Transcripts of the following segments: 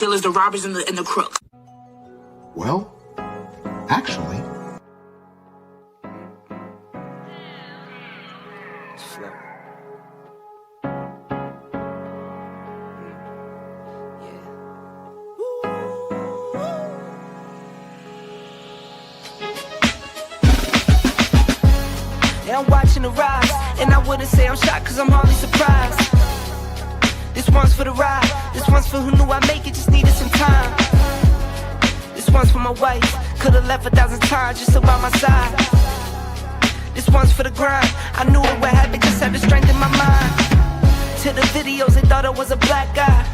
dealers, the robbers, and the crooks. Well, actually... And I'm watching the rise, and I wouldn't say I'm shocked, cause I'm hardly surprised. This one's for the ride, this one's for who knew I'd make it, just needed some time. This one's for my wife, could've left 1,000 times just to by my side. This one's for the grind, I knew it would happen, just had the strength in my mind. To the videos, they thought I was a black guy.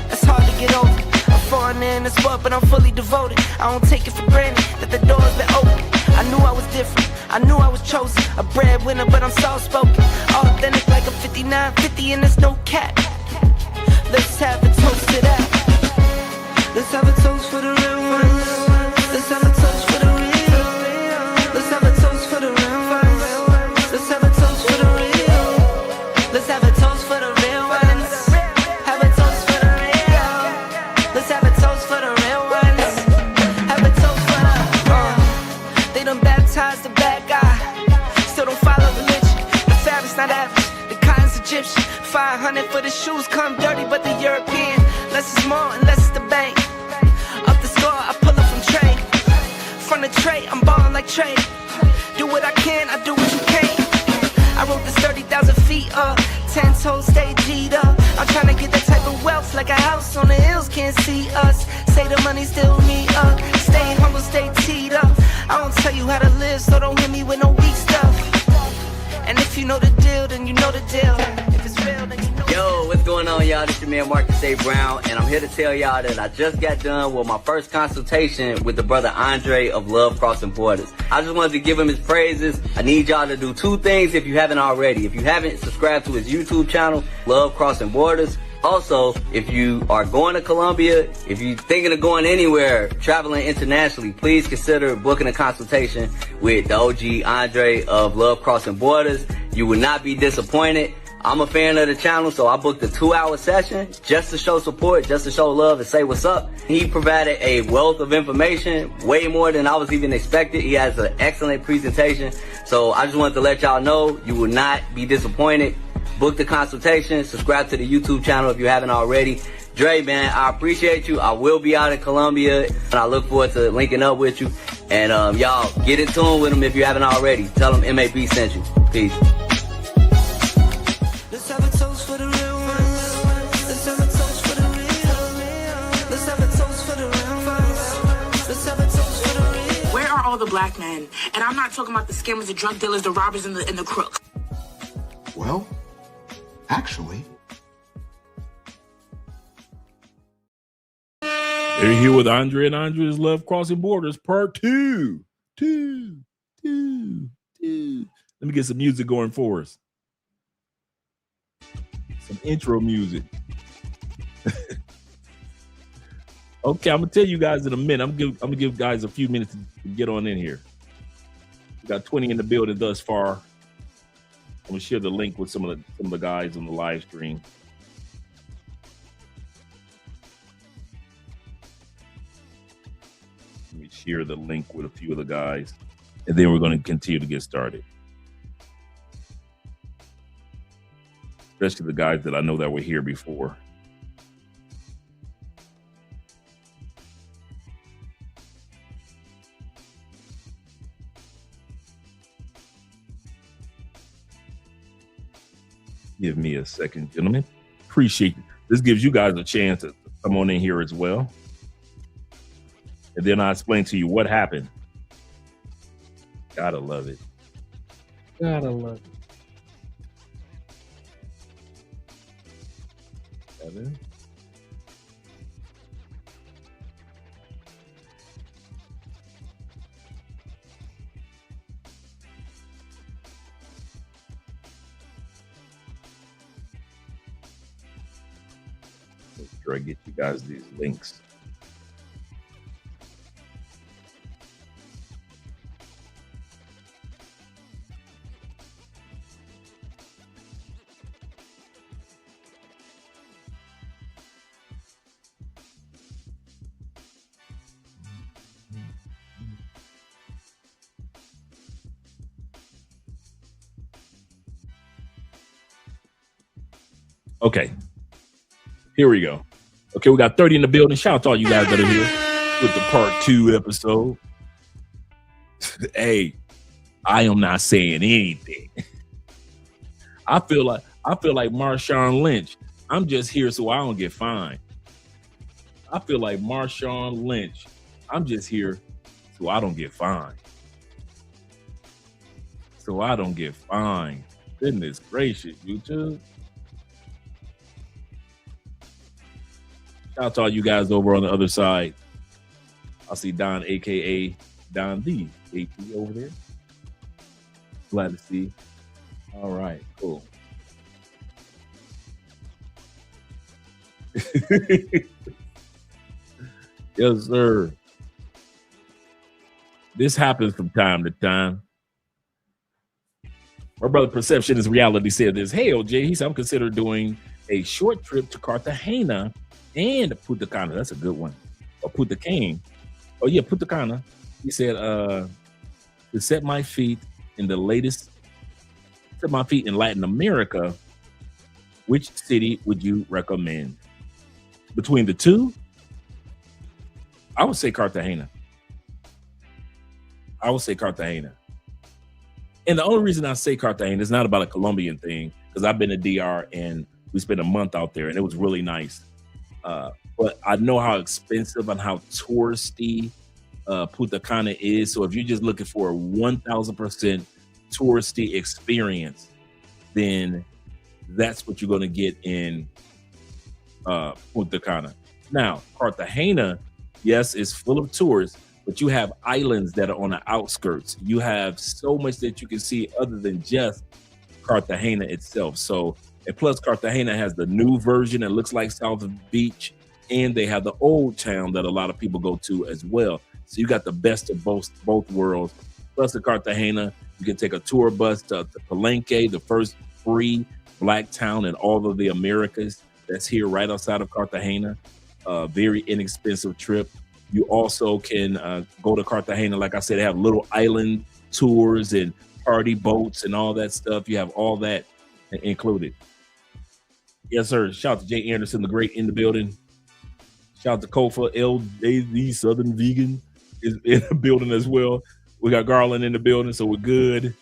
That's hard to get over. I'm foreigner in the sport, but I'm fully devoted. I don't take it for granted that the door's been open. I knew I was different, I knew I was chosen. A breadwinner, but I'm soft-spoken. Authentic like a 5950 and there's no cap. Let's have a toast to that. Let's have a toast for the real ones. Let's have a toast for the real. Let's have a toast for the real ones. Let's have a toast for the real. Let's have a toast for the real ones. Have a toast for the real. Let's have a toast for the real ones. Have a toast for the They done baptized the bad guy. Still don't follow religion. The fabric's not average. The cotton's Egyptian. 500 for the shoes, come dirty, but the European. Less is more and less is the bank. Up the score, I pull up from trade. From the tray, I'm ballin' like trade. Do what I can, I do what you can't. I wrote this 30,000 feet up. 10 toes, stay G'd up. I'm tryna get that type of wealth, like a house on the hills, can't see us. Say the money still me up. Stay humble, stay teed up. I don't tell you how to live, so don't hit me with no weak stuff. And if you know the deal, then you know the deal. If it's real, then you know. Yo, what's going on, y'all? This your man Marcus A. Brown, and I'm here to tell y'all that I just got done with my first consultation with the brother Andre of Love Crossing Borders. I just wanted to give him his praises. I need y'all to do two things if you haven't already. If you haven't subscribed to his YouTube channel, Love Crossing Borders. Also, if you are going to Colombia, if you're thinking of going anywhere, traveling internationally, please consider booking a consultation with the OG Andre of Love Crossing Borders. You will not be disappointed. I'm a fan of the channel, so I booked a 2-hour session just to show support, just to show love and say what's up. He provided a wealth of information, way more than I was even expected. He has an excellent presentation. So I just wanted to let y'all know you will not be disappointed. Book the consultation, subscribe to the YouTube channel if you haven't already. Dre, man, I appreciate you. I will be out in Colombia, and I look forward to linking up with you. And y'all, get in tune with him if you haven't already. Tell him MAB sent you. Peace. Let's have a toast for the real ones. Let's have a toast for the real. Let's have a toast for the real ones. Let's have a toast for the real. Where are all the black men? And I'm not talking about the scammers, the drug dealers, the robbers, and the crooks. Well, actually... They're here with Andre and Andre's Love Crossing Borders, part 2. Let me get some music going for us. Some intro music. Okay, I'm gonna tell you guys in a minute. I'm gonna give guys a few minutes to get on in here. We got 20 in the building thus far. I'm gonna share the link with some of the guys on the live stream. Let me share the link with a few of the guys, and then we're going to continue to get started. Especially the guys that I know that were here before. Give me a second, gentlemen. Appreciate it. This gives you guys a chance to come on in here as well. And then I'll explain to you what happened. Gotta love it. Gotta love it. Evan. Make sure I get you guys these links. Okay, here we go. Okay, we got 30 in the building. Shout out to all you guys that are here with the part 2 episode. Hey, I am not saying anything. I feel like Marshawn Lynch. I'm just here so I don't get fined. I feel like Marshawn Lynch. I'm just here so I don't get fined. So I don't get fined. Goodness gracious, YouTube. Shout out to all you guys over on the other side. I see Don, aka Don D, AP over there. Glad to see. All right, cool. Yes, sir. This happens from time to time. My brother Perception is Reality said this. Hey, OJ, he said, I'm considering doing a short trip to Cartagena and Punta Cana. That's a good one. Or Punta Cane. Oh, yeah, Punta Cana. He said, to set my feet in Latin America, which city would you recommend? Between the two, I would say Cartagena. And the only reason I say Cartagena is not about a Colombian thing, because I've been to DR and we spent a month out there and it was really nice. But I know how expensive and how touristy Punta Cana is. So if you're just looking for a 1000% touristy experience, then that's what you're going to get in Punta Cana. Now, Cartagena, yes, is full of tourists, but you have islands that are on the outskirts. You have so much that you can see other than just Cartagena itself. So, and plus Cartagena has the new version that looks like South Beach, and they have the old town that a lot of people go to as well. So you got the best of both worlds. Plus in Cartagena, you can take a tour bus to Palenque, the first free black town in all of the Americas. That's here right outside of Cartagena. Very inexpensive trip. You also can go to Cartagena. Like I said, they have little island tours and party boats and all that stuff. You have all that included. Yes, sir. Shout out to Jay Anderson, the great, in the building. Shout out to Kofa, LJZ, Southern Vegan is in the building as well. We got Garland in the building, so we're good.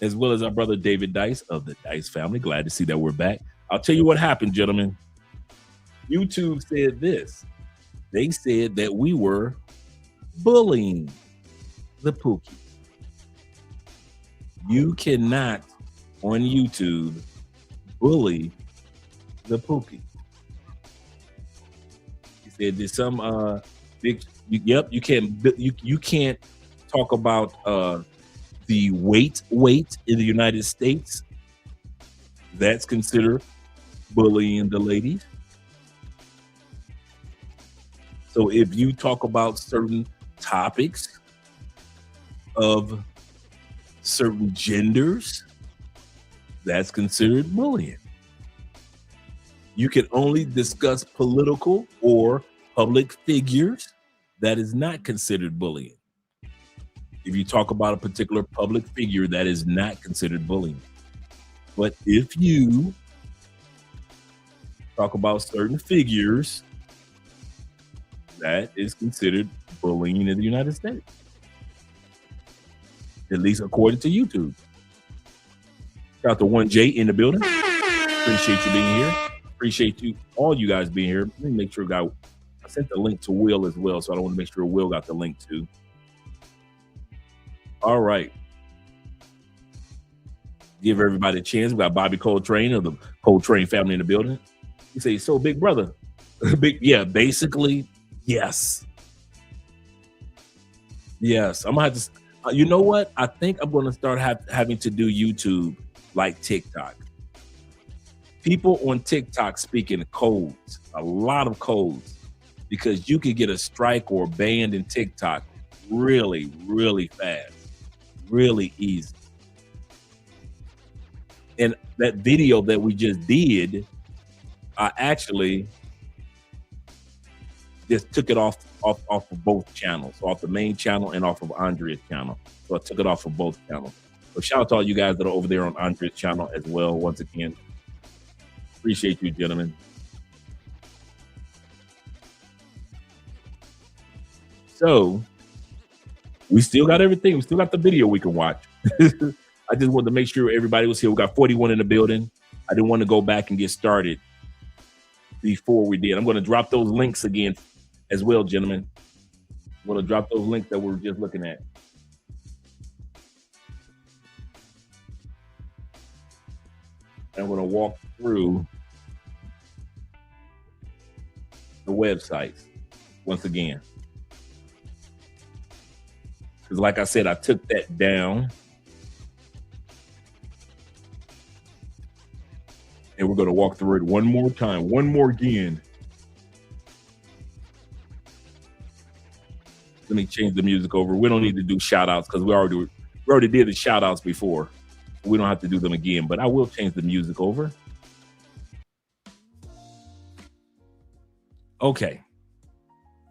As well as our brother David Dice of the Dice family. Glad to see that we're back. I'll tell you what happened, gentlemen. YouTube said this. They said that we were bullying the Pookies. You cannot, on YouTube, bully the Pookies. He said there's some big. You can't talk about the weight in the United States. That's considered bullying the ladies. So if you talk about certain topics of certain genders, that's considered bullying. You can only discuss political or public figures. That is not considered bullying. If you talk about a particular public figure, that is not considered bullying. But if you talk about certain figures, that is considered bullying in the United States. At least according to YouTube. Shout out to 1J in the building. Appreciate you being here. Appreciate you, all you guys being here. Let me make sure I sent the link to Will as well, so I don't want to make sure Will got the link too. All right. Give everybody a chance. We got Bobby Coltrane of the Coltrane family in the building. You say, so big brother. Yeah, basically, yes. Yes, I'm going to have to, you know what? I think I'm going to start having to do YouTube like TikTok. People on TikTok speaking codes, a lot of codes, because you could get a strike or banned in TikTok really, really fast, really easy. And that video that we just did, I actually just took it off of both channels, off the main channel and off of Andrea's channel. So I took it off of both channels. So shout out to all you guys that are over there on Andrea's channel as well, once again. Appreciate you, gentlemen. So we still got everything. We still got the video we can watch. I just wanted to make sure everybody was here. We got 41 in the building. I didn't want to go back and get started before we did. I'm going to drop those links again as well, gentlemen. I'm going to drop those links that we were just looking at. And I'm going to walk through the websites once again. Because like I said, I took that down. And we're going to walk through it one more time, one more again. Let me change the music over. We don't need to do shout outs because we already did the shout outs before. We don't have to do them again, but I will change the music over. Okay.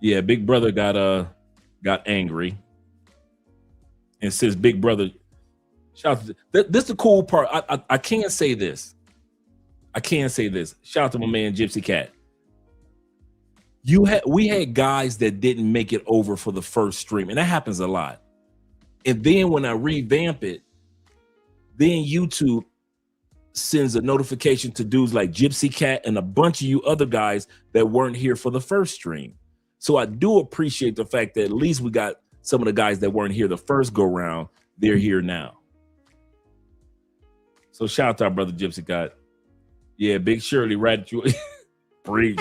Yeah, Big Brother got angry. And since Big Brother, shout out to, this is the cool part. I can't say this. I can't say this. Shout out to my man Gypsy Cat. We had guys that didn't make it over for the first stream, and that happens a lot. And then when I revamp it, then YouTube sends a notification to dudes like Gypsy Cat and a bunch of you other guys that weren't here for the first stream. So I do appreciate the fact that at least we got some of the guys that weren't here the first go round. They're here now. So shout out to our brother Gypsy Cat. Yeah, Big Shirley, right? Preach.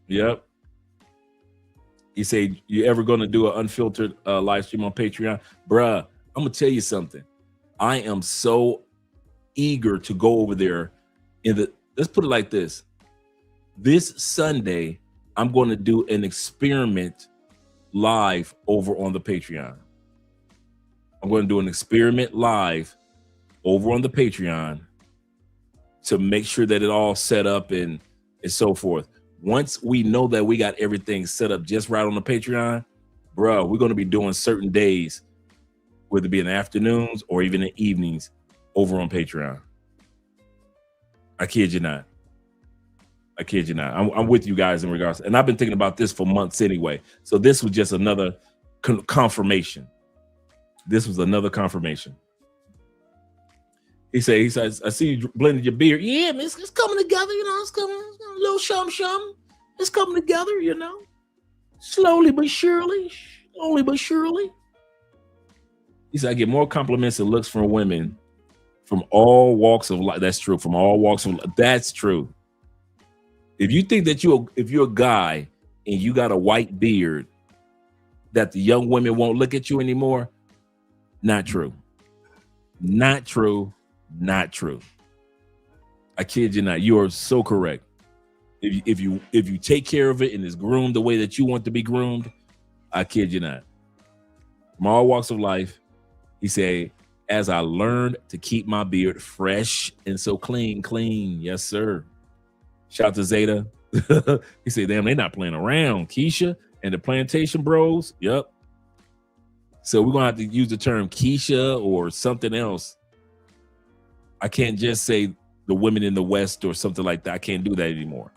Yep. He said, you ever going to do an unfiltered live stream on Patreon? Bruh, I'm going to tell you something. I am so eager to go over there. Let's put it like this. This Sunday, I'm going to do an experiment live over on the Patreon. I'm going to do an experiment live over on the Patreon to make sure that it all set up and so forth. Once we know that we got everything set up just right on the Patreon, bro, we're going to be doing certain days, whether it be in the afternoons or even in the evenings over on Patreon. I kid you not. I kid you not. I'm with you guys in regards. And I've been thinking about this for months anyway. So this was just another confirmation. This was another confirmation. He says, I see you blended your beard. Yeah, man, it's coming together, you know, it's coming, a little shum. It's coming together, you know. Slowly but surely. He said, I get more compliments and looks from women from all walks of life. That's true. From all walks of life. That's true. If you think that if you're a guy and you got a white beard, that the young women won't look at you anymore, not true. Not true. Not true. I kid you not. You are so correct. If you take care of it and is groomed the way that you want to be groomed, I kid you not. From all walks of life, he said, as I learned to keep my beard fresh and so clean. Yes, sir. Shout out to Zeta. He said, damn, they're not playing around. Keisha and the Plantation Bros. Yep. So we're going to have to use the term Keisha or something else. I can't just say the women in the West or something like that. I can't do that anymore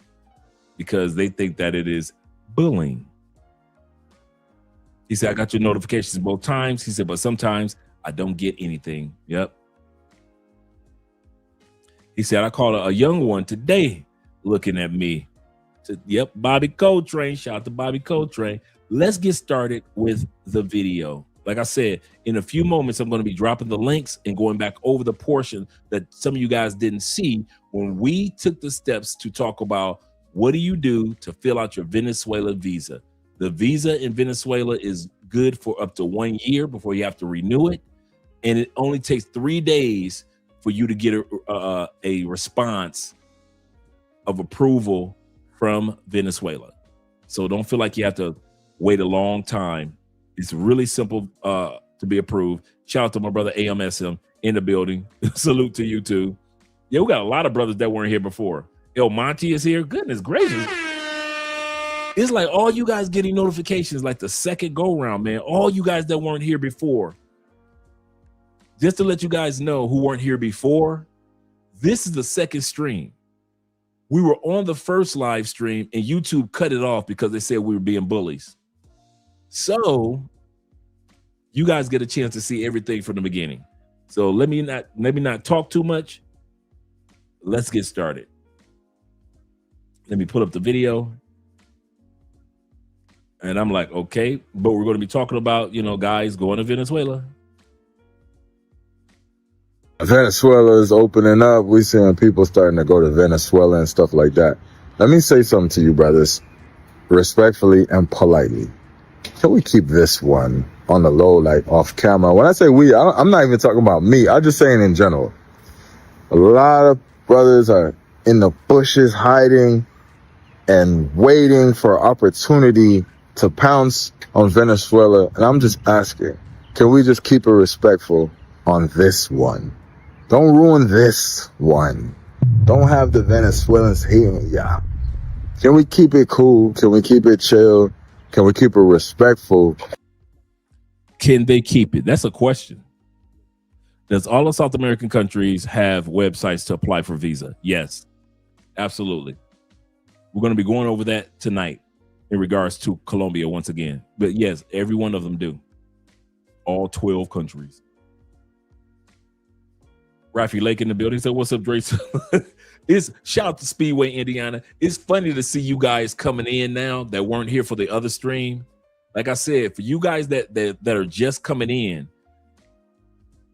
because they think that it is bullying. He said, I got your notifications both times. He said, but sometimes I don't get anything. Yep. He said, I called a young one today looking at me. Said, yep, Bobby Coltrane. Shout out to Bobby Coltrane. Let's get started with the video. Like I said, in a few moments, I'm going to be dropping the links and going back over the portion that some of you guys didn't see when we took the steps to talk about what do you do to fill out your Venezuela visa. The visa in Venezuela is good for up to 1 year before you have to renew it. And it only takes 3 days for you to get a response of approval from Venezuela. So don't feel like you have to wait a long time. It's really simple to be approved. Shout out to my brother AMSM in the building. Salute to you too. Yeah, we got a lot of brothers that weren't here before. El Monty is here. Goodness gracious. It's like all you guys getting notifications like the second go round, man. All you guys that weren't here before. Just to let you guys know who weren't here before, This is the second stream. We were on the first live stream and YouTube cut it off because they said we were being bullies. So you guys get a chance to see everything from the beginning. So let me not talk too much. Let's get started. Let me pull up the video. And I'm like, okay, but we're going to be talking about, guys going to Venezuela. Venezuela is opening up. We're seeing people starting to go to Venezuela and stuff like that. Let me say something to you, brothers, respectfully and politely. Can we keep this one on the low, like off camera? When I say we, I'm not even talking about me. I'm just saying in general. A lot of brothers are in the bushes hiding and waiting for opportunity to pounce on Venezuela. And I'm just asking, can we just keep it respectful on this one? Don't ruin this one. Don't have the Venezuelans hating y'all. Can we keep it cool? Can we keep it chill? Can we keep it respectful? Can they keep it? That's a question. Does all the South American countries have websites to apply for visa? Yes, absolutely. We're going to be going over that tonight in regards to Colombia once again. But yes, every one of them do. All 12 countries. Rafi Lake in the building said, what's up, Dre? Shout out to Speedway, Indiana. It's funny to see you guys coming in now that weren't here for the other stream. Like I said, for you guys that are just coming in,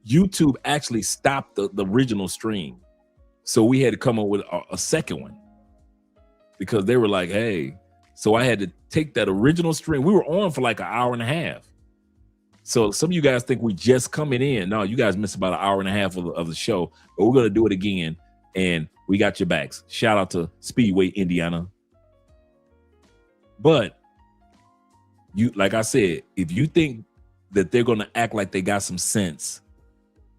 YouTube actually stopped the original stream. So we had to come up with a second one because they were like, hey, so I had to take that original stream. We were on for like an hour and a half. So some of you guys think we just coming in. No, you guys missed about an hour and a half of the show, but we're going to do it again. And we got your backs. Shout out to Speedway, Indiana. But you, like I said, if you think that they're going to act like they got some sense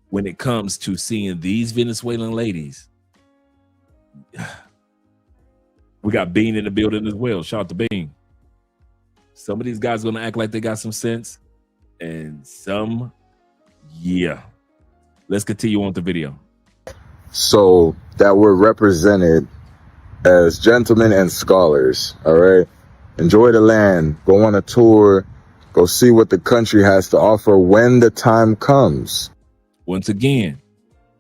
when it comes to seeing these Venezuelan ladies, we got Bean in the building as well. Shout out to Bean. Some of these guys are going to act like they got some sense. And some, yeah. Let's continue on with the video. So that we're represented as gentlemen and scholars, all right? Enjoy the land. Go on a tour. Go see what the country has to offer when the time comes. Once again,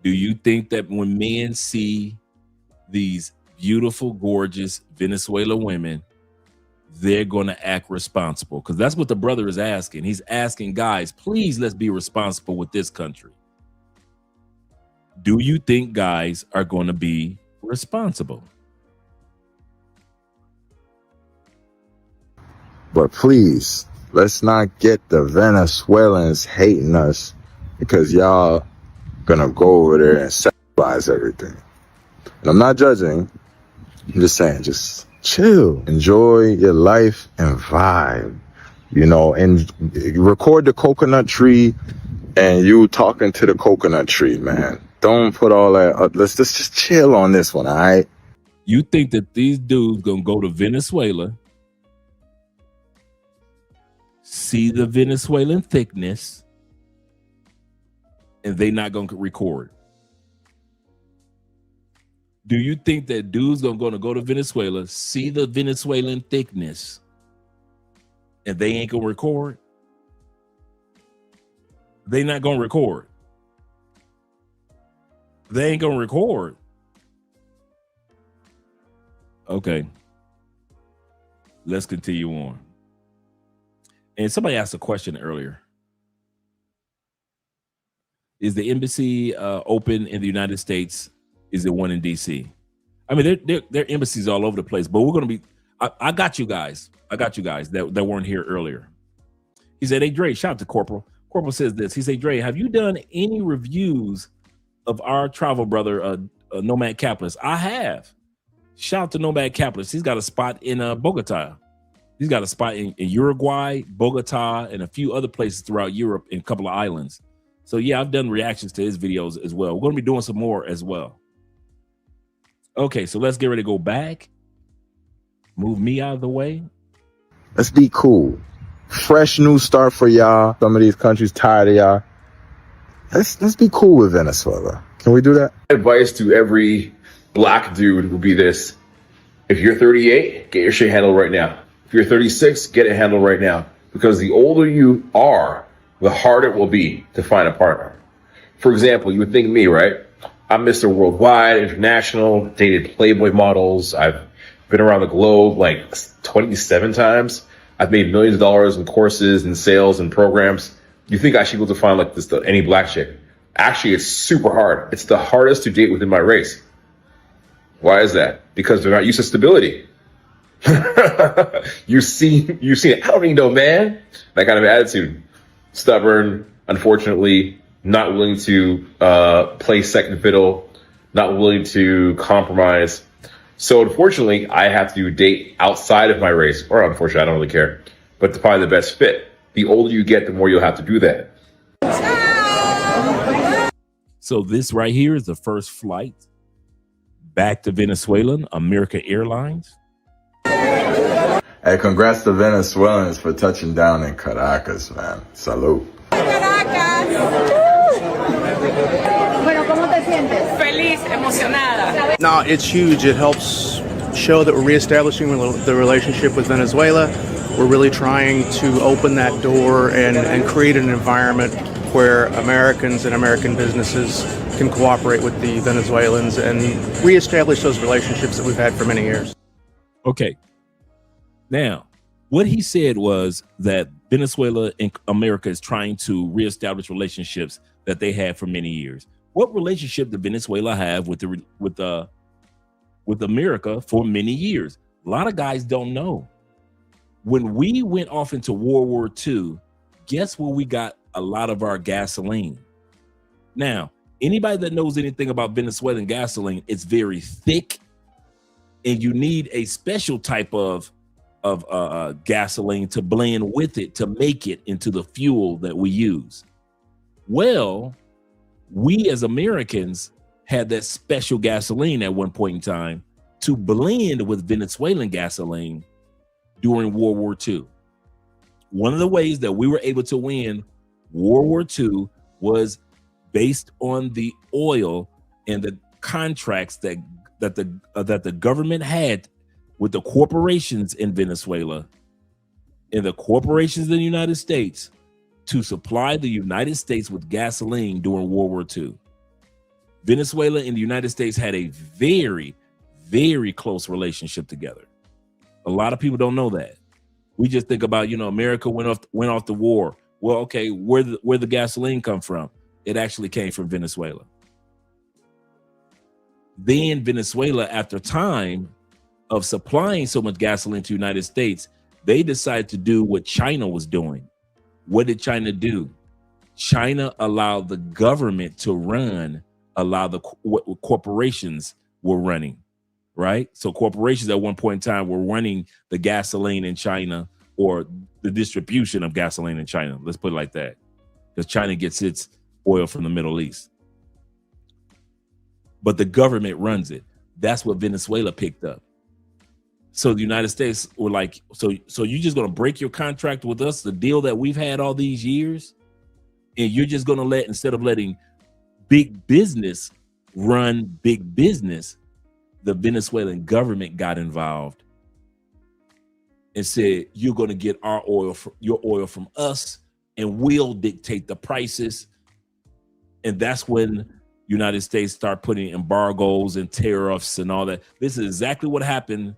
do you think that when men see these beautiful, gorgeous Venezuelan women, they're going to act responsible? Because that's what the brother is asking. He's asking, guys, please, let's be responsible with this country. Do you think guys are going to be responsible? But please, let's not get the Venezuelans hating us because y'all gonna go over there and sexualize everything. And I'm not judging. I'm just saying, just chill, enjoy your life and vibe, and record the coconut tree and you talking to the coconut tree, man. Don't put all that, let's just chill on this one, all right? You think that these dudes gonna go to Venezuela, see the Venezuelan thickness, and they not gonna record? Do you think that dudes gonna go to Venezuela, see the Venezuelan thickness, and they ain't gonna record? They not gonna record. They ain't gonna record. Okay. Let's continue on. And somebody asked a question earlier. Is the embassy open in the United States? Is it one in DC? I mean, there are embassies all over the place, but we're going to be, I got you guys. I got you guys that weren't here earlier. He said, hey, Dre, shout out to Corporal. Corporal says this. He said, Dre, have you done any reviews of our travel brother, Nomad Capitalist? I have. Shout out to Nomad Capitalist. He's got a spot in Bogota. He's got a spot in Uruguay, Bogota, and a few other places throughout Europe and a couple of islands. So, yeah, I've done reactions to his videos as well. We're going to be doing some more as well. Okay, so let's get ready to go back. Move me out of the way. Let's be cool. Fresh new start for y'all. Some of these countries tired of y'all. Let's be cool with Venezuela. Can we do that? Advice to every black dude would be this. If you're 38, get your shit handled right now. If you're 36, get it handled right now. Because the older you are, the harder it will be to find a partner. For example, you would think me, right? I'm Mr. Worldwide, international, dated Playboy models. I've been around the globe like 27 times. I've made millions of dollars in courses and sales and programs. You think I should be able to find like this any black chick? Actually, it's super hard. It's the hardest to date within my race. Why is that? Because they're not used to stability. you see it. I don't need no man. That kind of attitude. Stubborn, unfortunately, not willing to play second fiddle, not willing to compromise. So unfortunately, I have to date outside of my race, or unfortunately, I don't really care, but to find the best fit. The older you get, the more you'll have to do that. So this right here is the first flight back to Venezuela, American Airlines. Hey, congrats to Venezuelans for touching down in Caracas, man. Salud. Feliz, emocionada. No, it's huge. It helps show that we're reestablishing the relationship with Venezuela. We're really trying to open that door and create an environment where Americans and American businesses can cooperate with the Venezuelans and reestablish those relationships that we've had for many years. Okay. Now, what he said was that Venezuela and America is trying to reestablish relationships that they had for many years. What relationship did Venezuela have with America for many years? A lot of guys don't know. When we went off into World War II, guess where we got a lot of our gasoline? Now, anybody that knows anything about Venezuelan gasoline, it's very thick, and you need a special type of gasoline to blend with it to make it into the fuel that we use. Well, we as Americans had that special gasoline at one point in time to blend with Venezuelan gasoline during World War II. One of the ways that we were able to win World War II was based on the oil and the contracts that the government had with the corporations in Venezuela and the corporations in the United States to supply the United States with gasoline during World War II. Venezuela and the United States had a very, very close relationship together. A lot of people don't know that. We just think about, America went off the war. Well, okay, where the gasoline come from? It actually came from Venezuela. Then Venezuela, after time of supplying so much gasoline to the United States, they decided to do what China was doing. What did China do? China allowed the government to allow what corporations were running, right? So corporations at one point in time were running the gasoline in China, or the distribution of gasoline in China. Let's put it like that, because China gets its oil from the Middle East. But the government runs it. That's what Venezuela picked up. So the United States were like, so you're just going to break your contract with us, the deal that we've had all these years, and you're just going to instead of letting big business run big business, the Venezuelan government got involved and said, you're going to get your oil from us, and we'll dictate the prices. And that's when United States start putting embargoes and tariffs and all that. This is exactly what happened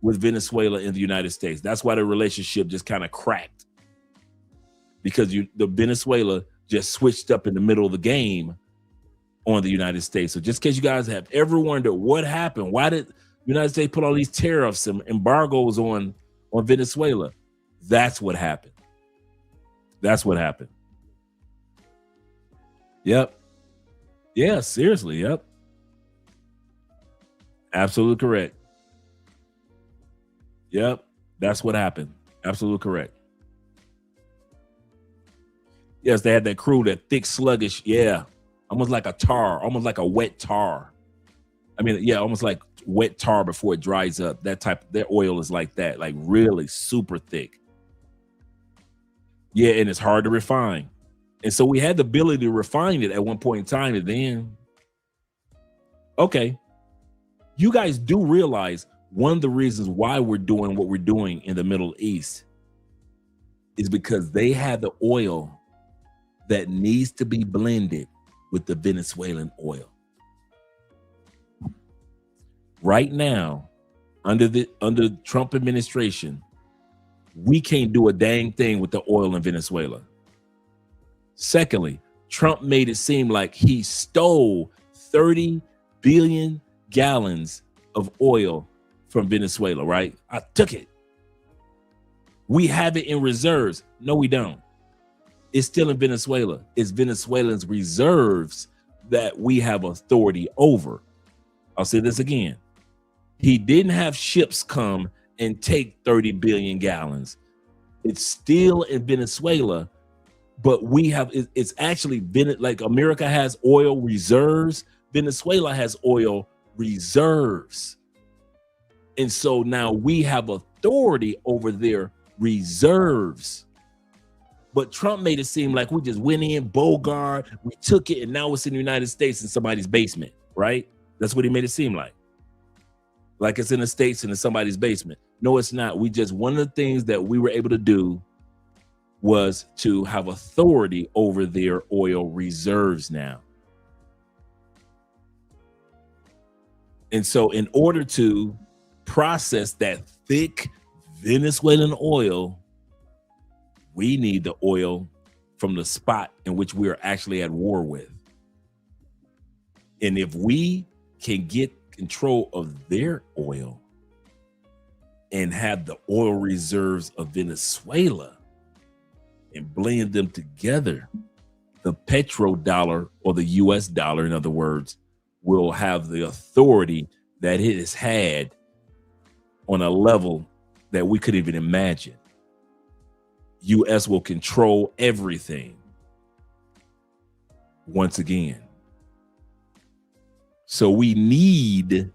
with Venezuela and the United States. That's why the relationship just kind of cracked, because the Venezuela just switched up in the middle of the game on the United States. So just in case you guys have ever wondered what happened, why did the United States put all these tariffs and embargoes on Venezuela? That's what happened. That's what happened. Yep. Yeah, seriously. Yep. Absolutely correct. Yep. That's what happened. Absolutely correct. Yes, they had that crude, that thick, sluggish. Yeah. Almost like a tar, almost like a wet tar. I mean, yeah, almost like wet tar before it dries up. Their oil is like that, like really super thick. Yeah, and it's hard to refine. And so we had the ability to refine it at one point in time, and then Okay, you guys do realize one of the reasons why we're doing what we're doing in the Middle East is because they have the oil that needs to be blended with the Venezuelan oil. Right now, under the Trump administration, we can't do a dang thing with the oil in Venezuela. Secondly, Trump made it seem like he stole 30 billion gallons of oil from Venezuela, right? I took it. We have it in reserves. No, we don't. It's still in Venezuela. It's Venezuelans' reserves that we have authority over. I'll say this again. He didn't have ships come and take 30 billion gallons. It's still in Venezuela, but we have, it's actually been like America has oil reserves. Venezuela has oil reserves. And so now we have authority over their reserves. But Trump made it seem like we just went in, Bogart, we took it, and now it's in the United States in somebody's basement, right? That's what he made it seem like. Like it's in the States and in somebody's basement. No, it's not. We just, one of the things that we were able to do was to have authority over their oil reserves now. And so in order to process that thick Venezuelan oil, we need the oil from the spot in which we are actually at war with. And if we can get control of their oil and have the oil reserves of Venezuela and blend them together, the petrodollar, or the US dollar, in other words, will have the authority that it has had on a level that we couldn't even imagine. US will control everything once again. So we need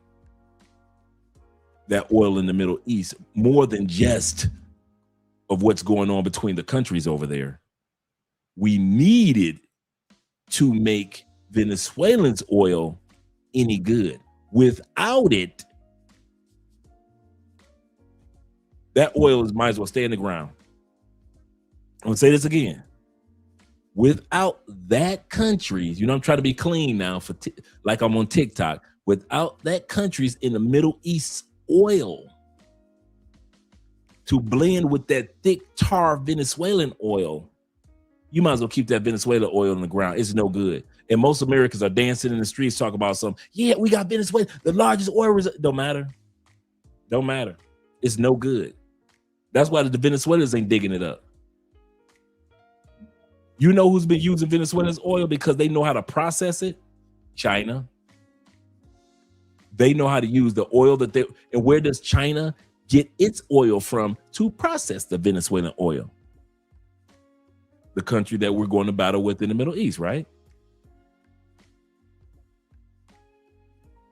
that oil in the Middle East more than just of what's going on between the countries over there. We need it to make Venezuelans' oil any good. Without it, that oil might as well stay in the ground. I'm gonna say this again. Without that country's, I'm trying to be clean now for like I'm on TikTok. Without that country's in the Middle East oil to blend with that thick tar Venezuelan oil, you might as well keep that Venezuela oil in the ground. It's no good. And most Americans are dancing in the streets talking about something. Yeah, we got Venezuela, the largest oil reserve. Don't matter. Don't matter. It's no good. That's why the Venezuelans ain't digging it up. You know who's been using Venezuela's oil because they know how to process it? China. They know how to use the oil and where does China get its oil from to process the Venezuelan oil? The country that we're going to battle with in the Middle East, right?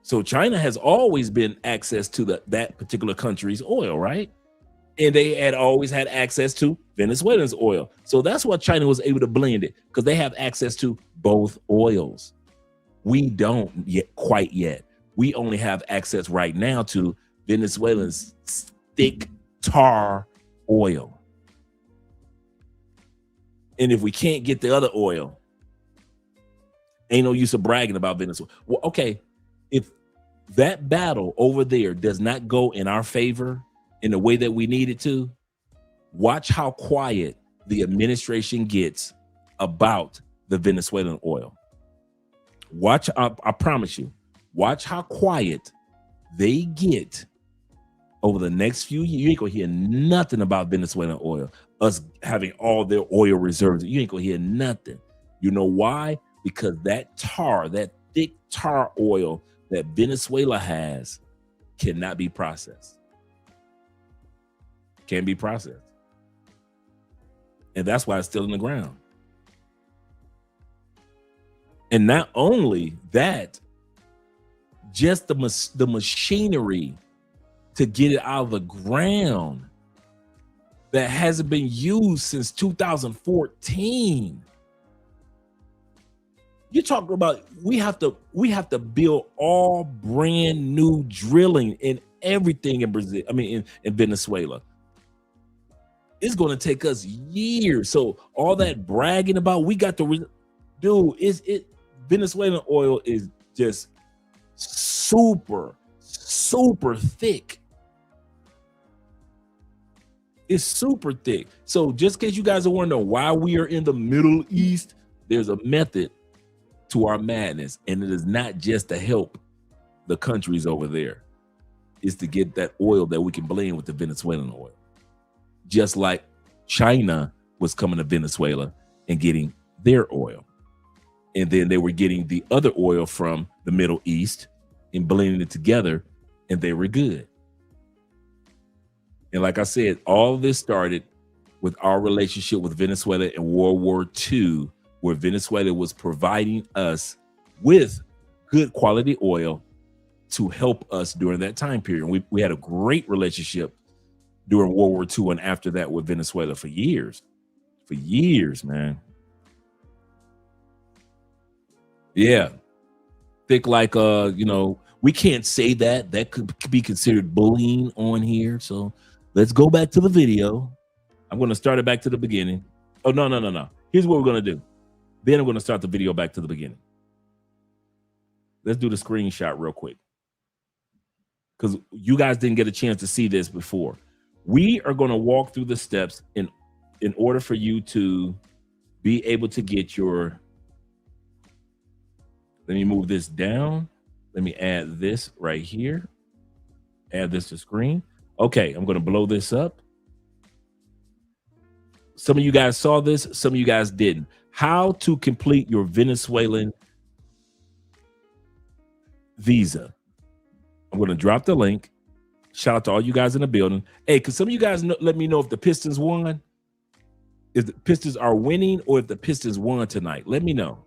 So China has always been access to that particular country's oil, right? And they had always had access to Venezuela's oil. So that's why China was able to blend it, because they have access to both oils. We don't quite yet. We only have access right now to Venezuela's thick tar oil. And if we can't get the other oil, ain't no use of bragging about Venezuela. Well, okay, if that battle over there does not go in our favor in the way that we need it to, watch how quiet the administration gets about the Venezuelan oil. Watch, I promise you, watch how quiet they get over the next few years. You ain't gonna hear nothing about Venezuelan oil, us having all their oil reserves. You ain't gonna hear nothing. You know why? Because that tar, that thick tar oil that Venezuela has cannot be processed. Can't be processed. And that's why it's still in the ground. And not only that, just the machinery to get it out of the ground that hasn't been used since 2014. You're talking about we have to build all brand new drilling and everything in Brazil. I mean, in Venezuela. It's going to take us years. So all that bragging about we got to dude, Venezuelan oil is just super thick. It's super thick. So just in case you guys are wondering why we are in the Middle East, there's a method to our madness, and it is not just to help the countries over there. It's to get that oil that we can blend with the Venezuelan oil. Just like China was coming to Venezuela and getting their oil. And then they were getting the other oil from the Middle East and blending it together, and they were good. And like I said, all this started with our relationship with Venezuela in World War II, where Venezuela was providing us with good quality oil to help us during that time period. We had a great relationship during World War II and after that with Venezuela for years. For years, man. Yeah. Thick like, we can't say that. That could be considered bullying on here. So let's go back to the video. I'm going to start it back to the beginning. Oh, no. Here's what we're going to do. Then I'm going to start the video back to the beginning. Let's do the screenshot real quick, because you guys didn't get a chance to see this before. We are going to walk through the steps in order for you to be able to get your, let me move this down. Let me add this right here. Add this to screen. Okay, I'm going to blow this up. Some of you guys saw this, some of you guys didn't. How to complete your Venezuelan visa. I'm going to drop the link. Shout out to all you guys in the building. Hey, could some of you guys let me know if the Pistons won? If the Pistons are winning or if the Pistons won tonight? Let me know.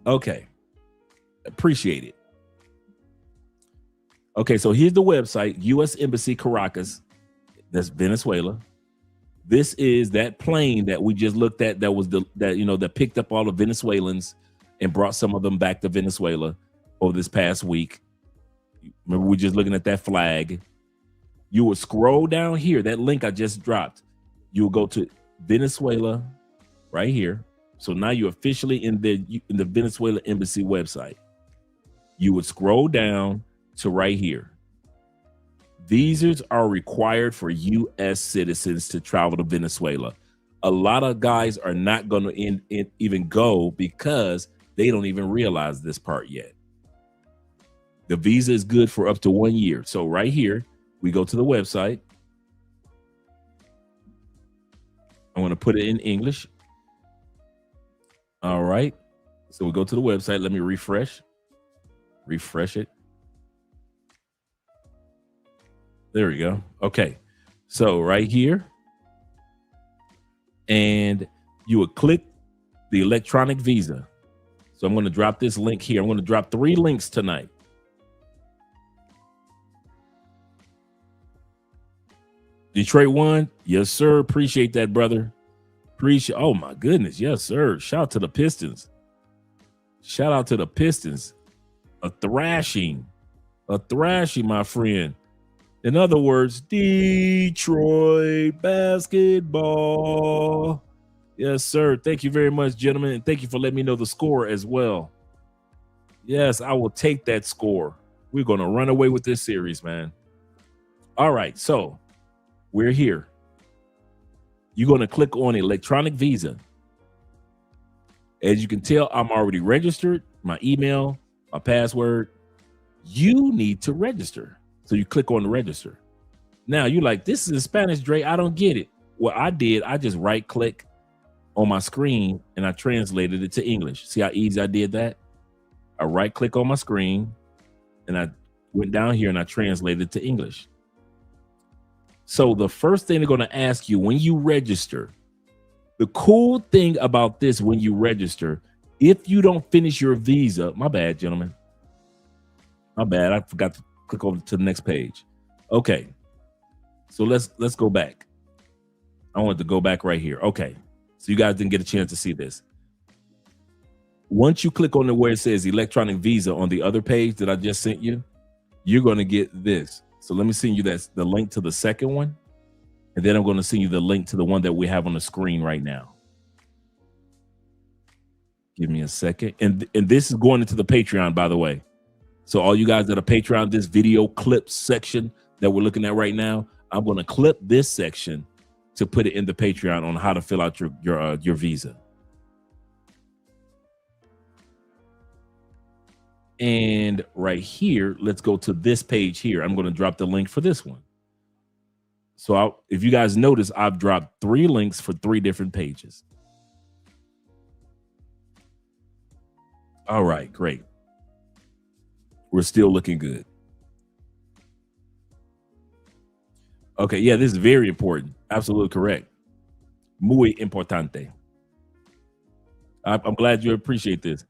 Okay. Appreciate it. Okay, so here's the website, U.S. Embassy Caracas. That's Venezuela. This is that plane that we just looked at that picked up all the Venezuelans and brought some of them back to Venezuela over this past week. Remember, we're just looking at that flag. You will scroll down here, that link I just dropped. You will go to Venezuela right here. So now you're officially in the Venezuela Embassy website. You would scroll down to right here. Visas are required for U.S. citizens to travel to Venezuela. A lot of guys are not going to even go because they don't even realize this part yet. The visa is good for up to 1 year. So right here, we go to the website. I want to put it in English. All right. So we go to the website. Let me refresh it. There we go. Okay. So right here, and you would click the electronic visa. So I'm going to drop this link here. I'm going to drop 3 links tonight. Detroit won. Yes, sir. Appreciate that, brother. Oh my goodness. Yes, sir. Shout out to the Pistons. A thrashing, my friend. In other words, Detroit basketball. Yes, sir. Thank you very much, gentlemen. And thank you for letting me know the score as well. Yes, I will take that score. We're going to run away with this series, man. All right. So we're here. You're going to click on electronic visa. As you can tell, I'm already registered. My email, my password. You need to register. So you click on the register. Now you're like, this is in Spanish, Dre. I don't get it. What I did, I just right click on my screen and I translated it to English. See how easy I did that? I right click on my screen and I went down here and I translated it to English. So the first thing they're going to ask you when you register, the cool thing about this when you register, if you don't finish your visa, my bad, gentlemen. My bad. I forgot to click over to the next page. Okay. So let's go back. I wanted to go back right here. Okay. So you guys didn't get a chance to see this. once you click on the where it says electronic visa on the other page that I just sent you, you're going to get this. So let me send you the link to the second one. And then I'm going to send you the link to the one that we have on the screen right now. Give me a second. And this is going into the Patreon, by the way. So all you guys that are Patreon, this video clips section that we're looking at right now, I'm going to clip this section to put it in the Patreon on how to fill out your visa. And right here, let's go to this page here. I'm going to drop the link for this one. So if you guys notice, I've dropped 3 links for 3 different pages. All right, great. We're still looking good. Okay, yeah, this is very important. Absolutely correct. Muy importante. I'm glad you appreciate this.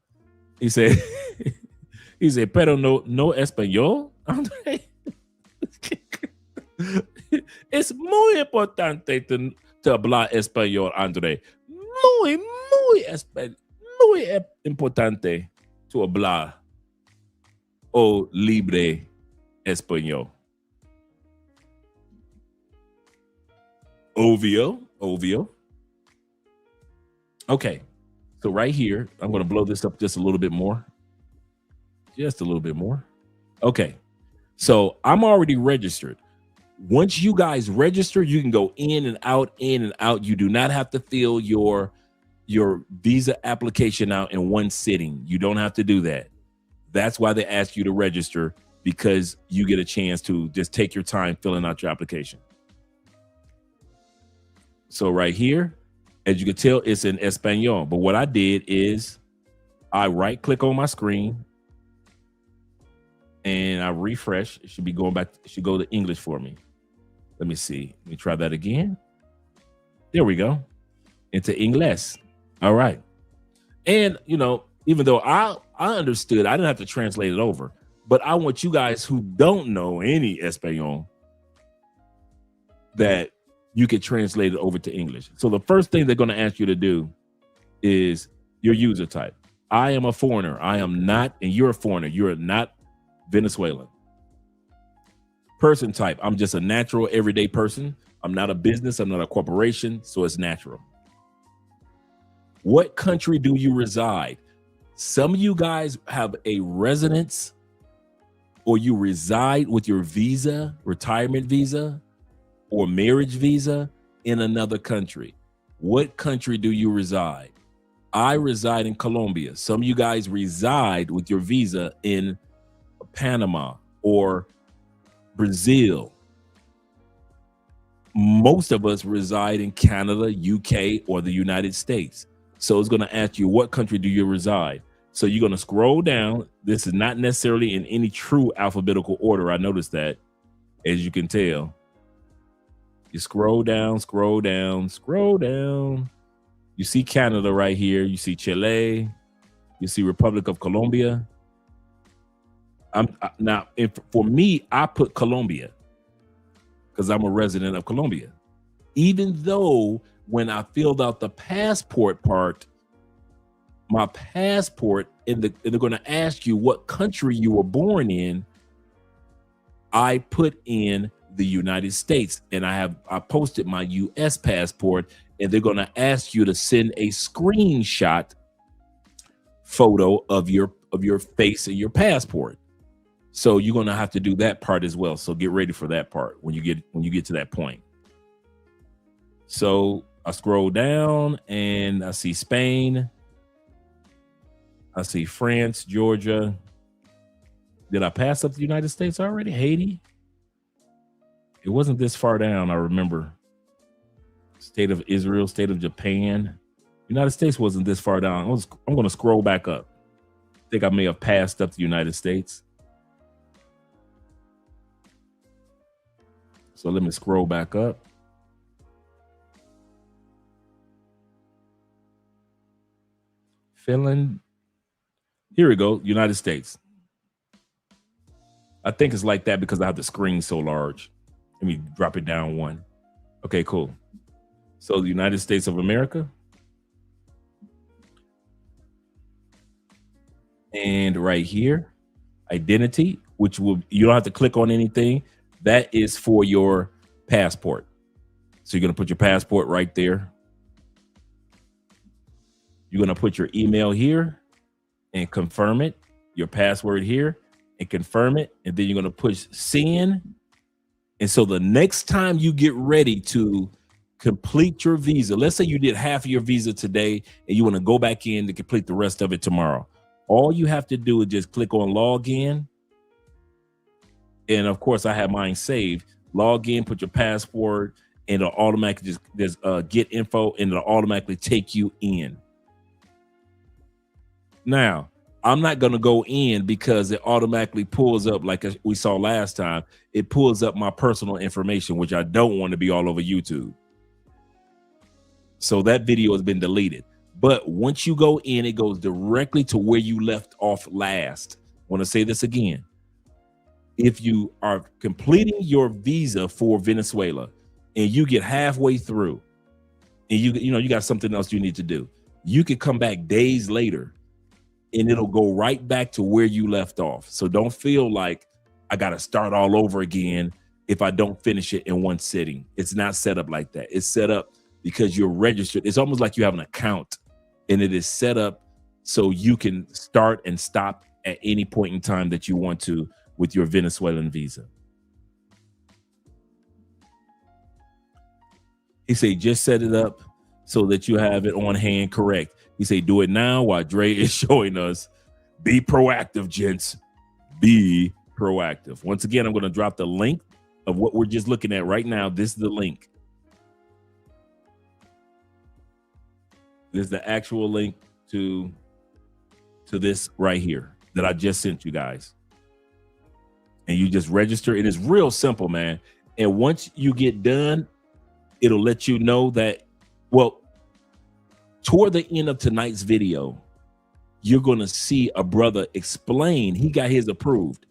He said, pero no español, Andre. Es muy importante to hablar español, Andre. Muy importante to hablar o libre español. Ovio. Okay, so right here, I'm going to blow this up just a little bit more. Just a little bit more. Okay, so I'm already registered. Once you guys register, you can go in and out. You do not have to fill your visa application out in one sitting. You don't have to do that. That's why they ask you to register, because you get a chance to just take your time filling out your application. So right here, as you can tell, it's in Espanol. But what I did is I right click on my screen and I refresh. It should be going back. It should go to English for me. Let me see. Let me try that again. There we go. Into English. All right. And, you know, even though I understood, I didn't have to translate it over. But I want you guys who don't know any Espanol that you can translate it over to English. So the first thing they're going to ask you to do is your user type. I am a foreigner. I am not, and you're a foreigner. You're not Venezuelan. Person type. I'm just a natural, everyday person. I'm not a business. I'm not a corporation. So it's natural. What country do you reside? Some of you guys have a residence, or you reside with your visa, retirement visa, or marriage visa in another country. What country do you reside? I reside in Colombia. Some of you guys reside with your visa in Panama or Brazil. Most of us reside in Canada, UK, or the United States. So it's going to ask you, what country do you reside? So you're going to scroll down. This is not necessarily in any true alphabetical order. I noticed that, as you can tell. You scroll down. You see Canada right here. You see Chile. You see Republic of Colombia. For me, I put Colombia because I'm a resident of Colombia. Even though when I filled out the passport part, my passport, and they're going to ask you what country you were born in, I put in the United States, and I posted my US passport, and they're going to ask you to send a screenshot photo of your face and your passport. So you're going to have to do that part as well. So get ready for that part when you get to that point. So I scroll down and I see Spain. I see France, Georgia. Did I pass up the United States already? Haiti? It wasn't this far down, I remember. State of Israel, state of Japan. United States wasn't this far down. I'm going to scroll back up. I think I may have passed up the United States. So let me scroll back up. Finland. Here we go, United States. I think it's like that because I have the screen so large. Let me drop it down one. Okay, cool. So the United States of America. And right here, identity, which will, you don't have to click on anything. That is for your passport. So you're going to put your passport right there. You're going to put your email here and confirm it, your password here and confirm it. And then you're going to push send. And so the next time you get ready to complete your visa, let's say you did half of your visa today and you want to go back in to complete the rest of it tomorrow. All you have to do is just click on log in. And of course, I have mine saved. Log in, put your password, and it'll automatically just get info, and it'll automatically take you in. Now, I'm not going to go in because it automatically pulls up, like we saw last time, it pulls up my personal information, which I don't want to be all over YouTube. So that video has been deleted. But once you go in, it goes directly to where you left off last. I want to say this again. If you are completing your visa for Venezuela and you get halfway through and you got something else you need to do, you can come back days later and it'll go right back to where you left off. So don't feel like I got to start all over again if I don't finish it in one sitting. It's not set up like that. It's set up because you're registered. It's almost like you have an account, and it is set up so you can start and stop at any point in time that you want to with your Venezuelan visa. He said, just set it up so that you have it on hand. Correct. He said, do it now while Dre is showing us. Be proactive, gents. Be proactive. Once again, I'm going to drop the link of what we're just looking at right now. This is the link. This is the actual link to this right here that I just sent you guys. And you just register. It is real simple, man. And once you get done, it'll let you know that, well, toward the end of tonight's video, you're going to see a brother explain. He got his approved.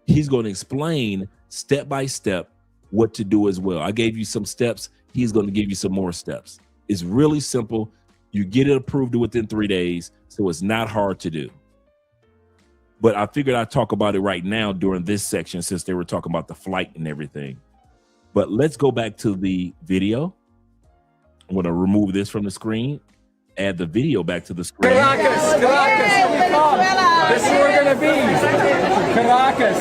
He's going to explain step by step what to do as well. I gave you some steps. He's going to give you some more steps. It's really simple. You get it approved within 3 days, so it's not hard to do. But I figured I'd talk about it right now during this section since they were talking about the flight and everything. But let's go back to the video. I'm going to remove this from the screen, add the video back to the screen. Caracas, here we come. This is where we're going to be. Caracas,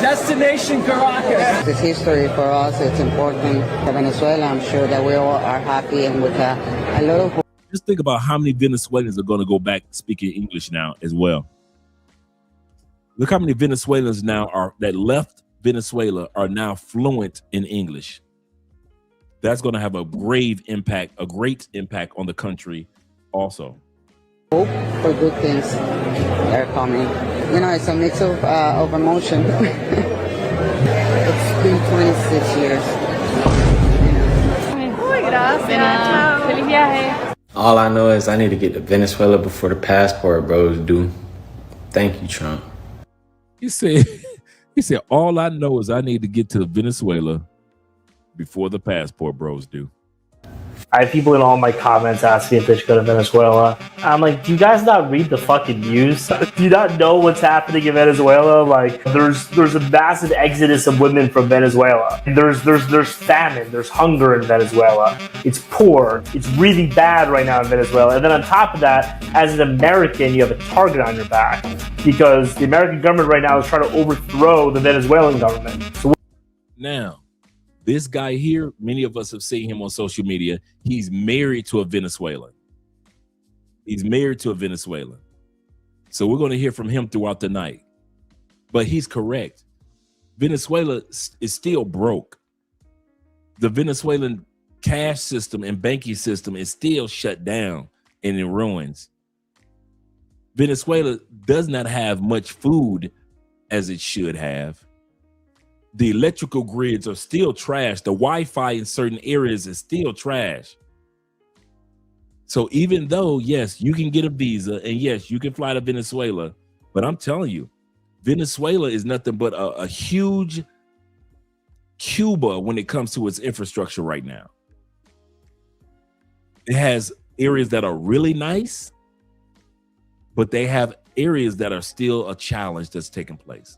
destination Caracas. It's history for us. It's important for Venezuela. I'm sure that we all are happy and with a lot of. Just think about how many Venezuelans are going to go back speaking English now as well. Look how many Venezuelans now that left Venezuela are now fluent in English. That's going to have a great impact on the country also. Hope for good things that are coming. You know, it's a mix of emotion. It's been 26 years. Feliz viaje. All I know is I need to get to Venezuela before the passport bros do. Thank you, Trump. He said, all I know is I need to get to Venezuela before the passport bros do. I have people in all my comments asking if they should go to Venezuela. I'm like, do you guys not read the fucking news? Do you not know what's happening in Venezuela? Like, there's a massive exodus of women from Venezuela. There's famine, there's hunger in Venezuela. It's poor. It's really bad right now in Venezuela. And then on top of that, as an American, you have a target on your back because the American government right now is trying to overthrow the Venezuelan government. So now, this guy here, many of us have seen him on social media. He's married to a Venezuelan. He's married to a Venezuelan. So we're going to hear from him throughout the night. But he's correct. Venezuela is still broke. The Venezuelan cash system and banking system is still shut down and in ruins. Venezuela does not have much food as it should have. The electrical grids are still trash. The Wi-Fi in certain areas is still trash. So even though, yes, you can get a visa and yes, you can fly to Venezuela, but I'm telling you, Venezuela is nothing but a huge Cuba when it comes to its infrastructure right now. It has areas that are really nice, but they have areas that are still a challenge that's taking place.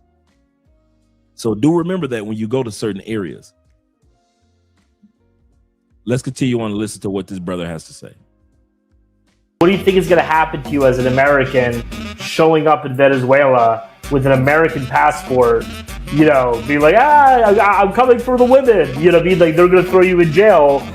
So do remember that when you go to certain areas. Let's continue on and listen to what this brother has to say. What do you think is going to happen to you as an American showing up in Venezuela with an American passport, you know, being like, I'm coming for the women, you know, being like, they're going to throw you in jail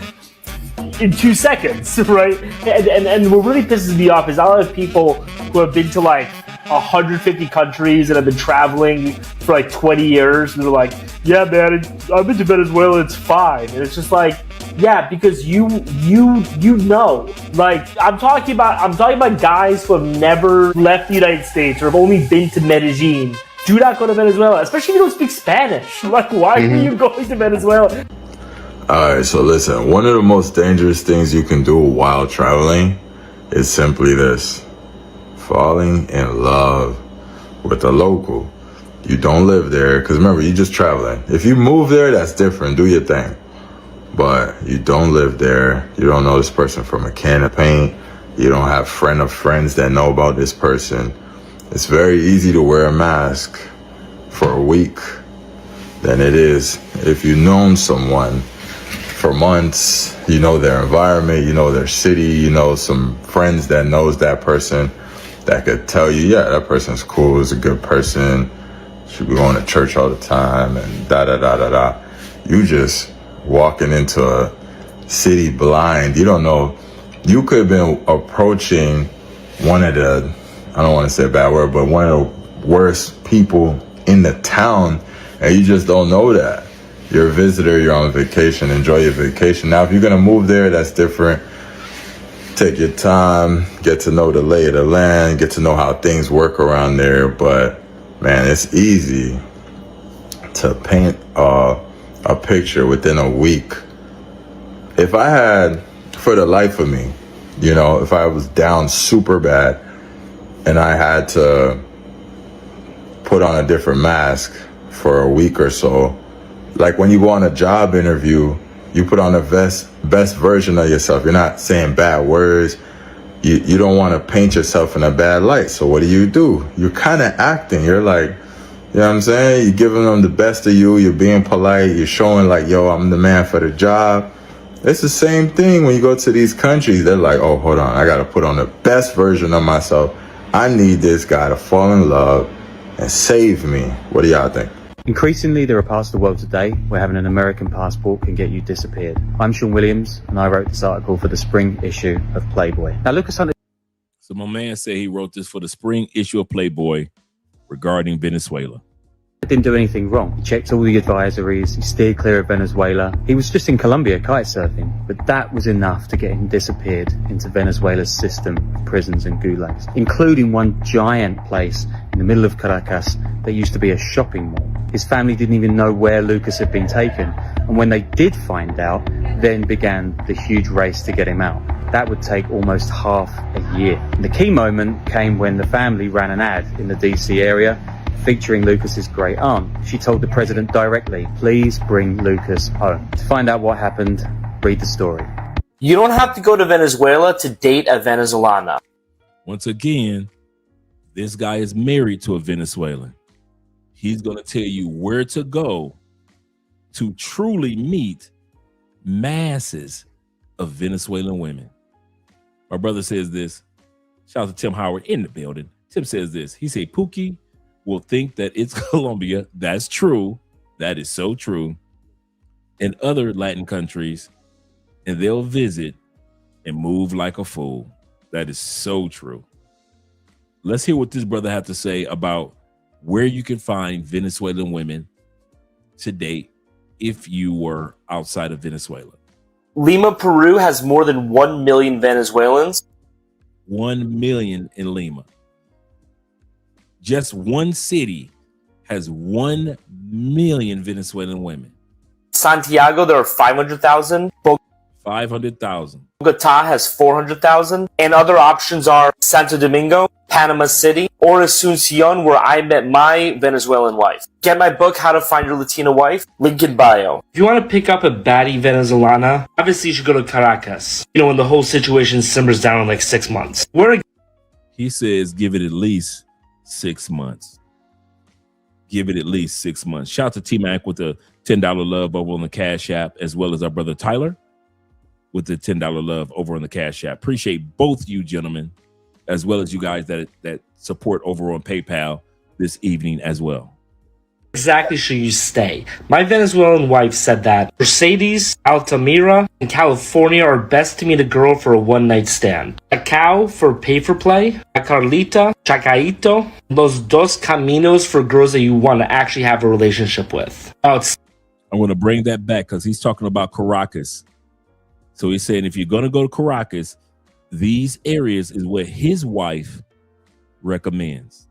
in 2 seconds, right? And what really pisses me off is a lot of people who have been to like 150 countries and have been traveling for like 20 years, and they're like, yeah, man, I've been to Venezuela, it's fine. And it's just like, yeah, because you know, like I'm talking about guys who have never left the United States or have only been to Medellin. Do not go to Venezuela, especially if you don't speak Spanish. Like, why are you going to Venezuela? All right, so listen, one of the most dangerous things you can do while traveling is simply this: falling in love with a local. You don't live there, because remember, you're just traveling. If you move there, that's different. Do your thing. But you don't live there. You don't know this person from a can of paint. You don't have friend of friends that know about this person. It's very easy to wear a mask for a week than it is if you've known someone for months. You know their environment, you know their city, you know some friends that knows that person that could tell you, yeah, that person's cool, is a good person, should be going to church all the time, and da-da-da-da-da. You just walking into a city blind. You don't know. You could have been approaching one of the, I don't want to say a bad word, but one of the worst people in the town, and you just don't know that. You're a visitor, you're on vacation, enjoy your vacation. Now, if you're going to move there, that's different. Take your time, get to know the lay of the land, get to know how things work around there. But, man, it's easy to paint a picture within a week. If I had, for the life of me, you know, if I was down super bad and I had to put on a different mask for a week or so, like when you go on a job interview, you put on the best version of yourself. You're not saying bad words. You don't want to paint yourself in a bad light. So what do? You're kind of acting. You're like, you know what I'm saying? You're giving them the best of you. You're being polite. You're showing like, yo, I'm the man for the job. It's the same thing when you go to these countries. They're like, oh, hold on. I got to put on the best version of myself. I need this guy to fall in love and save me. What do y'all think? Increasingly, there are parts of the world today where having an American passport can get you disappeared. I'm Sean Williams, and I wrote this article for the spring issue of Playboy. Now, Lucas Hunter. So my man said he wrote this for the spring issue of Playboy regarding Venezuela. Didn't do anything wrong. He checked all the advisories, he steered clear of Venezuela. He was just in Colombia kite surfing, but that was enough to get him disappeared into Venezuela's system of prisons and gulags, including one giant place in the middle of Caracas that used to be a shopping mall. His family didn't even know where Lucas had been taken, and when they did find out, then began the huge race to get him out. That would take almost half a year. And the key moment came when the family ran an ad in the DC area featuring Lucas's great aunt. She told the president directly, please bring Lucas home. To find out what happened, read the story. You don't have to go to Venezuela to date a Venezolana. Once again, this guy is married to a Venezuelan. He's going to tell you where to go to truly meet masses of Venezuelan women. My brother says this. Shout out to Tim Howard in the building. Tim says this. He said, Pookie will think that it's Colombia. That's true. That is so true. In other Latin countries, and they'll visit and move like a fool. That is so true. Let's hear what this brother had to say about where you can find Venezuelan women to date if you were outside of Venezuela. Lima, Peru has more than 1 million Venezuelans. 1 million in Lima. Just one city has 1 million Venezuelan women. Santiago, there are 500,000. 500,000. Bogota has 400,000. And other options are Santo Domingo, Panama City, or Asuncion, where I met my Venezuelan wife. Get my book, How to Find Your Latina Wife, link in bio. If you want to pick up a baddie Venezolana, obviously you should go to Caracas. You know, when the whole situation simmers down in like 6 months. He says give it at least 6 months. Give it at least 6 months. Shout out to T-Mac with the $10 love over on the Cash App, as well as our brother Tyler with the $10 love over on the Cash App. Appreciate both you gentlemen, as well as you guys that support over on PayPal this evening as well. Exactly should you stay? My Venezuelan wife said that Mercedes, Altamira, and California are best to meet a girl for a one-night stand. Cacao for pay-for-play, La Carlita, Chacaito, Los Dos Caminos for girls that you want to actually have a relationship with. I'm going to bring that back because he's talking about Caracas. So he's saying if you're going to go to Caracas, these areas is what his wife recommends.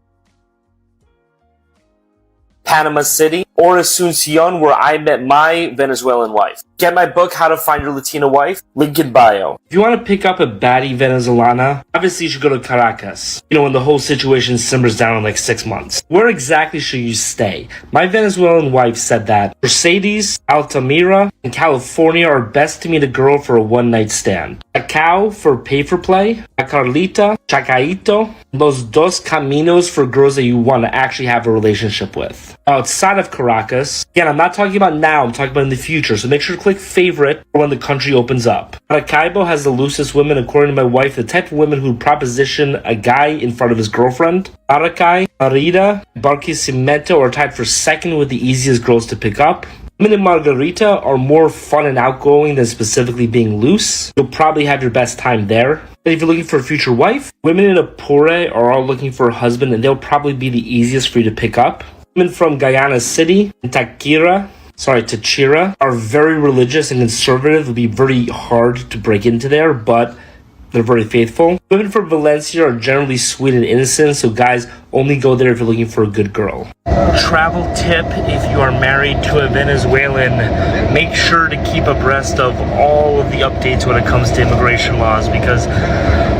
Panama City, or Asuncion, where I met my Venezuelan wife. Get my book, How to Find Your Latina Wife, link in bio. If you want to pick up a baddie Venezolana, obviously you should go to Caracas. You know, when the whole situation simmers down in like 6 months. Where exactly should you stay? My Venezuelan wife said that Mercedes, Altamira, and California are best to meet a girl for a one-night stand. Cacao for pay-for-play, La Carlita, Chacaito, Los Dos Caminos for girls that you want to actually have a relationship with. Outside of Caracas, again, I'm not talking about now, I'm talking about in the future, so make sure to click favorite for when the country opens up. Maracaibo has the loosest women, according to my wife, the type of women who proposition a guy in front of his girlfriend. Maracay, Marida, Barquisimeto are tied for second with the easiest girls to pick up. Women in Margarita are more fun and outgoing than specifically being loose. You'll probably have your best time there. And if you're looking for a future wife, women in Apure are all looking for a husband, and they'll probably be the easiest for you to pick up. Women from Guyana City and Táchira are very religious and conservative. It'll be very hard to break into there, but they're very faithful. Women from Valencia are generally sweet and innocent, so guys only go there if you're looking for a good girl. Travel tip: if you are married to a Venezuelan, make sure to keep abreast of all of the updates when it comes to immigration laws, because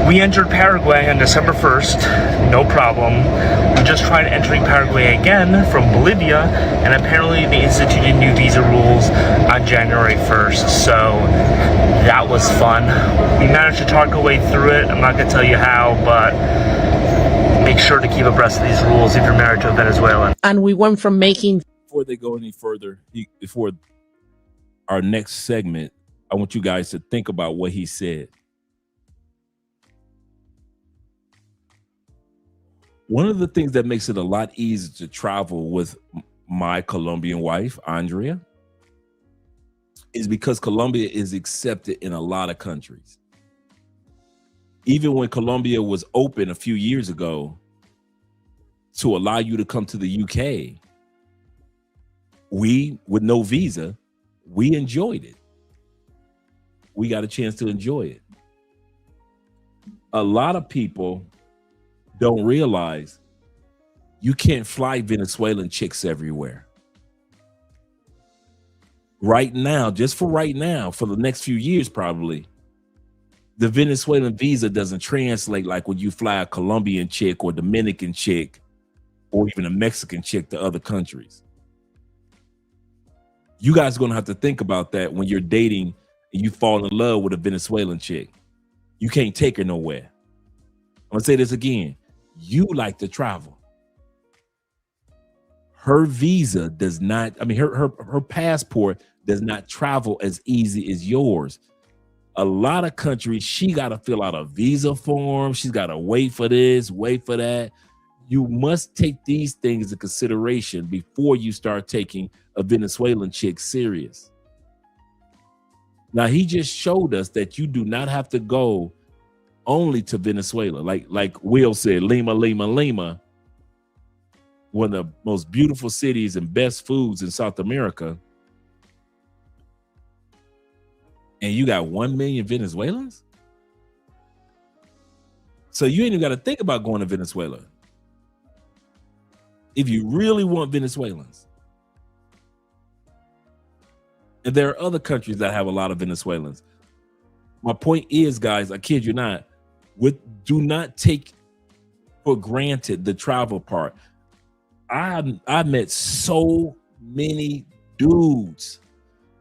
we entered Paraguay on December 1st, no problem. We just tried entering Paraguay again from Bolivia, and apparently they instituted new visa rules on January 1st, so that was fun. We managed to talk our way through it. I'm not going to tell you how, but make sure to keep abreast of these rules if you're married to a Venezuelan. And we went from making... Before they go any further, before our next segment, I want you guys to think about what he said. One of the things that makes it a lot easier to travel with my Colombian wife, Andrea, is because Colombia is accepted in a lot of countries. Even when Colombia was open a few years ago to allow you to come to the UK, we, with no visa, we enjoyed it. We got a chance to enjoy it. A lot of people don't realize you can't fly Venezuelan chicks everywhere. Right now, just for right now, for the next few years probably, the Venezuelan visa doesn't translate like when you fly a Colombian chick or Dominican chick or even a Mexican chick to other countries. You guys are going to have to think about that when you're dating and you fall in love with a Venezuelan chick. You can't take her nowhere. I'm going to say this again. You like to travel. Her visa does not, her passport does not travel as easy as yours. A lot of countries, she got to fill out a visa form. She's got to wait for this, wait for that. You must take these things into consideration before you start taking a Venezuelan chick serious. Now, he just showed us that you do not have to go only to Venezuela. Like Will said, Lima, one of the most beautiful cities and best foods in South America. And you got 1 million Venezuelans? So you ain't even got to think about going to Venezuela. If you really want Venezuelans. And there are other countries that have a lot of Venezuelans. My point is, guys, I kid you not, do not take for granted the travel part. I met so many dudes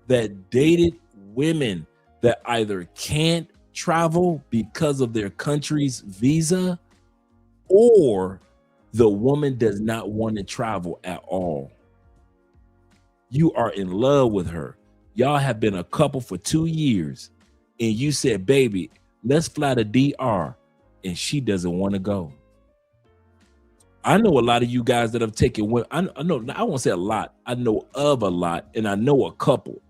that dated women that either can't travel because of their country's visa, or The woman does not want to travel at all. You are in love with her. Y'all have been a couple for 2 years, and you said, baby, let's fly to DR, and she doesn't want to go. I know a lot of you guys that have taken women. I know, I won't say a lot. I know of a lot, and I know a couple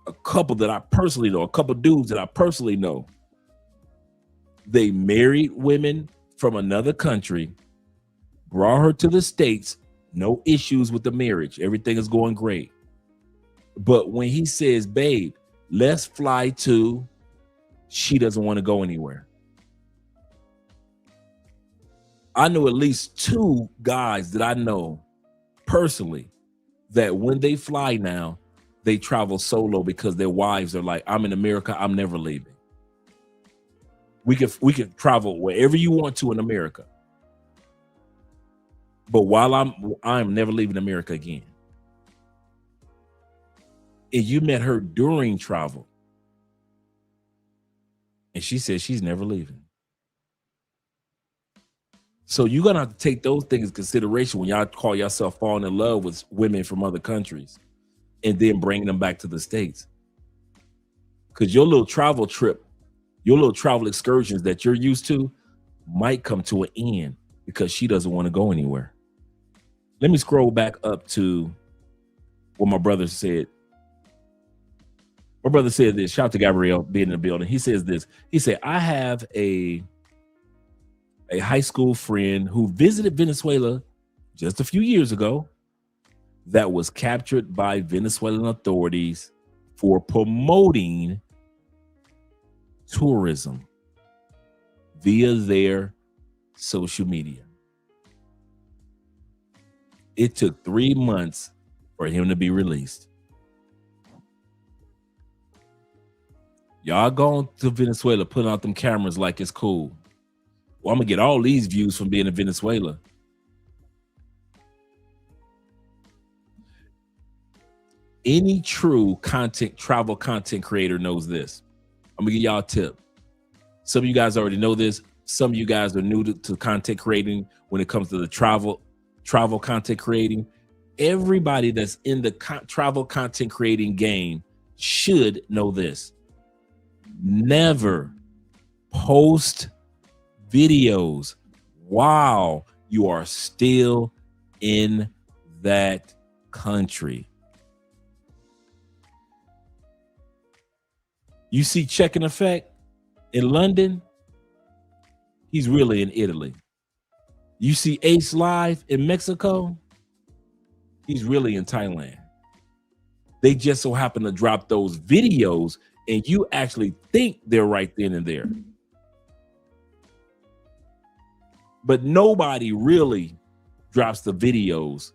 that I personally know, a couple dudes that I personally know. They married women from another country, brought her to the States, no issues with the marriage. Everything is going great. But when he says, babe, let's fly to, she doesn't want to go anywhere. I know at least 2 guys that I know personally that when they fly now, they travel solo because their wives are like, I'm in America, I'm never leaving. We can travel wherever you want to in America. But while I'm never leaving America again. And you met her during travel. And she said she's never leaving. So you're going to have to take those things into consideration when y'all call yourself falling in love with women from other countries and then bring them back to the States. Because your little travel trip, your little travel excursions that you're used to might come to an end because she doesn't want to go anywhere. Let me scroll back up to what my brother said. My brother said this. Shout out to Gabriel being in the building. He says this. He said, I have a high school friend who visited Venezuela just a few years ago that was captured by Venezuelan authorities for promoting tourism via their social media. It took 3 months for him to be released. Y'all going to Venezuela, putting out them cameras like it's cool. Well, I'm gonna get all these views from being in Venezuela. Any true travel content creator knows this. I'm gonna give y'all a tip. Some of you guys already know this. Some of you guys are new to content creating when it comes to the travel content creating. Everybody that's in the travel content creating game should know this. Never post videos while you are still in that country. You see Check in Effect in London, he's really in Italy. You see Ace Live in Mexico, he's really in Thailand. They just so happen to drop those videos and you actually think they're right then and there. But nobody really drops the videos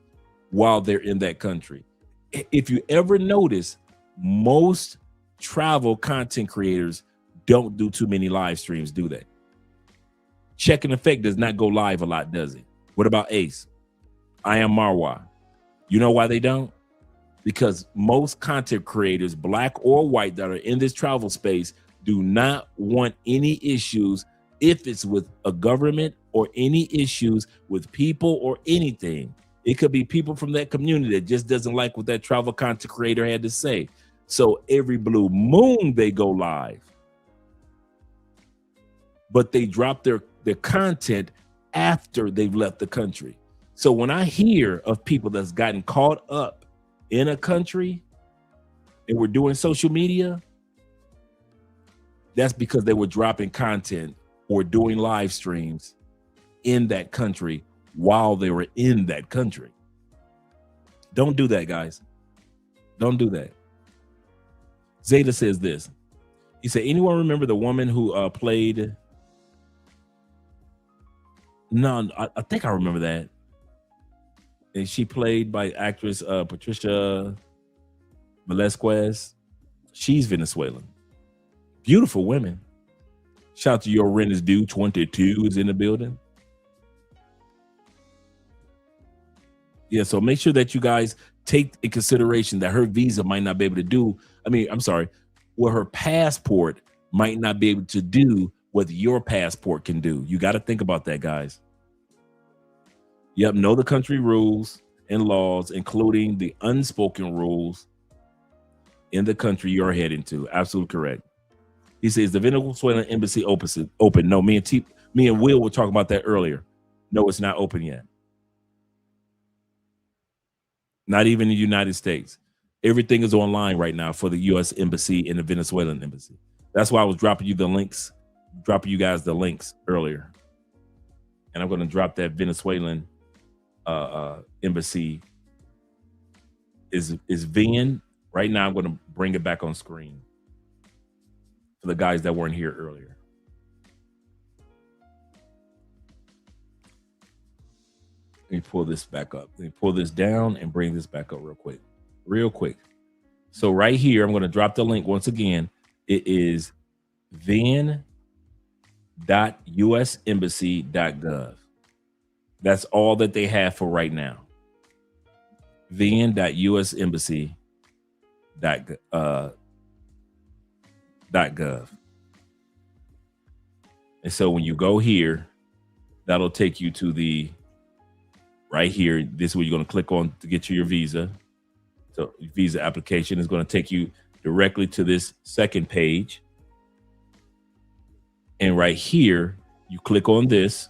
while they're in that country. If you ever notice, most travel content creators don't do too many live streams, do they? Check in Effect does not go live a lot, does it? What about Ace? I Am Marwa. You know why they don't? Because most content creators, black or white, that are in this travel space do not want any issues if it's with a government or any issues with people or anything. It could be people from that community that just doesn't like what that travel content creator had to say. So every blue moon they go live. But they drop their content after they've left the country. So when I hear of people that's gotten caught up in a country and we're doing social media, that's because they were dropping content or doing live streams in that country while they were in that country. Don't do that, guys. Don't do that. Zeta says this. He said, anyone remember the woman who played? No, I think I remember that. And she played by actress Patricia Velasquez. She's Venezuelan. Beautiful women. Shout out to Your Rent is Due 22 is in the building. Yeah, so make sure that you guys take in consideration that her visa might not be able to do. Well, her passport might not be able to do what your passport can do. You got to think about that, guys. Yep, know the country rules and laws, including the unspoken rules in the country you're heading to. Absolutely correct. He says the Venezuelan embassy open. No, me and Will were talking about that earlier. No, it's not open yet. Not even in the United States. Everything is online right now for the U.S. embassy and the Venezuelan embassy. That's why I was dropping you guys the links earlier. And I'm going to drop that Venezuelan embassy is VN. Right now, I'm going to bring it back on screen for the guys that weren't here earlier. Let me pull this back up. Let me pull this down and bring this back up real quick. So right here, I'm going to drop the link once again. It is vn.usembassy.gov. That's all that they have for right now. vn.usembassy.gov. And so when you go here, that'll take you to the right here. This is where you're going to click on to get you your visa. So visa application is going to take you directly to this second page. And right here, you click on this.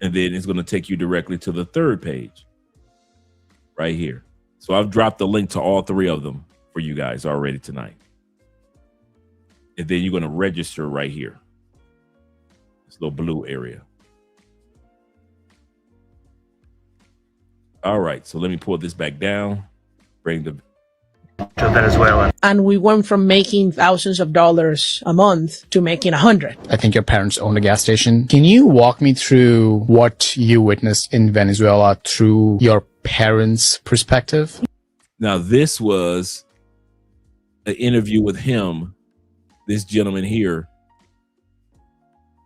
And then it's going to take you directly to the third page right here. So I've dropped the link to all three of them for you guys already tonight. And then you're going to register right here. This little blue area. All right, so let me pull this back down. Bring the to Venezuela. And we went from making thousands of dollars a month to making 100. I think your parents owned a gas station. Can you walk me through what you witnessed in Venezuela through your parents' perspective? Now, this was an interview with him, this gentleman here,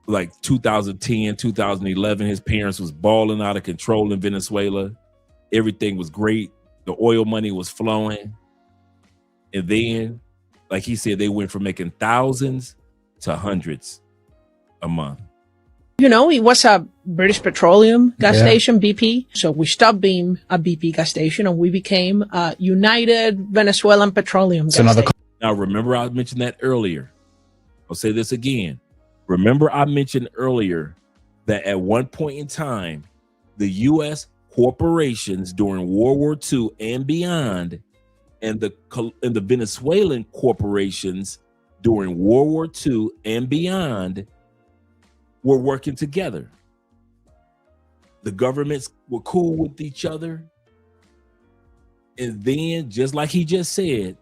like 2010, 2011. His parents was balling out of control in Venezuela. Everything was great. The oil money was flowing. And then, like he said, they went from making thousands to hundreds a month. You know, it was a British Petroleum gas station, BP. So we stopped being a BP gas station and we became a United Venezuelan Petroleum gas station. Now, remember I mentioned that earlier. I'll say this again. Remember I mentioned earlier that at one point in time, the U.S. corporations during World War II and beyond, and the Venezuelan corporations during World War II and beyond were working together. The governments were cool with each other. And then, just like he just said,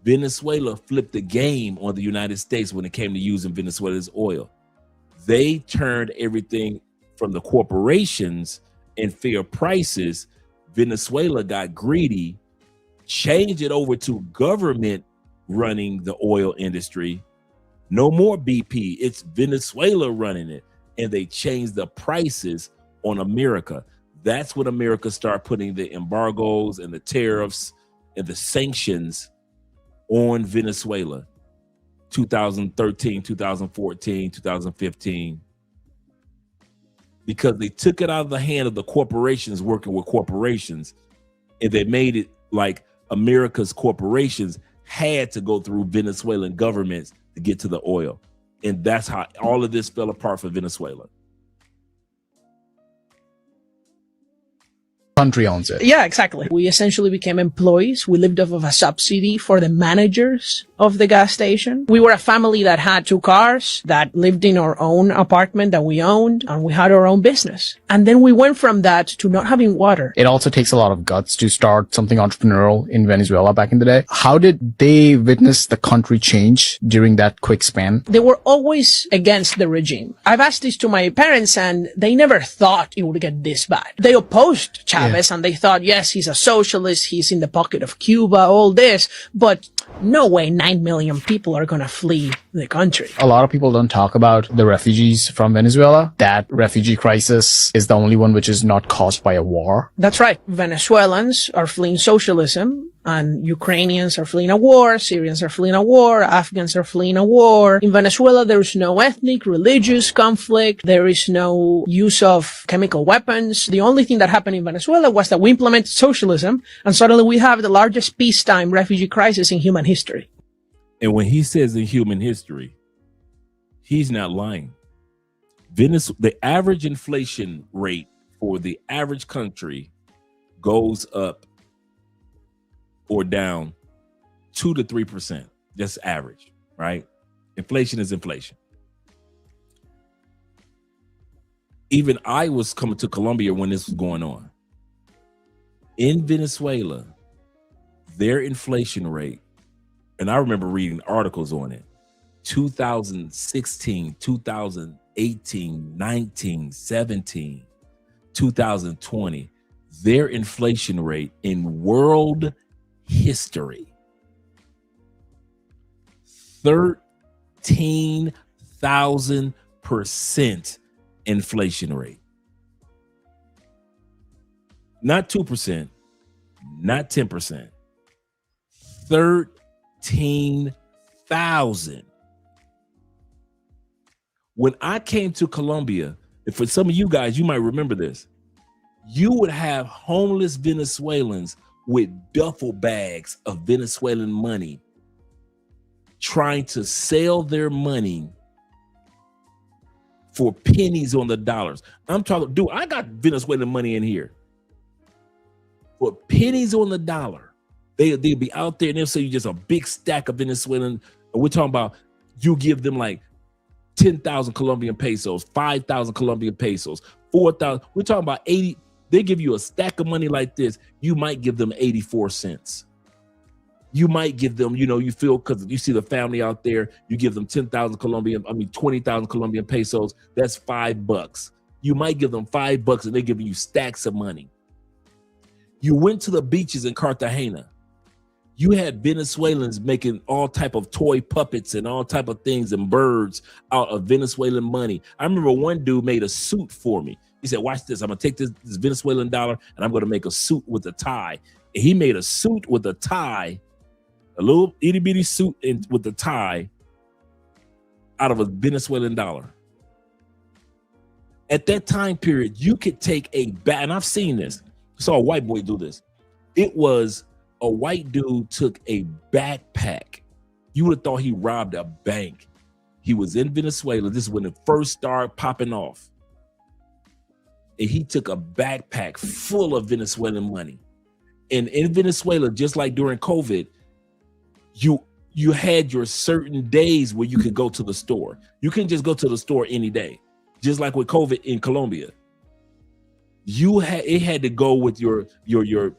Venezuela flipped the game on the United States when it came to using Venezuela's oil. They turned everything from the corporations and fair prices. Venezuela got greedy, changed it over to government running the oil industry. No more BP, it's Venezuela running it. And they changed the prices on America. That's when America started putting the embargoes and the tariffs and the sanctions on Venezuela. 2013, 2014, 2015. Because they took it out of the hand of the corporations working with corporations, and they made it like America's corporations had to go through Venezuelan governments to get to the oil. And that's how all of this fell apart for Venezuela. Country owns it. Yeah, exactly. We essentially became employees. We lived off of a subsidy for the managers of the gas station. We were a family that had 2 cars, that lived in our own apartment that we owned, and we had our own business. And then we went from that to not having water. It also takes a lot of guts to start something entrepreneurial in Venezuela back in the day. How did they witness the country change during that quick span? They were always against the regime. I've asked this to my parents, and they never thought it would get this bad. They opposed Chavez. And they thought, yes, he's a socialist, he's in the pocket of Cuba, all this, but no way 9 million people are going to flee the country. A lot of people don't talk about the refugees from Venezuela. That refugee crisis is the only one which is not caused by a war. That's right. Venezuelans are fleeing socialism, And Ukrainians are fleeing a war, Syrians are fleeing a war, Afghans are fleeing a war. In Venezuela, there is no ethnic, religious conflict. There is no use of chemical weapons. The only thing that happened in Venezuela was that we implemented socialism, and suddenly we have the largest peacetime refugee crisis in human history. And when he says in human history, he's not lying. The average inflation rate for the average country goes up or down 2 to 3%. That's average, right? Inflation is inflation. Even I was coming to Colombia when this was going on. In Venezuela, their inflation rate, and I remember reading articles on it, 2016, 2018, 19, 17, 2020, their inflation rate in world history, 13,000% inflation rate. Not 2%, not 10%, 13,000. When I came to Colombia, and for some of you guys, you might remember this, you would have homeless Venezuelans with duffel bags of Venezuelan money trying to sell their money for pennies on the dollars. I'm talking, dude, I got Venezuelan money in here for pennies on the dollar. They'll be out there and they'll say you just a big stack of Venezuelan. And we're talking about you give them like 10,000 Colombian pesos, 5,000 Colombian pesos, 4,000. We're talking about 80. They give you a stack of money like this. You might give them 84 cents. You might give them, you feel, because you see the family out there, you give them 20,000 Colombian pesos. That's $5. You might give them $5 and they're giving you stacks of money. You went to the beaches in Cartagena. You had Venezuelans making all type of toy puppets and all type of things and birds out of Venezuelan money. I remember one dude made a suit for me. He said, watch this. I'm going to take this Venezuelan dollar and I'm going to make a suit with a tie. And he made a suit with a tie, a little itty bitty suit with a tie out of a Venezuelan dollar. At that time period, you could take a bag, and I've seen this. I saw a white boy do this. It was a white dude took a backpack. You would have thought he robbed a bank. He was in Venezuela. This is when it first started popping off. And he took a backpack full of Venezuelan money. And in Venezuela, just like during COVID, you had your certain days where you could go to the store. You can just go to the store any day. Just like with COVID in Colombia. It had to go with your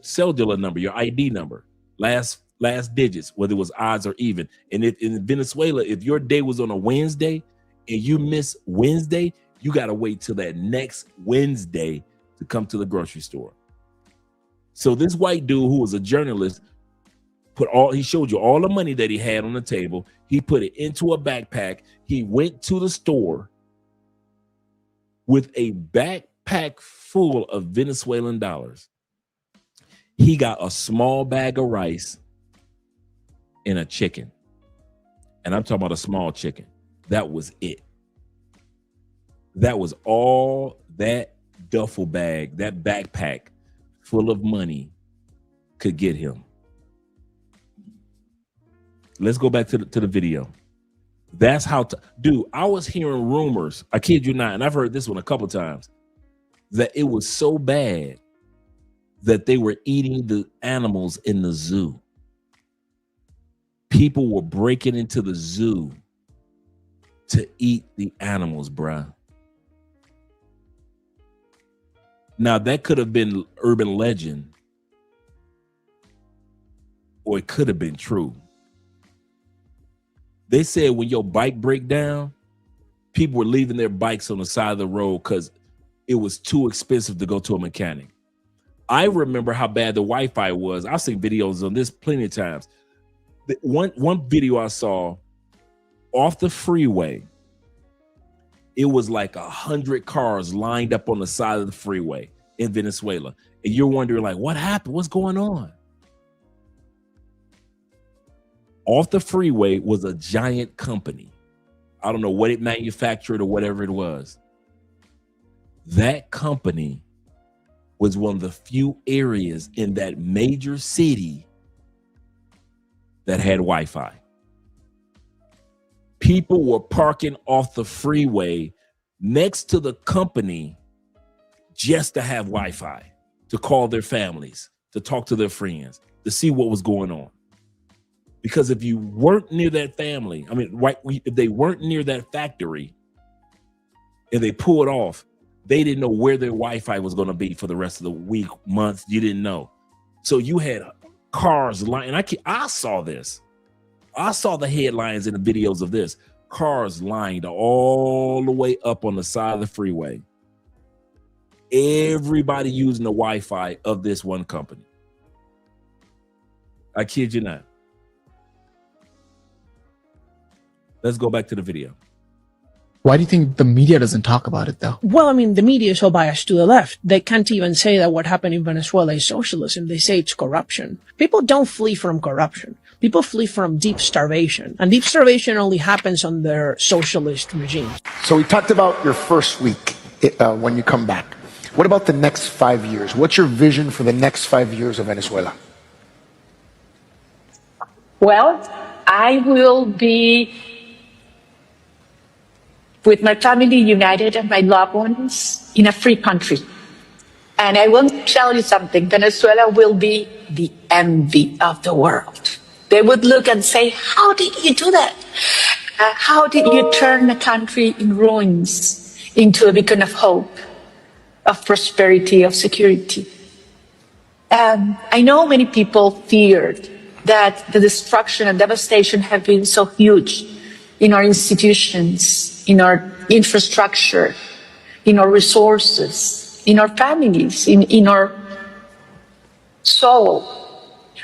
cellular number, your ID number, last digits, whether it was odds or even. And if in Venezuela, if your day was on a Wednesday and you miss Wednesday, you got to wait till that next Wednesday to come to the grocery store. So this white dude who was a journalist he showed you all the money that he had on the table. He put it into a backpack. He went to the store with a backpack full of Venezuelan dollars. He got a small bag of rice and a chicken. And I'm talking about a small chicken. That was it. That was all that duffel bag, that backpack full of money could get him. Let's go back to the video. That's how dude, I was hearing rumors, I kid you not, and I've heard this one a couple times, that it was so bad that they were eating the animals in the zoo. People were breaking into the zoo to eat the animals, bruh. Now, that could have been urban legend, or it could have been true. They said when your bike break down, people were leaving their bikes on the side of the road because it was too expensive to go to a mechanic. I remember how bad the Wi-Fi was. I've seen videos on this plenty of times. One video I saw off the freeway, it was like 100 cars lined up on the side of the freeway in Venezuela. And you're wondering, like, what happened? What's going on? off the freeway was a giant company. I don't know what it manufactured or whatever it was. That company was one of the few areas in that major city that had Wi-Fi. People were parking off the freeway next to the company just to have Wi-Fi, to call their families, to talk to their friends, to see what was going on. Because if you weren't near that family, if they weren't near that factory and they pulled off, they didn't know where their Wi-Fi was going to be for the rest of the week, months. You didn't know. So you had cars lying. I saw this. I saw the headlines and the videos of this. Cars lined all the way up on the side of the freeway. Everybody using the Wi-Fi of this one company. I kid you not. Let's go back to the video. Why do you think the media doesn't talk about it, though? Well, I mean, the media is so biased to the left. They can't even say that what happened in Venezuela is socialism. They say it's corruption. People don't flee from corruption. People flee from deep starvation. And deep starvation only happens under socialist regimes. So we talked about your first week when you come back. What about the next 5 years? What's your vision for the next 5 years of Venezuela? Well, I will be with my family united and my loved ones in a free country. And I will tell you something, Venezuela will be the envy of the world. They would look and say, how did you do that? How did you turn a country in ruins into a beacon of hope, of prosperity, of security? I know many people feared that the destruction and devastation have been so huge in our institutions, in our infrastructure, in our resources, in our families, in our soul.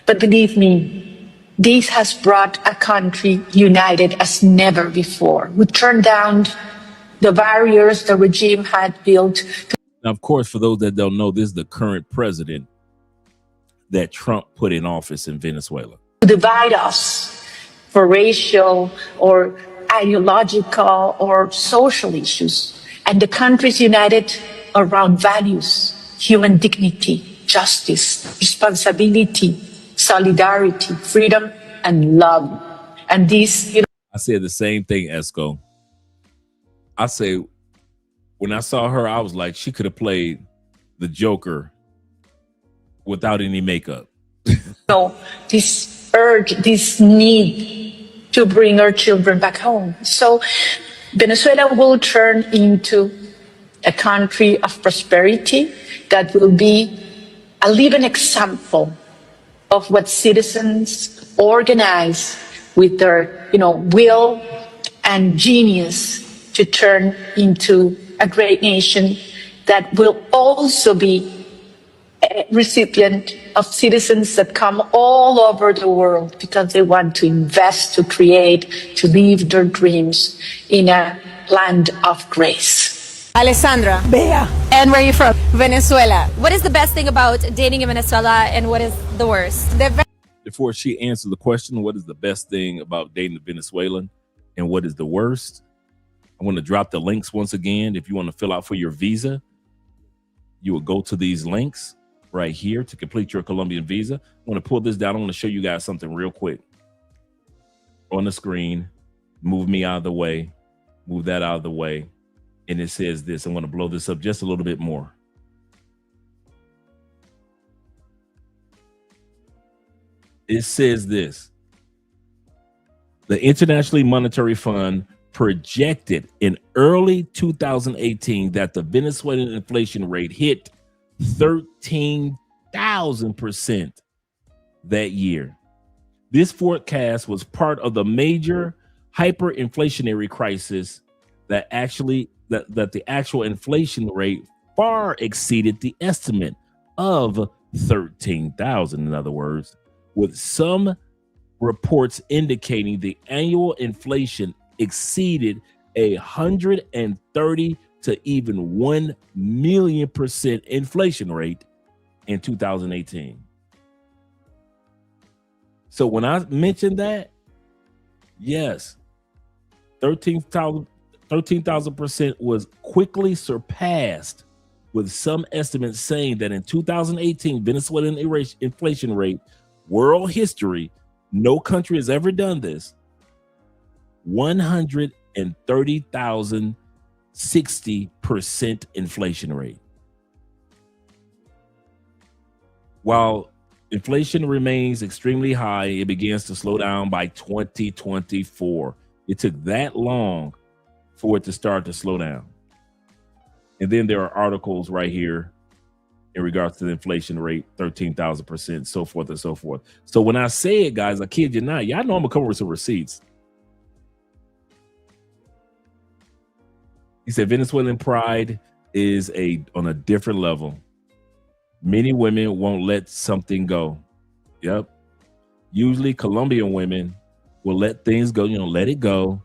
But believe me, this has brought a country united as never before. We turned down the barriers the regime had built. Now, of course, for those that don't know, this is the current president that Trump put in office in Venezuela. To divide us for racial or ideological or social issues. And the country's united around values, human dignity, justice, responsibility, solidarity, freedom, and love. And these, I said the same thing, Esco. I say, when I saw her, I was like, she could have played the Joker without any makeup. This urge, this need to bring our children back home. So Venezuela will turn into a country of prosperity that will be a living example of what citizens organize with their, will and genius to turn into a great nation that will also be a recipient of citizens that come all over the world because they want to invest, to create, to live their dreams in a land of grace. Alessandra. Bea. And where are you from? Venezuela. What is the best thing about dating in Venezuela and what is the worst? Before she answers the question, what is the best thing about dating a Venezuelan and what is the worst? I want to drop the links once again. If you want to fill out for your visa, you will go to these links right here to complete your Colombian visa. I want to pull this down. I want to show you guys something real quick on the screen. Move me out of the way. Move that out of the way. And it says this. I'm going to blow this up just a little bit more. It says this. The International Monetary Fund projected in early 2018 that the Venezuelan inflation rate hit 13,000% that year. This forecast was part of the major hyperinflationary crisis that the actual inflation rate far exceeded the estimate of 13,000, in other words, with some reports indicating the annual inflation exceeded 130 to even 1,000,000% inflation rate in 2018. So when I mentioned that, Yes. 13,000% was quickly surpassed, with some estimates saying that in 2018 Venezuelan inflation rate, world history, no country has ever done this, 130,060% inflation rate. While inflation remains extremely high, it begins to slow down by 2024. It took that long for it to start to slow down. And then there are articles right here in regards to the inflation rate, 13,000%, so forth and so forth. So when I say it, guys, I kid you not, y'all know I'm gonna come with some receipts. He said Venezuelan pride is on a different level. Many women won't let something go. Yep. Usually Colombian women will let things go, let it go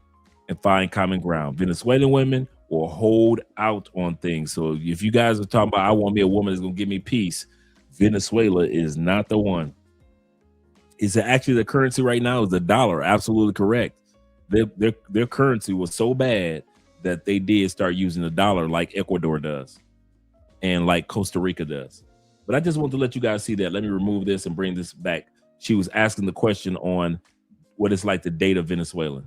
and find common ground. Venezuelan women will hold out on things. So if you guys are talking about, I want me a woman that's going to give me peace, Venezuela is not the one. Is actually the currency right now is the dollar. Absolutely correct. Their currency was so bad that they did start using the dollar like Ecuador does and like Costa Rica does. But I just want to let you guys see that. Let me remove this and bring this back. She was asking the question on what it's like to date a Venezuelan.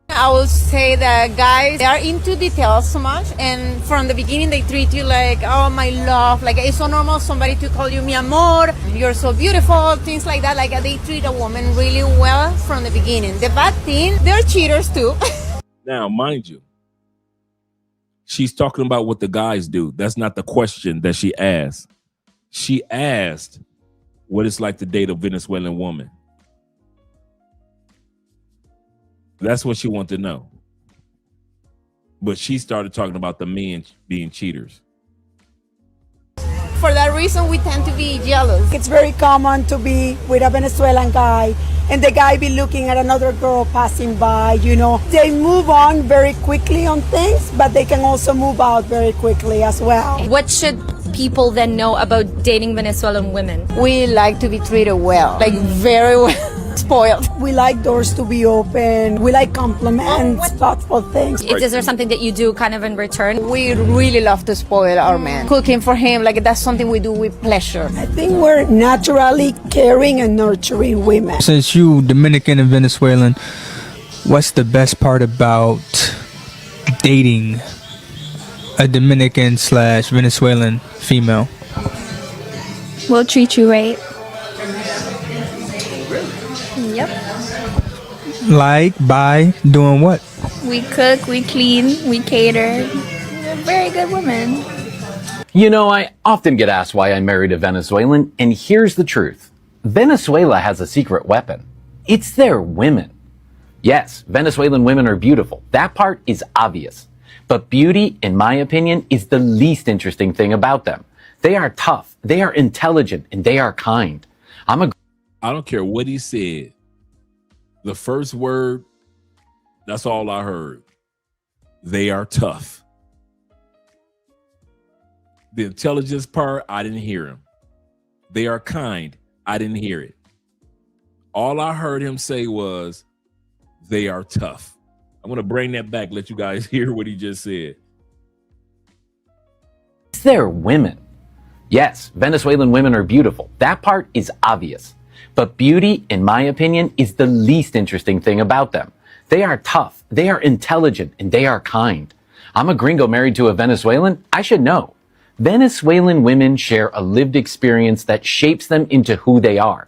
I would say that guys, they are into details so much, and from the beginning they treat you like, oh my love, like it's so normal somebody to call you mi amor, you're so beautiful, things like that. Like they treat a woman really well from the beginning. The bad thing, they're cheaters too. Now, mind you, she's talking about what the guys do. That's not the question that she asked. She asked what it's like to date a Venezuelan woman. That's what she wanted to know. But she started talking about the men being cheaters. For that reason, we tend to be jealous. It's very common to be with a Venezuelan guy and the guy be looking at another girl passing by, They move on very quickly on things, but they can also move out very quickly as well. What should people then know about dating Venezuelan women? We like to be treated well, like very well. Spoiled. We like doors to be open. We like compliments, thoughtful things. Is there something that you do kind of in return? We really love to spoil our man. Cooking for him, like that's something we do with pleasure. I think we're naturally caring and nurturing women. Since you Dominican and Venezuelan, what's the best part about dating a Dominican/Venezuelan female? We'll treat you right. Yep. Like by doing what? We cook, we clean, we cater. We're very good women. I often get asked why I married a Venezuelan, and here's the truth. Venezuela has a secret weapon. It's their women. Yes, Venezuelan women are beautiful. That part is obvious. But beauty, in my opinion, is the least interesting thing about them. They are tough, they are intelligent, and they are kind. I don't care what he said. The first word, that's all I heard. They are tough. The intelligence part, I didn't hear him. They are kind. I didn't hear it. All I heard him say was, they are tough. I'm going to bring that back, let you guys hear what he just said. It's their women. Yes, Venezuelan women are beautiful. That part is obvious. But beauty, in my opinion, is the least interesting thing about them. They are tough, they are intelligent, and they are kind. I'm a gringo married to a Venezuelan. I should know. Venezuelan women share a lived experience that shapes them into who they are.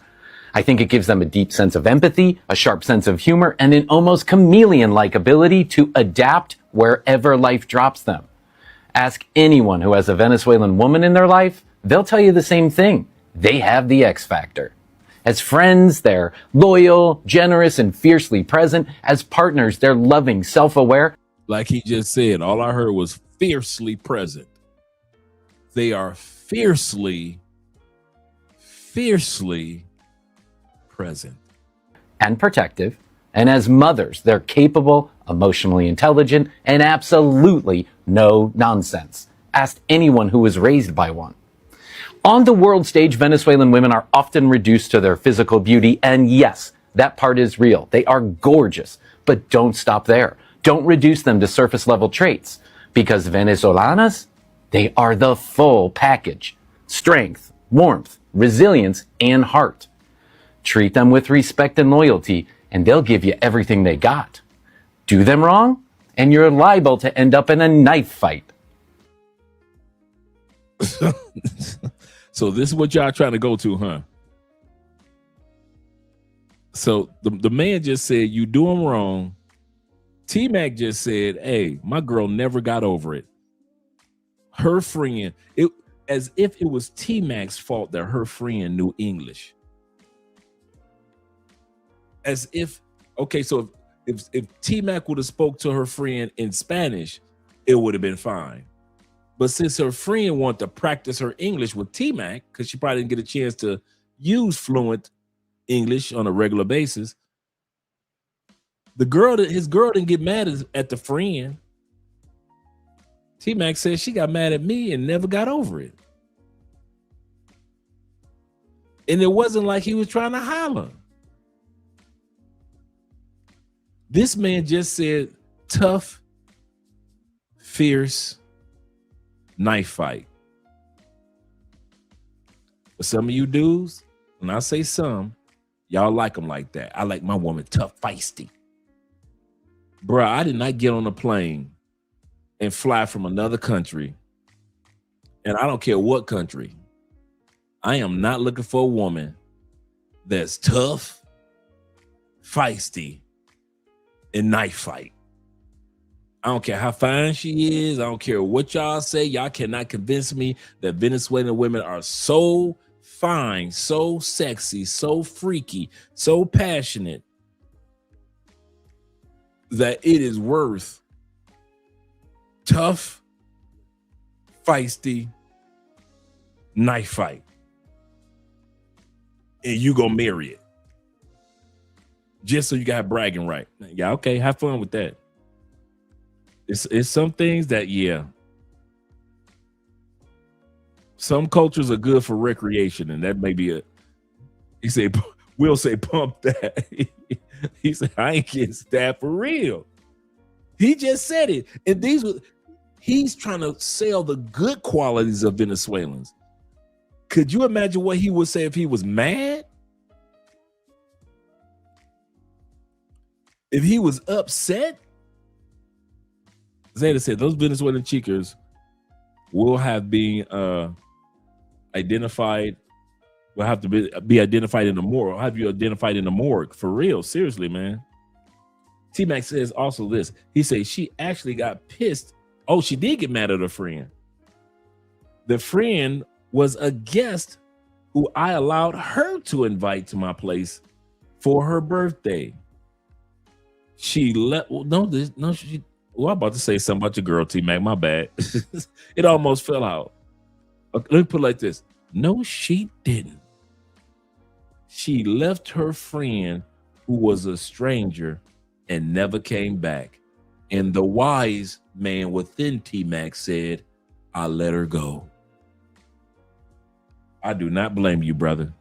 I think it gives them a deep sense of empathy, a sharp sense of humor, and an almost chameleon-like ability to adapt wherever life drops them. Ask anyone who has a Venezuelan woman in their life, they'll tell you the same thing. They have the X factor. As friends, they're loyal, generous, and fiercely present. As partners, they're loving, self-aware. Like he just said, all I heard was fiercely present. They are fiercely present. And protective. And as mothers, they're capable, emotionally intelligent, and absolutely no nonsense. Ask anyone who was raised by one. On the world stage, Venezuelan women are often reduced to their physical beauty, and yes, that part is real. They are gorgeous. But don't stop there. Don't reduce them to surface level traits, because Venezolanas, they are the full package. Strength, warmth, resilience, and heart. Treat them with respect and loyalty, and they'll give you everything they got. Do them wrong, and you're liable to end up in a knife fight. So this is what y'all trying to go to, huh? So the man just said, you do them wrong. T-Mac just said, hey, my girl never got over it. Her friend, as if it was T-Mac's fault that her friend knew English. As if, okay, so if T-Mac would have spoke to her friend in Spanish, it would have been fine. But since her friend wanted to practice her English with T-Mac, because she probably didn't get a chance to use fluent English on a regular basis, his girl didn't get mad at the friend. T-Mac said she got mad at me and never got over it. And it wasn't like he was trying to holler. This man just said tough, fierce, knife fight. For some of you dudes, when I say some, y'all like them like that. I like my woman tough, feisty. Bruh, I did not get on a plane and fly from another country. And I don't care what country. I am not looking for a woman that's tough, feisty, and knife fight. I don't care how fine she is. I don't care what y'all say. Y'all cannot convince me that Venezuelan women are so fine, so sexy, so freaky, so passionate that it is worth tough, feisty, knife fight. And you gonna marry it. Just so you got bragging right. Yeah, okay, have fun with that. It's some things that, yeah. Some cultures are good for recreation, and that may be it. He said, we'll say pump that. He said, I ain't getting stabbed for real. He just said it. And he's trying to sell the good qualities of Venezuelans. Could you imagine what he would say if he was mad? If he was upset? Zeta said those Venezuelan chicas will have been identified, will have to be identified in the morgue. I'll have you identified in the morgue. For real, seriously, man. T-Mac says also this. He says she actually got pissed. Oh, she did get mad at her friend. The friend was a guest who I allowed her to invite to my place for her birthday. She left. Well, I'm about to say something about your girl, T-Mac. My bad. It almost fell out. Okay, let me put it like this. No, she didn't. She left her friend who was a stranger and never came back. And the wise man within T-Mac said, I let her go. I do not blame you, brother.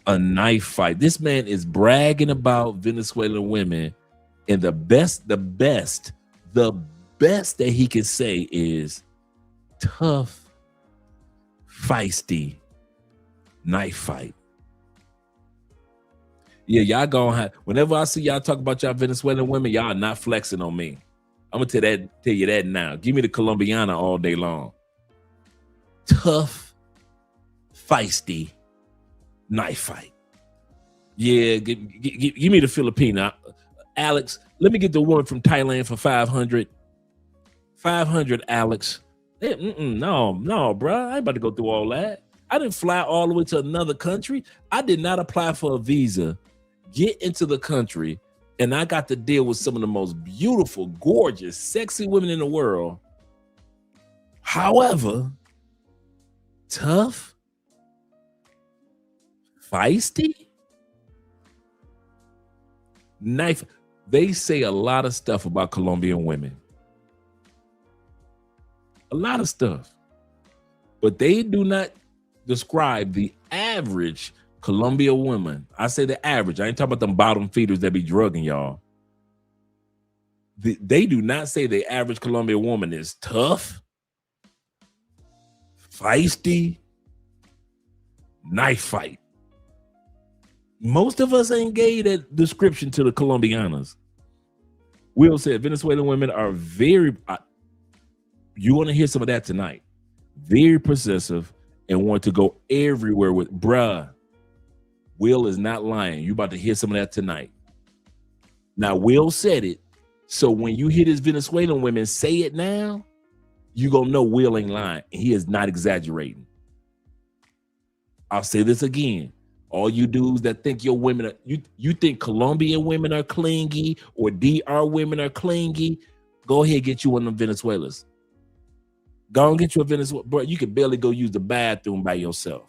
A knife fight. This man is bragging about Venezuelan women, and the best that he can say is tough, feisty, knife fight. Yeah, y'all gonna have, whenever I see y'all talk about y'all Venezuelan women, y'all not flexing on me. I'm gonna tell you that now. Give me the Colombiana all day long. Tough, feisty, knife fight. Yeah, give me the Filipina. Alex, let me get the one from Thailand for 500. 500, Alex. No, bro. I ain't about to go through all that. I didn't fly all the way to another country. I did not apply for a visa, get into the country, and I got to deal with some of the most beautiful, gorgeous, sexy women in the world. However, tough, feisty, knife. They say a lot of stuff about Colombian women. A lot of stuff. But they do not describe the average Colombia women, I say the average. I ain't talking about them bottom feeders that be drugging y'all. They do not say the average Colombian woman is tough, feisty, knife fight. Most of us ain't gave that description to the Colombianas. Will said Venezuelan women are very, you want to hear some of that tonight, very possessive and want to go everywhere with, bruh, Will is not lying. You about to hear some of that tonight. Now, Will said it, so when you hear this Venezuelan women say it now, you gonna know Will ain't lying. He is not exaggerating. I'll say this again. All you dudes that think your women are, you think Colombian women are clingy or DR women are clingy, go ahead and get you one of them Venezuelans. Go and get you a Venezuela, bro. You can barely go use the bathroom by yourself.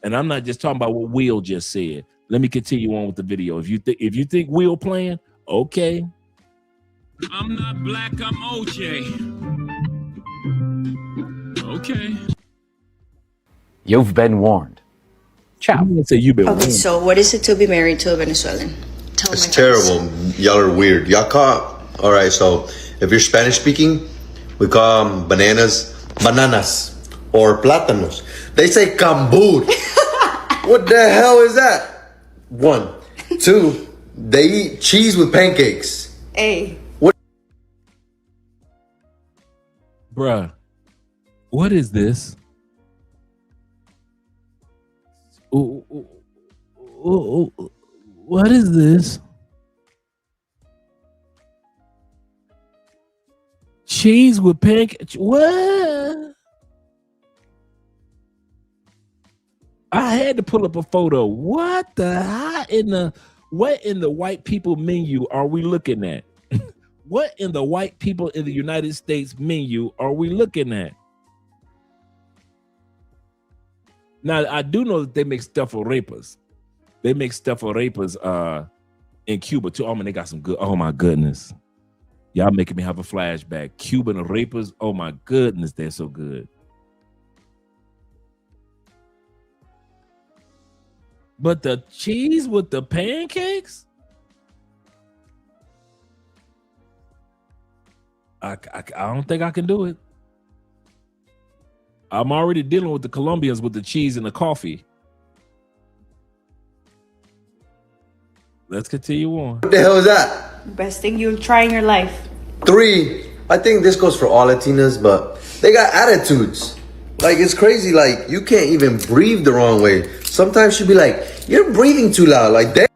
And I'm not just talking about what Will just said. Let me continue on with the video. If you think Will playing, okay. I'm not black, I'm OJ. Okay. You've been warned. Ciao. Say you've been Okay, warned. so what is it to be married to a Venezuelan? Tell It's my terrible. Y'all are weird. Y'all call. All right, so if you're Spanish speaking, we call them bananas or plátanos. They say cambur. What the hell is that? 1, 2. They eat cheese with pancakes. Hey. What? Bruh, what is this? What is this? Cheese with pancakes? What? I had to pull up a photo. What in the white people menu are we looking at? What in the white people in the United States menu are we looking at? Now, I do know that they make stuffed-arepas. They make stuffed-arepas in Cuba too. Oh man, they got some good. Oh my goodness. Y'all making me have a flashback. Cuban arepas. Oh my goodness, they're so good. But the cheese with the pancakes? I don't think I can do it. I'm already dealing with the Colombians with the cheese and the coffee. Let's continue on. What the hell is that? Best thing you'll try in your life. 3. I think this goes for all Latinas, but they got attitudes. Like, it's crazy. Like, you can't even breathe the wrong way. Sometimes she'll be like, you're breathing too loud. Like, that.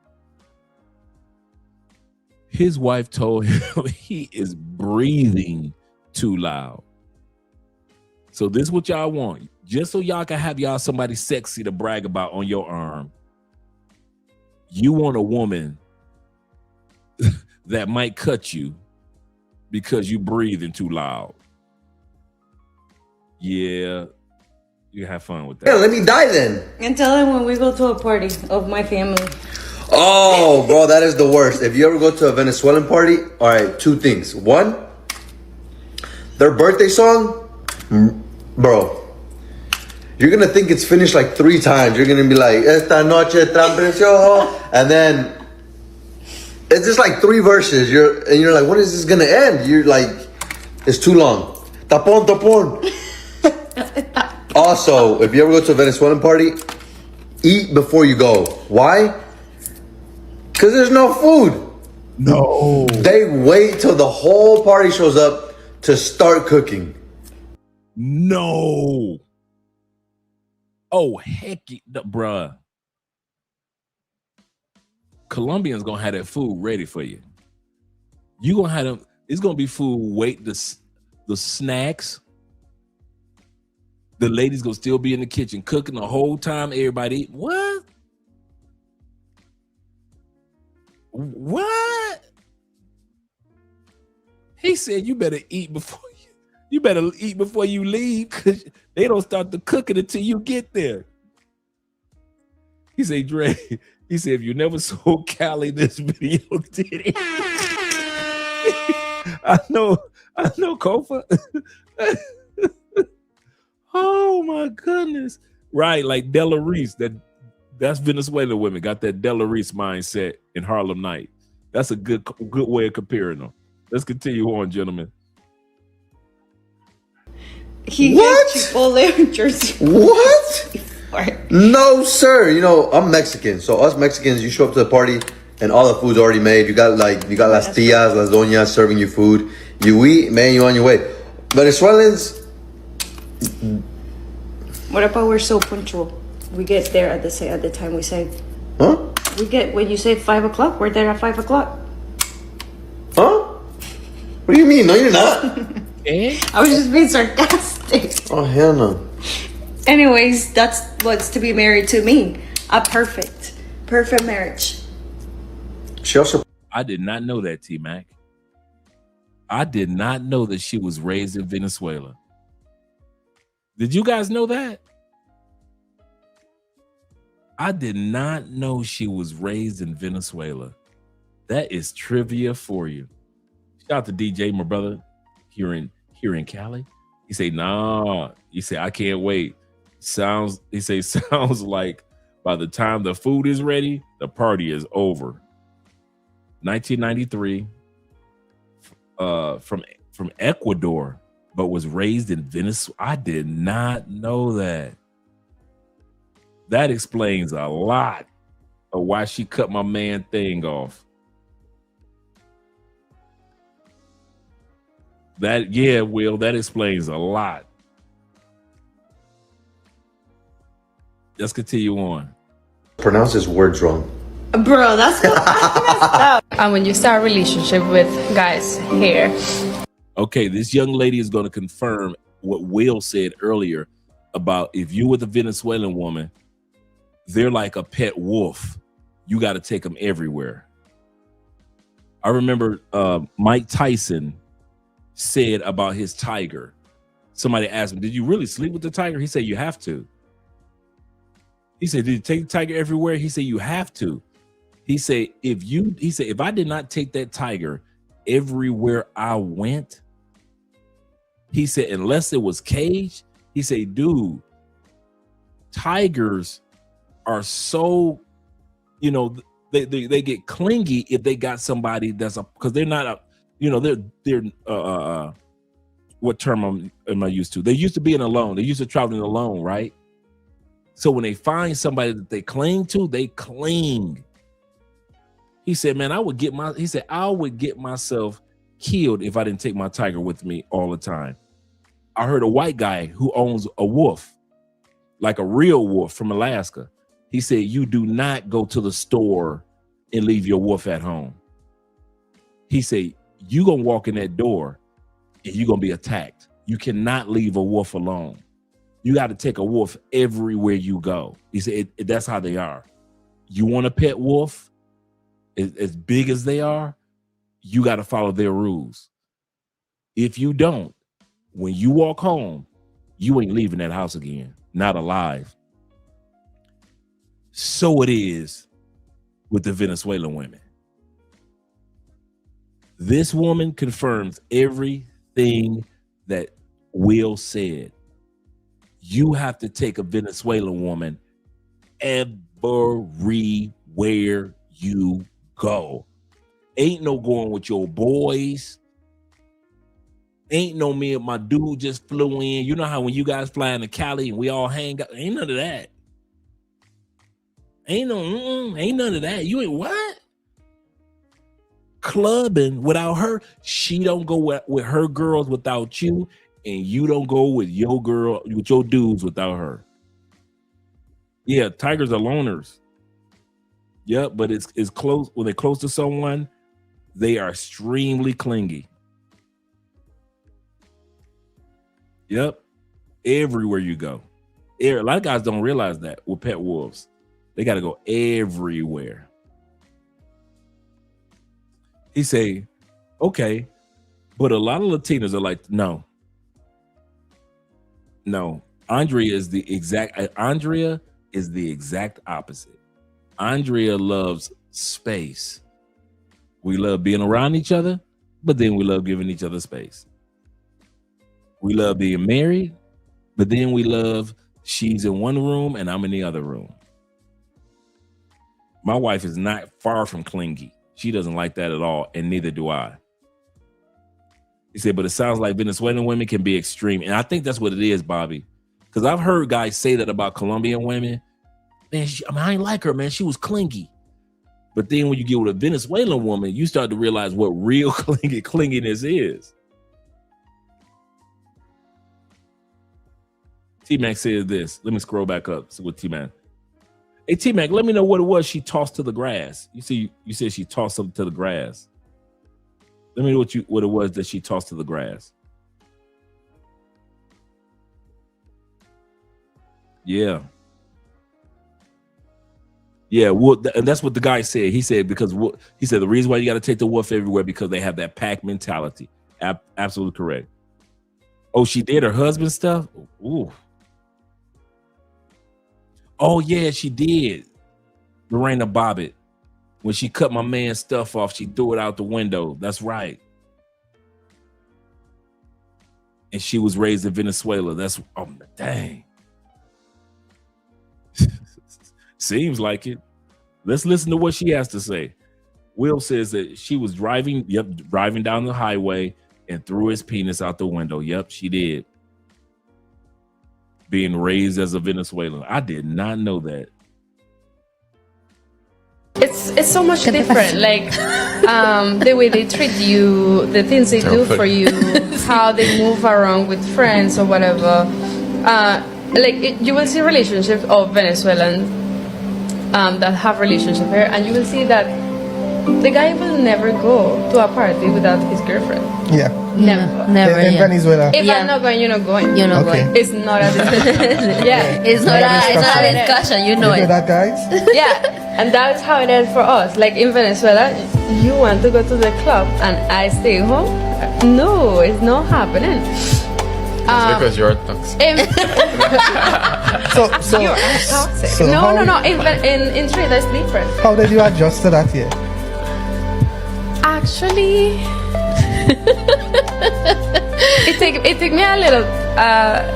His wife told him he is breathing too loud. So this is what y'all want. Just so y'all can have y'all somebody sexy to brag about on your arm. You want a woman that might cut you because you breathing too loud. Yeah, you have fun with that. Yeah, let me die then. And tell him when we go to a party of my family. Oh, bro, that is the worst. If you ever go to a Venezuelan party, all right, 2 things. 1, their birthday song, bro, you're going to think it's finished like 3 times. You're going to be like, esta noche tan precioso. And then it's just like 3 verses. You're like, when is this going to end? You're like, it's too long. Tapón, tapón. Also, if you ever go to a Venezuelan party, eat before you go. Why? Because there's no food. No. They wait till the whole party shows up to start cooking. No. Oh, heck, bruh. Colombians gonna have that food ready for you. You gonna have them. It's gonna be food. Wait, the snacks. The ladies gonna still be in the kitchen cooking the whole time. Everybody eat. What? What? He said you better eat before you better eat before you leave, because they don't start the cooking until you get there. He said, Dre, he said, if you never saw Cali this video, did it? I know, Kofa. Oh my goodness. Right, like Della Reese, that That's Venezuelan women got that Della Reese mindset in Harlem Night. That's a good way of comparing them. Let's continue on, gentlemen. He What? gets Chipotle in Jersey. What? No, sir. You know, I'm Mexican. So us Mexicans, you show up to the party and all the food's already made. You got las tias, las doñas serving you food. You eat, man, you on your way. Venezuelans. What about we're so punctual? We get there at the time we say. Huh? We get when you say 5 o'clock. We're there at 5 o'clock. Huh? What do you mean? No, you're not. I was just being sarcastic. Oh hell no. Anyways, that's what's to be married to me. A perfect marriage. She also. I did not know that, T-Mac. I did not know that she was raised in Venezuela. Did you guys know that? I did not know she was raised in Venezuela. That is trivia for you. Shout out to DJ, my brother, here in Cali. He say, nah. He say, I can't wait. Sounds like by the time the food is ready, the party is over. 1993, from Ecuador, but was raised in Venezuela. I did not know that. That explains a lot of why she cut my man thing off. That explains a lot. Let's continue on. Pronounce his words wrong. Bro, that's messed up. And when you start a relationship with guys here. Okay, this young lady is going to confirm what Will said earlier about if you with a Venezuelan woman, they're like a pet wolf. You got to take them everywhere. I remember Mike Tyson said about his tiger. Somebody asked him, did you really sleep with the tiger? He said, you have to. He said, did you take the tiger everywhere? He said, you have to. He said, if I did not take that tiger everywhere I went, he said, unless it was caged, he said, dude, tigers are so, they get clingy if they got somebody because they're not they're what term am I used to? They're used to being alone. They're used to traveling alone, right? So when they find somebody that they cling to, they cling. He said, man, I would get myself killed if I didn't take my tiger with me all the time. I heard a white guy who owns a wolf, like a real wolf from Alaska. He said, you do not go to the store and leave your wolf at home. He said, you're going to walk in that door and you're going to be attacked. You cannot leave a wolf alone. You got to take a wolf everywhere you go. He said, that's how they are. You want a pet wolf, as big as they are, you got to follow their rules. If you don't, when you walk home, you ain't leaving that house again, not alive. So it is with the Venezuelan women. This woman confirms everything that Will said. You have to take a Venezuelan woman everywhere you go. Ain't no going with your boys. Ain't no me and my dude just flew in. You know how when you guys fly into Cali and we all hang out? Ain't none of that. Ain't none of that. You ain't what? Clubbing without her. She don't go with her girls without you, and you don't go with your dudes without her. Yeah, tigers are loners. Yep, but it's close. When they're close to someone, they are extremely clingy. Yep, everywhere you go. A lot of guys don't realize that with pet wolves. They got to go everywhere. He say, okay, but a lot of Latinas are like, no. Andrea is the exact opposite. Andrea loves space. We love being around each other, but then we love giving each other space. We love being married, but then we love she's in one room and I'm in the other room. My wife is not far from clingy. She doesn't like that at all, and neither do I. He said, but it sounds like Venezuelan women can be extreme. And I think that's what it is, Bobby. Because I've heard guys say that about Colombian women. Man, I ain't like her, man. She was clingy. But then when you get with a Venezuelan woman, you start to realize what real clinginess is. T-Mac says this. Let me scroll back up. See what T-Mac. Hey, T-Mac, let me know what it was she tossed to the grass. You said she tossed something to the grass. Let me know what it was that she tossed to the grass. Yeah. Yeah, and that's what the guy said. He said the reason why you got to take the wolf everywhere because they have that pack mentality. Absolutely correct. Oh, she did her husband stuff? Ooh. Oh, yeah, she did. Lorena Bobbitt. When she cut my man's stuff off, she threw it out the window. That's right. And she was raised in Venezuela. That's, oh, dang. Seems like it. Let's listen to what she has to say. Will says that she was driving down the highway and threw his penis out the window. Yep, she did. Being raised as a Venezuelan. I did not know that. It's so much different. Like the way they treat you, the things they do for you, how they move around with friends or whatever. You will see relationships of Venezuelans that have relationships here, and you will see that the guy will never go to a party without his girlfriend. Yeah. Never. In Venezuela. If I'm not going, you're not going. You're not going. It's not a discussion. Yeah. It's not a discussion. You know You it. hear that, guys? Yeah. And that's how it is for us. Like in Venezuela, you want to go to the club and I stay home? No, it's not happening. Because you're toxic. So you're toxic. so No. how- In Trinidad, it's different. How did you adjust to that here? Actually, it took me a little.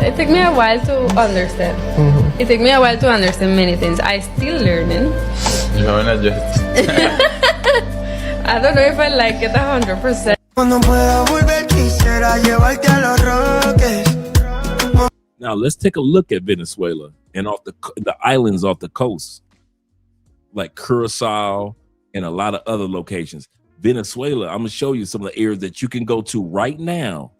It took me a while to understand. Mm-hmm. It took me a while to understand many things. I still learning. You haven't adjusted. I don't know if I like it 100%. Now let's take a look at Venezuela and off the islands off the coast, like Curacao and a lot of other locations. Venezuela, I'm gonna show you some of the areas that you can go to right now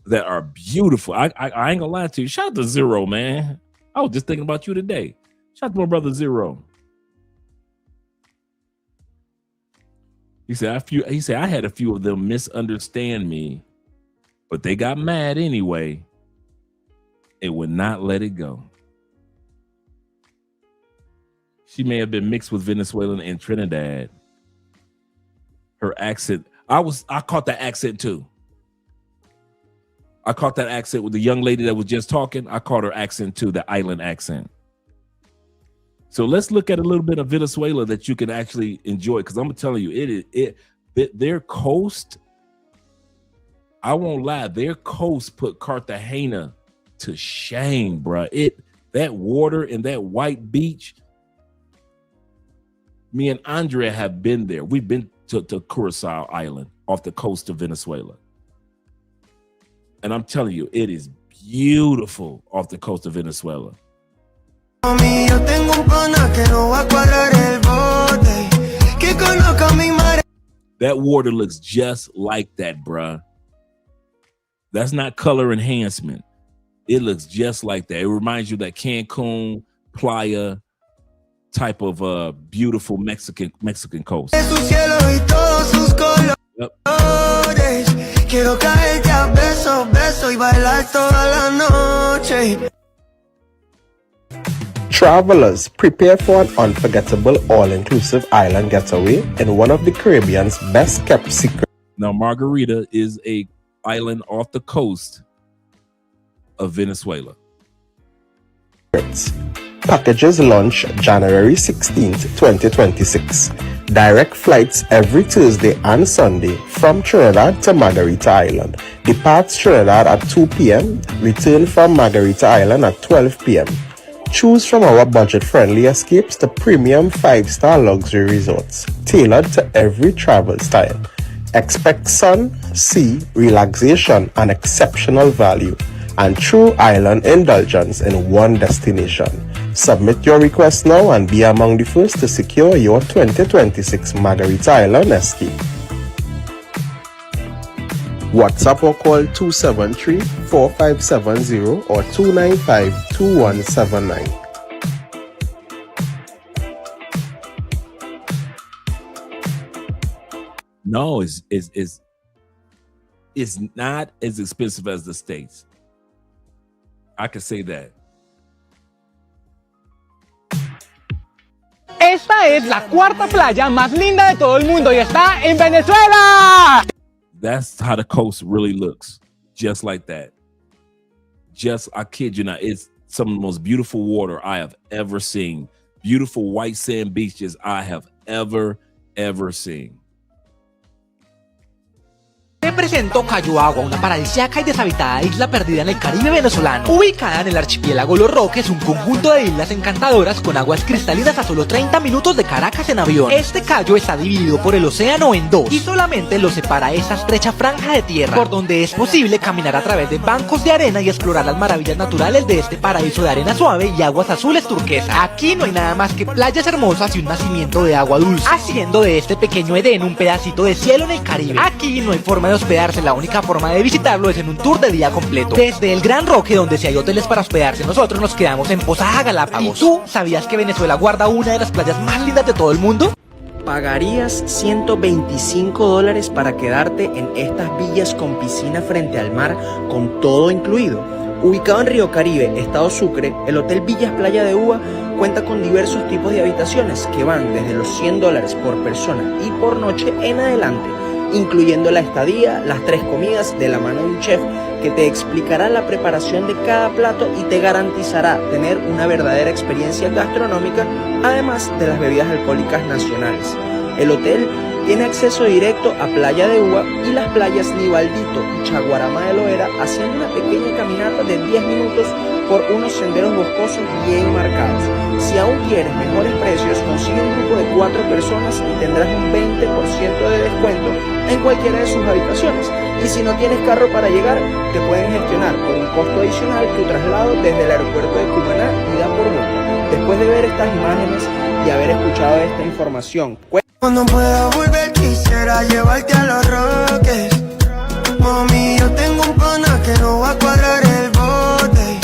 that are beautiful. I ain't gonna lie to you. Shout out to Zero, man. I was just thinking about you today. Shout out to my brother Zero. He said I had a few of them misunderstand me, but they got mad anyway. It would not let it go. She may have been mixed with Venezuelan and Trinidad. Her accent, I caught that accent too. I caught that accent with the young lady that was just talking. I caught her accent too, the island accent. So let's look at a little bit of Venezuela that you can actually enjoy, because I'm telling you, their coast, I won't lie, their coast put Cartagena to shame, bruh. That water and that white beach. Me and Andrea have been there. We've been to Curacao Island off the coast of Venezuela. And I'm telling you, it is beautiful off the coast of Venezuela. That water looks just like that, bruh. That's not color enhancement. It looks just like that. It reminds you of that Cancun, Playa type of beautiful Mexican coast. Yep. Travelers, prepare for an unforgettable all-inclusive island getaway in one of the Caribbean's best-kept secrets. Now, Margarita is an island off the coast of Venezuela. Packages launch January 16th, 2026. Direct flights every Tuesday and Sunday from Trinidad to Margarita Island. Departs Trinidad at 2 p.m. Return from Margarita Island at 12 p.m. Choose from our budget-friendly escapes to premium 5-star luxury resorts, tailored to every travel style. Expect sun, sea, relaxation, and exceptional value, and true island indulgence in one destination. Submit your request now and be among the first to secure your 2026 Margarita Island escape. WhatsApp or call 273-4570 or 295-2179. No, it's not as expensive as the States. I can say that. Esta es la cuarta playa más linda de todo el mundo y está en Venezuela. That's how the coast really looks. Just like that. I kid you not, it's some of the most beautiful water I have ever seen. Beautiful white sand beaches I have ever seen. Te presento Cayo Agua, una paradisíaca y deshabitada isla perdida en el Caribe venezolano. Ubicada en el archipiélago Los Roques, un conjunto de islas encantadoras con aguas cristalinas a solo 30 minutos de Caracas en avión. Este cayo está dividido por el océano en dos y solamente lo separa esta estrecha franja de tierra, por donde es posible caminar a través de bancos de arena y explorar las maravillas naturales de este paraíso de arena suave y aguas azules turquesas. Aquí no hay nada más que playas hermosas y un nacimiento de agua dulce, haciendo de este pequeño Edén un pedacito de cielo en el Caribe. Aquí no hay forma de hospedarse, la única forma de visitarlo es en un tour de día completo. Desde el Gran Roque, donde sí hay hoteles para hospedarse, nosotros nos quedamos en Posada Galápagos. ¿Y tú sabías que Venezuela guarda una de las playas más lindas de todo el mundo? ¿Pagarías $125 para quedarte en estas villas con piscina frente al mar, con todo incluido? Ubicado en Río Caribe, Estado Sucre, el Hotel Villas Playa de Uva cuenta con diversos tipos de habitaciones que van desde los $100 por persona y por noche en adelante, incluyendo la estadía, las 3 comidas de la mano de un chef que te explicará la preparación de cada plato y te garantizará tener una verdadera experiencia gastronómica, además de las bebidas alcohólicas nacionales. El hotel tiene acceso directo a Playa de Uva y las playas Nibaldito y Chaguarama de Loera, haciendo una pequeña caminata de 10 minutos por unos senderos boscosos bien marcados. Si aún quieres mejores precios, consigue un grupo de 4 personas y tendrás un 20% de descuento en cualquiera de sus habitaciones. Y si no tienes carro para llegar, te pueden gestionar por un costo adicional tu traslado desde el aeropuerto de Cumaná y da por vuelta. Después de ver estas imágenes y haber escuchado esta información, cuando pueda volver quisiera llevarte a Los Roques. Mami, yo tengo un pana que no va a cuadrar el bote,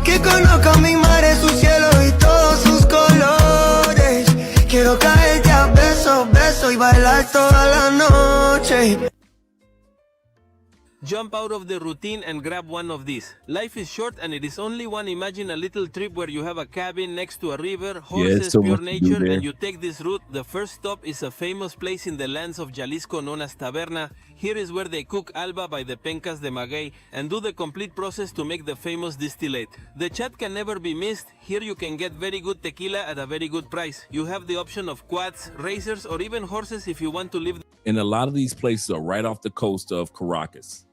que conozca mi mar, su cielo y todos sus colores. Quiero caerte a besos, besos y bailar toda la noche. Jump out of the routine and grab one of these. Life is short and it is only one. Imagine a little trip where you have a cabin next to a river, horses, so pure much to do nature, there. and you take this route. The first stop is a famous place in the lands of Jalisco known as Taberna. Here is where they cook alba by the pencas de maguey and do the complete process to make the famous distillate. The chat can never be missed. Here you can get very good tequila at a very good price. You have the option of quads, racers, or even horses if you want to live. And a lot of these places are right off the coast of Caracas.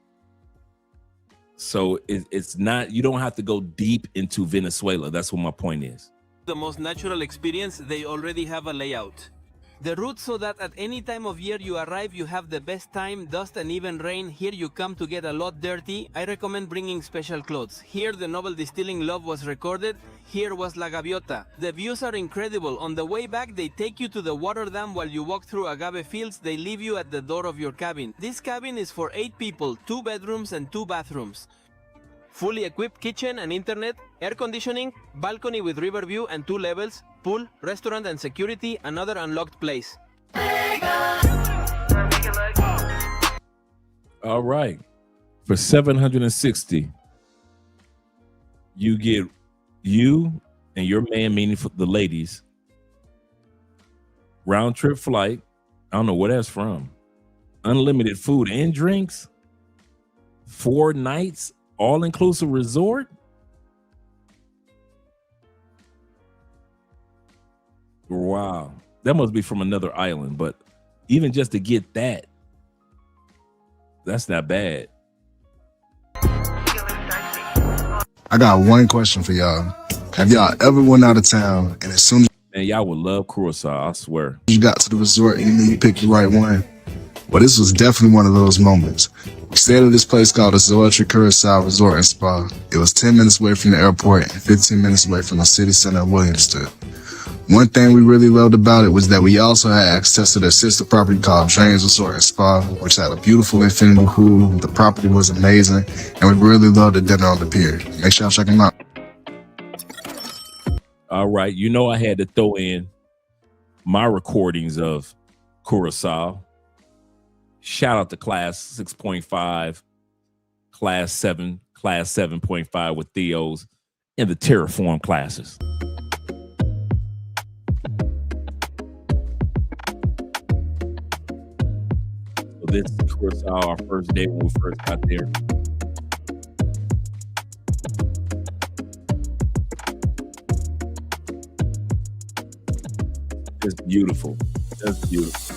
So it's not, you don't have to go deep into Venezuela. That's what my point is. The most natural experience, they already have a layout. The route so that at any time of year you arrive, you have the best time, dust and even rain. Here you come to get a lot dirty. I recommend bringing special clothes. Here the novel Distilling Love was recorded. Here was La Gaviota. The views are incredible. On the way back, they take you to the water dam while you walk through agave fields. They leave you at the door of your cabin. This cabin is for 8 people, 2 bedrooms and 2 bathrooms. Fully equipped kitchen and internet, air conditioning, balcony with river view and 2 levels, pool, restaurant and security, another unlocked place. All right. For $760, you get you and your man, meaning for the ladies, round trip flight. I don't know where that's from. Unlimited food and drinks. 4 nights, all-inclusive resort. Wow. That must be from another island, but even just to get that, that's not bad. I got one question for y'all. Have y'all ever went out of town and as soon as Man, y'all would love Curacao, I swear. you got to the resort and you knew you picked the right one? Well, this was definitely one of those moments. We stayed at this place called the Zoetry Curacao Resort and Spa. It was 10 minutes away from the airport and 15 minutes away from the city center of Williamston. One thing we really loved about it was that we also had access to their sister property called James Resort and Spa, which had a beautiful infinity pool. The property was amazing, and we really loved the dinner on the pier. Make sure y'all check them out. All right, you know I had to throw in my recordings of Curacao. Shout out to class 6.5, class 7, class 7.5 with Theos in the Terraform classes. So this is Curacao, our first day when we first got there. Just beautiful. Just beautiful.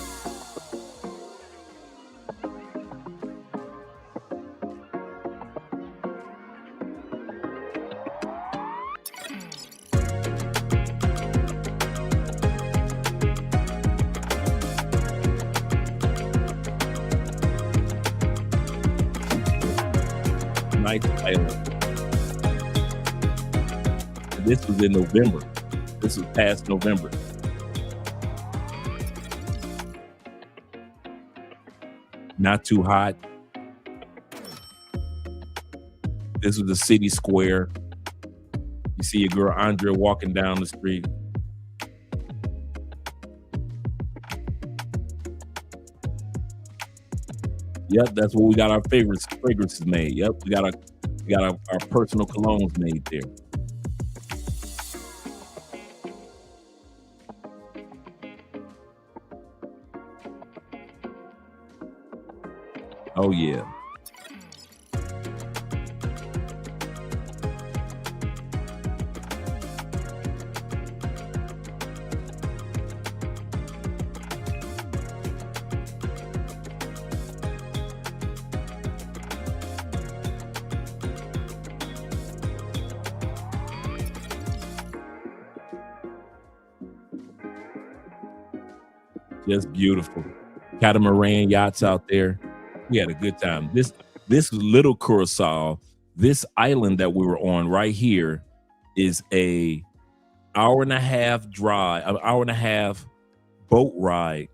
Nice island. And this was in November. This was past November. Not too hot. This was the city square. You see your girl Andrea walking down the street. Yep, that's where we got our fragrances made. Yep, we got our personal colognes made there. Oh yeah. Just beautiful. Catamaran yachts out there. We had a good time. This was little Curacao. This island that we were on right here is a hour and a half drive, an hour and a half boat ride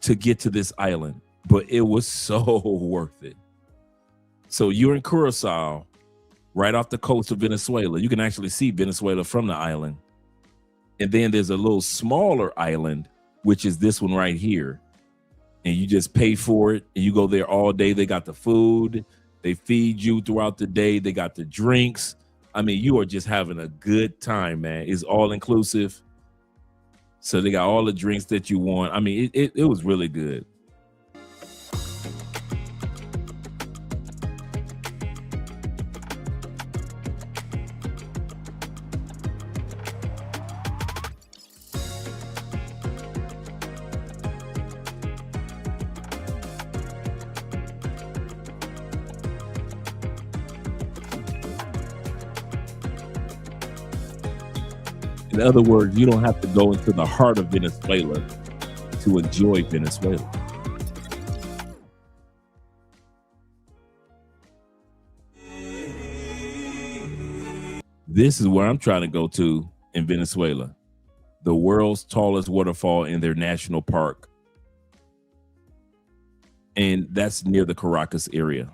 to get to this island, but it was so worth it. So you're in Curacao, right off the coast of Venezuela. You can actually see Venezuela from the island. And then there's a little smaller island, which is this one right here. And you just pay for it and you go there all day. They got the food, they feed you throughout the day, they got the drinks. I mean, you are just having a good time, man. It's all inclusive. So they got all the drinks that you want. I mean, it was really good. In other words, you don't have to go into the heart of Venezuela to enjoy Venezuela. This is where I'm trying to go to in Venezuela. The world's tallest waterfall in their national park. And that's near the Caracas area.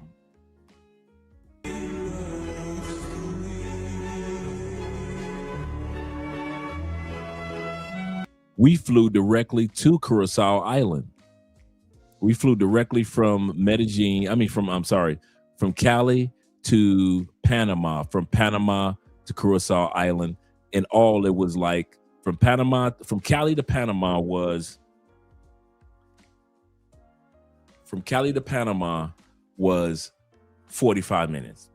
We flew directly to Curacao Island. We flew directly from from Cali to Panama, from Panama to Curacao Island. And all it was like from Cali to Panama was 45 minutes.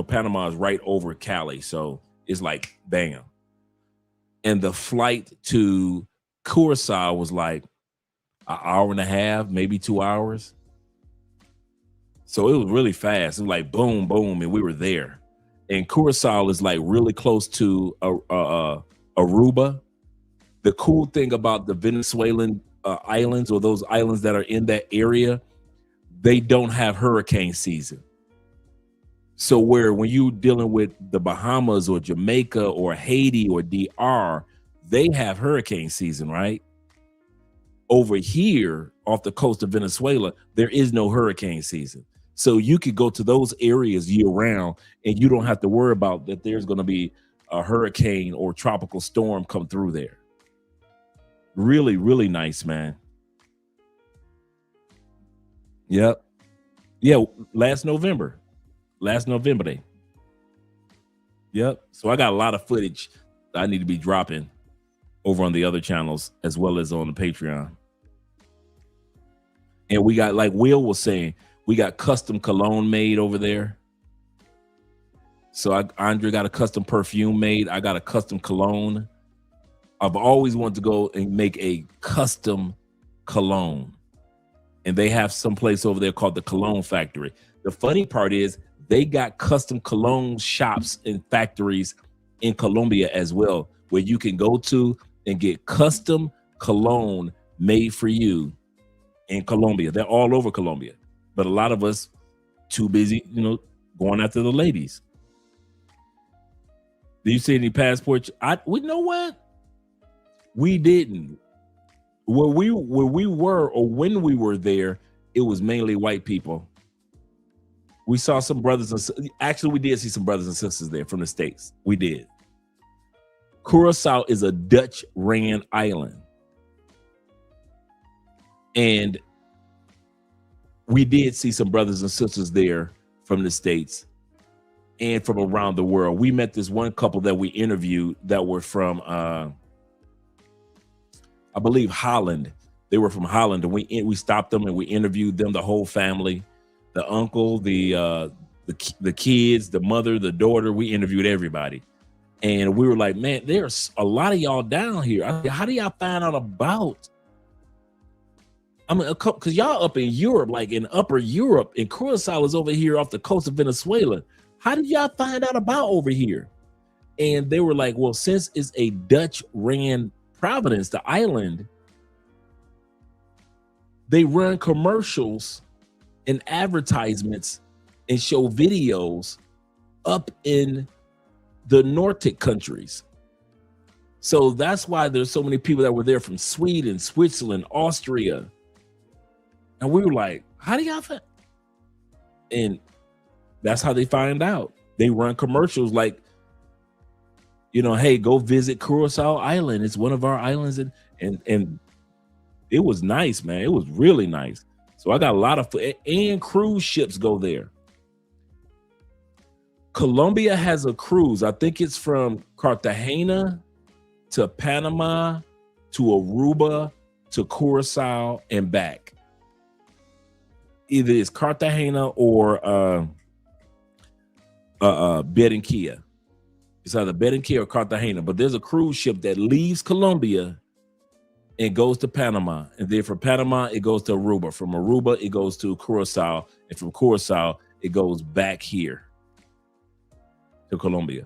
Panama is right over Cali. So it's like, bam. And the flight to Curacao was like an hour and a half, maybe 2 hours. So it was really fast. It was like boom, boom, and we were there. and Curacao is like really close to Aruba. The cool thing about the Venezuelan islands, or those islands that are in that area, they don't have hurricane season. So where when you dealing with the Bahamas or Jamaica or Haiti or DR, they have hurricane season, right? Over here off the coast of Venezuela, there is no hurricane season. So you could go to those areas year round and you don't have to worry about that there's going to be a hurricane or tropical storm come through there. Really, really nice, man. Yep. Yeah, last November day. Yep. So I got a lot of footage that I need to be dropping over on the other channels as well as on the Patreon. And we got, like Will was saying, we got custom cologne made over there. So Andre got a custom perfume made. I got a custom cologne. I've always wanted to go and make a custom cologne. And they have some place over there called the Cologne Factory. The funny part is they got custom cologne shops and factories in Colombia as well, where you can go to and get custom cologne made for you in Colombia. They're all over Colombia. But a lot of us too busy, going after the ladies. Do you see any passports? We know what? We didn't. Where we were, or when we were there, it was mainly white people. We saw some brothers and actually we did see some brothers and sisters there from the States. We did. Curacao is a Dutch-ran island. And we did see some brothers and sisters there from the States and from around the world. We met this one couple that we interviewed that were from I believe Holland. They were from Holland, and we stopped them and we interviewed them, the whole family, the uncle, the kids, the mother, the daughter. We interviewed everybody, and we were like, man, there's a lot of y'all down here. How do y'all find out about? I mean, because y'all up in Europe, like in Upper Europe, and Curacao is over here off the coast of Venezuela. How did y'all find out about over here? And they were like, well, since it's a Dutch-ran Providence, the island, they run commercials and advertisements and show videos up in the Nordic countries. So that's why there's so many people that were there from Sweden, Switzerland, Austria. And we were like, how do y'all find? And that's how they find out. They run commercials like, hey, go visit Curacao Island. It's one of our islands. And it was nice, man. It was really nice. So I got a lot of, and cruise ships go there. Colombia has a cruise. I think it's from Cartagena to Panama to Aruba to Curacao and back. Either it's Cartagena or Barranquilla. It's either Barranquilla or Cartagena, but there's a cruise ship that leaves Colombia and goes to Panama. And then from Panama, it goes to Aruba. From Aruba, it goes to Curacao. And from Curacao, it goes back here to Colombia.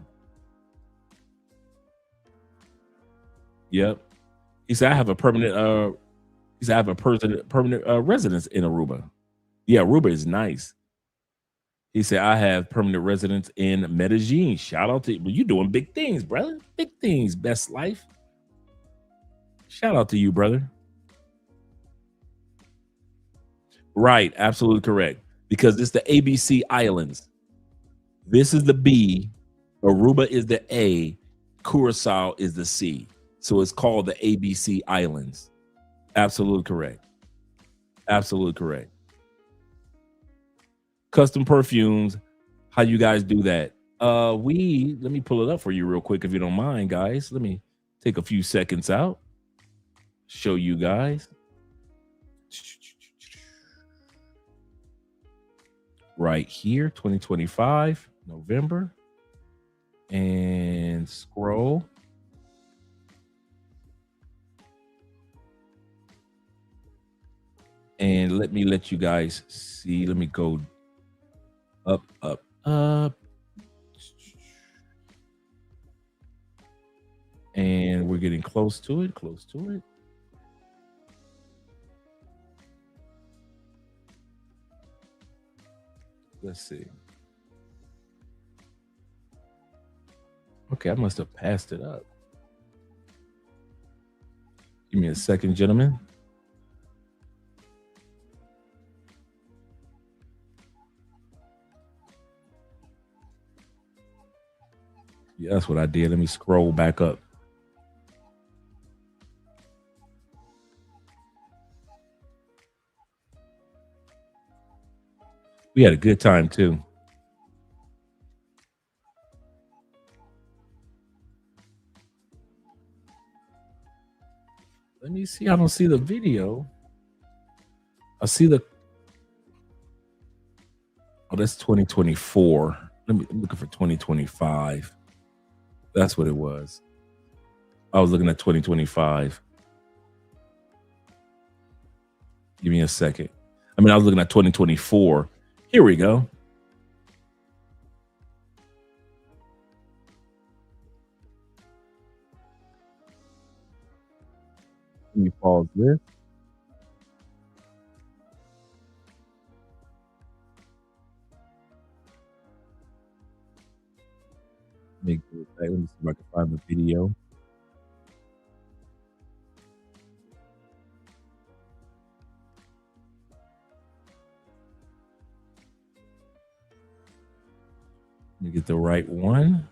Yep. He said, I have a permanent residence in Aruba. Yeah, Aruba is nice. He said, I have permanent residence in Medellin. Shout out to you. You're doing big things, brother. Big things, best life. Shout out to you, brother. Right, absolutely correct. Because it's the ABC Islands. This is the B. Aruba is the A. Curacao is the C. So it's called the ABC Islands. Absolutely correct. Absolutely correct. Custom perfumes. How you guys do that? Let me pull it up for you real quick if you don't mind, guys. Let me take a few seconds out. Show you guys. Right here, 2025, November. And scroll. And let you guys see. Let me go up. And we're getting close to it. Close to it. Let's see. Okay, I must have passed it up. Give me a second, gentlemen. Yeah, that's what I did. Let me scroll back up. We had a good time too. Let me see. I don't see the video. I see the. Oh, that's 2024. I'm looking for 2025. That's what it was. I was looking at 2025. Give me a second. I mean, I was looking at 2024. Here we go. Let me pause this. Let me see if I can find the video. Let me get the right one.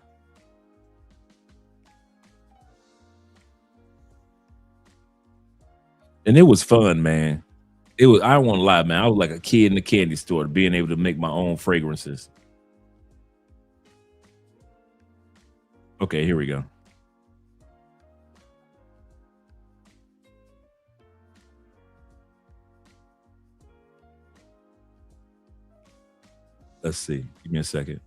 And it was fun, man. It was, I don't want to lie, man. I was like a kid in the candy store, being able to make my own fragrances. Okay, here we go. Let's see. Give me a second.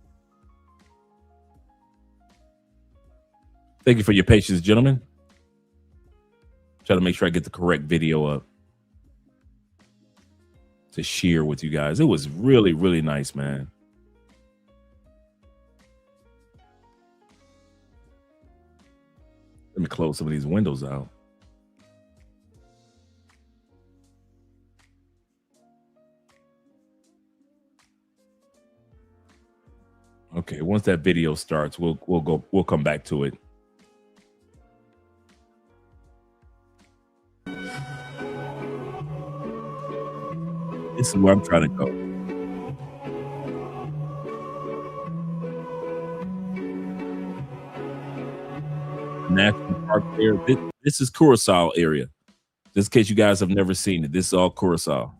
Thank you for your patience, gentlemen. Try to make sure I get the correct video up to share with you guys. It was really, really nice, man. Let me close some of these windows out. Okay, once that video starts, we'll come back to it. This is where I'm trying to go. National Park there. This is Curacao area. Just in case you guys have never seen it, this is all Curacao.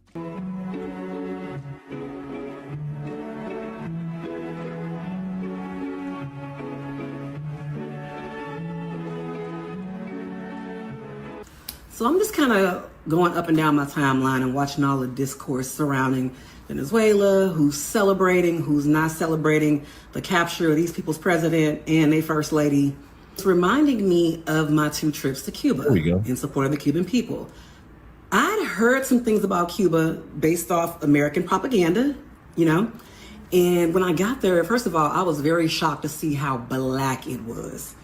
So I'm just kind of going up and down my timeline and watching all the discourse surrounding Venezuela, who's celebrating, who's not celebrating the capture of these people's president and their first lady. It's reminding me of my 2 trips to Cuba in support of the Cuban people. I'd heard some things about Cuba based off American propaganda, you know, and when I got there, first of all, I was very shocked to see how black it was.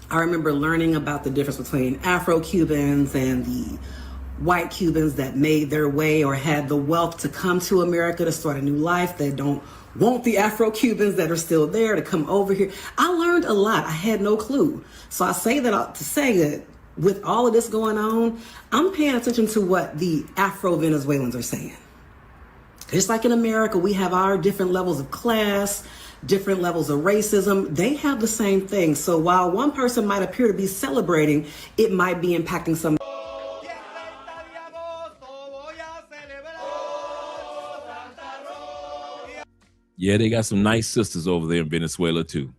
I remember learning about the difference between Afro-Cubans and the white Cubans that made their way or had the wealth to come to America to start a new life. They don't want the Afro-Cubans that are still there to come over here. I learned a lot. I had no clue. So I say that to say that with all of this going on, I'm paying attention to what the Afro-Venezuelans are saying. Just like in America, we have our different levels of class, different levels of racism. They have the same thing. So while one person might appear to be celebrating, it might be impacting some. Yeah, they got some nice sisters over there in Venezuela too.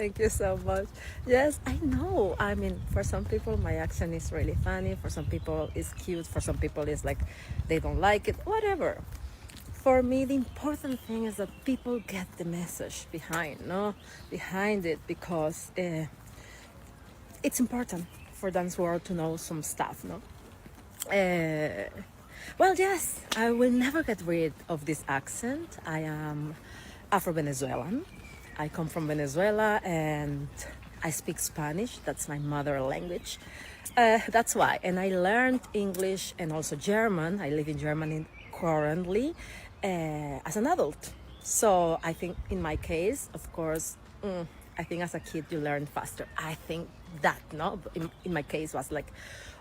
Thank you so much. Yes, I know. I mean, for some people, my accent is really funny. For some people, it's cute. For some people, it's like they don't like it. Whatever. For me, the important thing is that people get the message behind it, because it's important for dance world to know some stuff, no? Well, yes, I will never get rid of this accent. I am Afro-Venezuelan. I come from Venezuela and I speak Spanish. That's my mother language. That's why. And I learned English and also German. I live in Germany currently as an adult. So I think in my case, of course, I think as a kid you learn faster. I think that, no? In my case was like,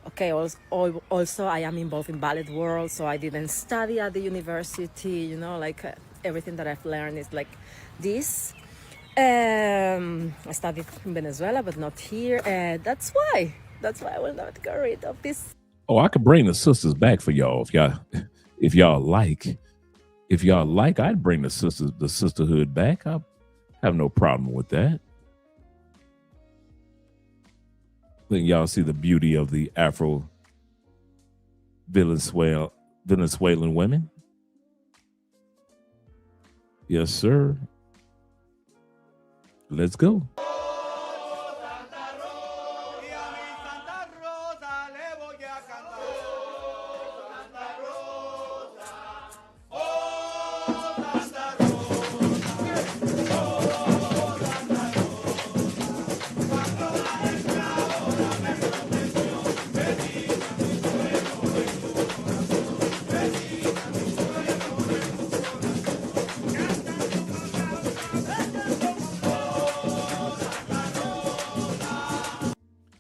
okay, also I am involved in ballet world, so I didn't study at the university, you know, like everything that I've learned is like this. I studied in Venezuela, but not here. That's why I will not get rid of this. Oh, I could bring the sisters back for y'all if y'all like. If y'all like, I'd bring the sisterhood back. I have no problem with that. I think y'all see the beauty of the Afro Venezuelan women. Yes, sir. Let's go.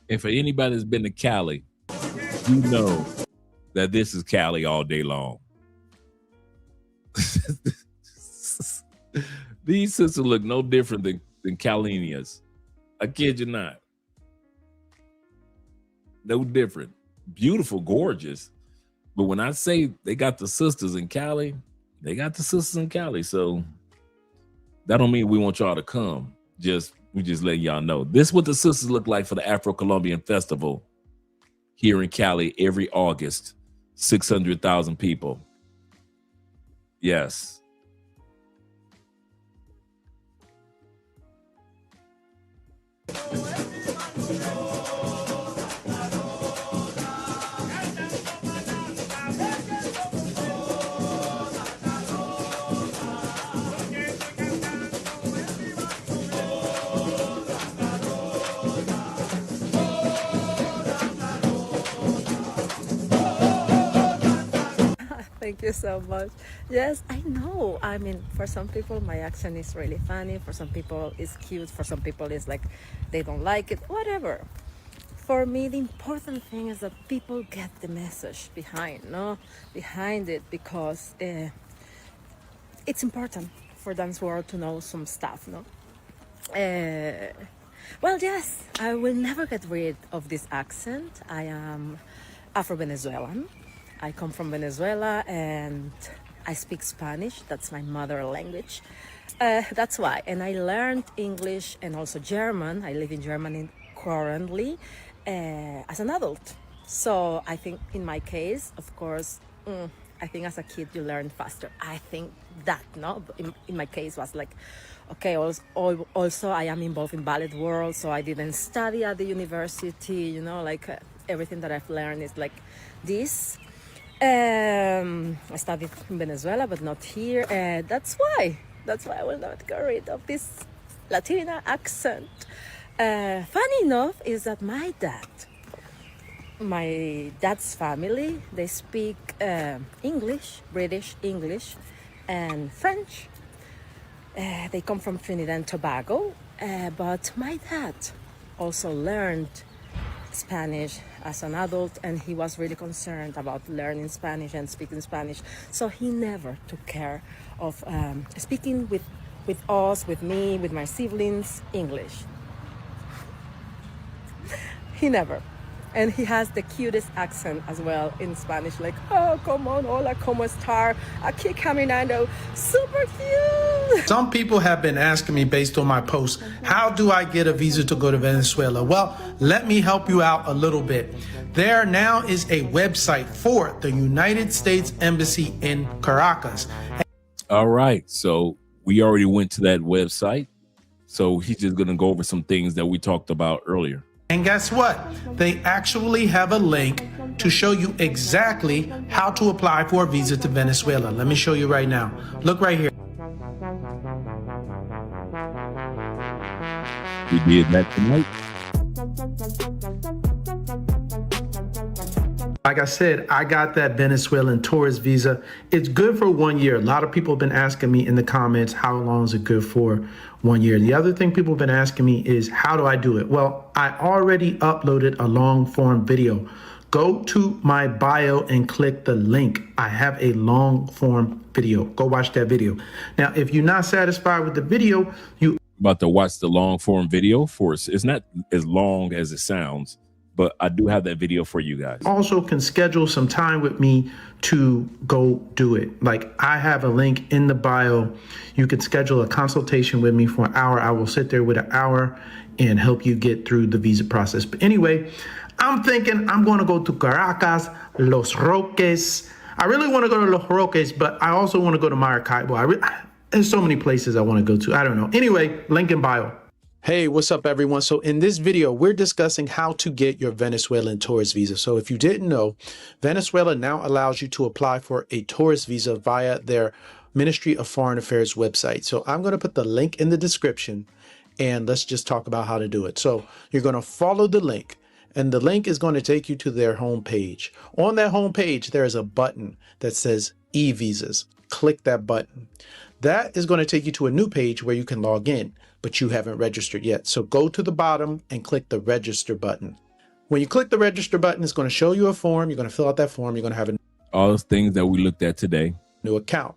And for anybody that's been to Cali, you know that this is Cali all day long. These sisters look no different than Calinias. I kid you not. No different. Beautiful, gorgeous. But when I say they got the sisters in Cali, they got the sisters in Cali. So that don't mean we want y'all to come. We just let y'all know. This is what the sisters look like for the Afro-Colombian Festival here in Cali every August. 600,000 people. Yes. Thank you so much. Yes, I know. I mean, for some people, my accent is really funny. For some people, it's cute. For some people, it's like they don't like it. Whatever. For me, the important thing is that people get the message behind it, because it's important for dance world to know some stuff, no? Well, yes, I will never get rid of this accent. I am Afro-Venezuelan. I come from Venezuela and I speak Spanish. That's my mother language. That's why. And I learned English and also German. I live in Germany currently as an adult. So I think in my case, of course, I think as a kid you learn faster. I think that, no? In my case was like, okay, also I am involved in ballet world, so I didn't study at the university, you know, like everything that I've learned is like this. I studied in Venezuela, but not here. That's why I will not get rid of this Latina accent. Funny enough is that my dad's family, they speak English, British English, and French. They come from Trinidad and Tobago, but my dad also learned Spanish as an adult, and he was really concerned about learning Spanish and speaking Spanish. So he never took care of speaking with us, with me, with my siblings, English. He never. And he has the cutest accent as well in Spanish, like, oh, come on, hola, como estar, aquí caminando, super cute. Some people have been asking me based on my posts, how do I get a visa to go to Venezuela? Well, let me help you out a little bit. There now is a website for the United States Embassy in Caracas. All right, so we already went to that website. So he's just going to go over some things that we talked about earlier. And guess what? They actually have a link to show you exactly how to apply for a visa to Venezuela. Let me show you right now. Look right here. We did that tonight. Like I said, I got that Venezuelan tourist visa. It's good for 1 year. A lot of people have been asking me in the comments, how long is it good for 1 year? The other thing people have been asking me is, how do I do it? Well, I already uploaded a long form video. Go to my bio and click the link. I have a long form video. Go watch that video. Now, if you're not satisfied with the video, you about to watch the long form video for us. It's not as long as it sounds, but I do have that video for you guys. Also can schedule some time with me to go do it. Like, I have a link in the bio. You can schedule a consultation with me for an hour. I will sit there with an hour and help you get through the visa process. But anyway, I'm thinking I'm going to go to Caracas, Los Roques. I really want to go to Los Roques, but I also want to go to Maracaibo. There's so many places I want to go to. I don't know. Anyway, link in bio. Hey, what's up, everyone? So in this video, we're discussing how to get your Venezuelan tourist visa. So if you didn't know, Venezuela now allows you to apply for a tourist visa via their Ministry of Foreign Affairs website. So I'm going to put the link in the description and let's just talk about how to do it. So you're going to follow the link and the link is going to take you to their homepage. On that homepage, there is a button that says e-visas. Click that button. That is going to take you to a new page where you can log in, but you haven't registered yet. So go to the bottom and click the register button. When you click the register button, it's going to show you a form. You're going to fill out that form. You're going to have all those things that we looked at today. New account.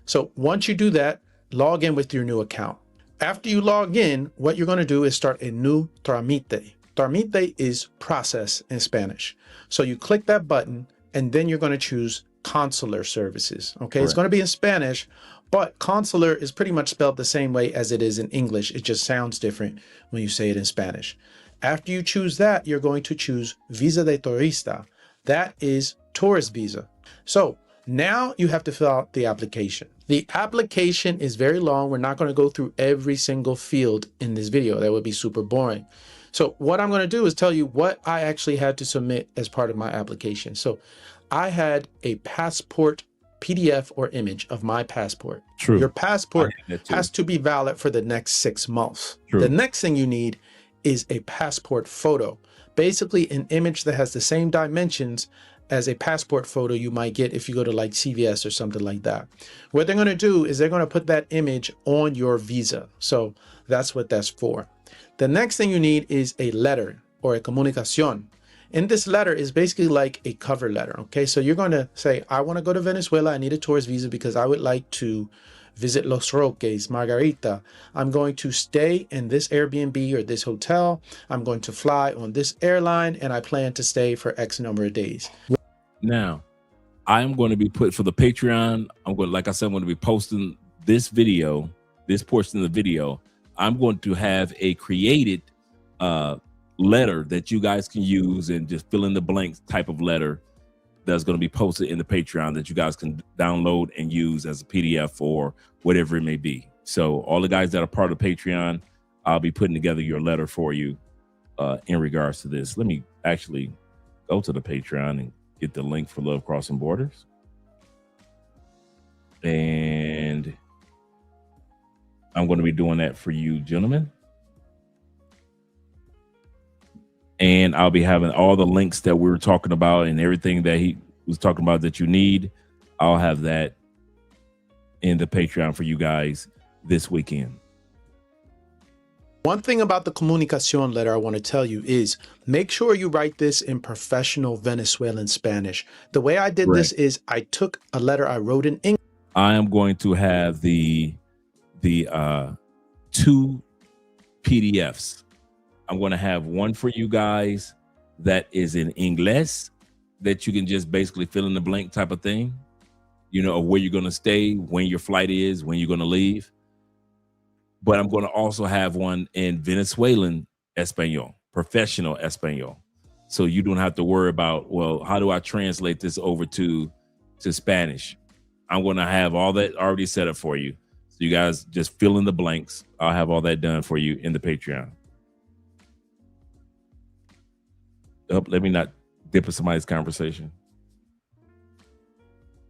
So once you do that, log in with your new account. After you log in, what you're going to do is start a new trámite. Trámite is process in Spanish. So you click that button and then you're going to choose consular services. Okay, It's going to be in Spanish, but consular is pretty much spelled the same way as it is in English. It just sounds different when you say it in Spanish. After you choose that, you're going to choose Visa de Turista. That is tourist visa. So now you have to fill out the application. The application is very long. We're not going to go through every single field in this video. That would be super boring. So what I'm going to do is tell you what I actually had to submit as part of my application. So I had a passport PDF or image of my passport. True. Your passport has to be valid for the next 6 months. True. The next thing you need is a passport photo. Basically an image that has the same dimensions as a passport photo you might get if you go to like CVS or something like that. What they're going to do is they're going to put that image on your visa. So that's what that's for. The next thing you need is a letter or a comunicación. And this letter is basically like a cover letter. Okay, so you're going to say, I want to go to Venezuela. I need a tourist visa because I would like to visit Los Roques, Margarita. I'm going to stay in this Airbnb or this hotel. I'm going to fly on this airline and I plan to stay for X number of days. Now, I'm going to be put for the Patreon. Like I said, I'm going to be posting this video, this portion of the video. I'm going to have a created letter that you guys can use and just fill in the blanks type of letter that's going to be posted in the Patreon that you guys can download and use as a PDF or whatever it may be. So all the guys that are part of Patreon, I'll be putting together your letter for you in regards to this. Let me actually go to the Patreon and get the link for Love Crossing Borders. And I'm going to be doing that for you, gentlemen. And I'll be having all the links that we were talking about and everything that he was talking about that you need. I'll have that in the Patreon for you guys this weekend. One thing about the comunicación letter I want to tell you is make sure you write this in professional Venezuelan Spanish. The way I did this is I took a letter I wrote in English. I am going to have the 2 PDFs. I'm going to have one for you guys that is in English that you can just basically fill in the blank type of thing, you know, of where you're going to stay, when your flight is, when you're going to leave. But I'm going to also have one in Venezuelan Espanol, professional Espanol. So you don't have to worry about, well, how do I translate this over to Spanish? I'm going to have all that already set up for you. So you guys just fill in the blanks. I'll have all that done for you in the Patreon. Oh, let me not dip in somebody's conversation.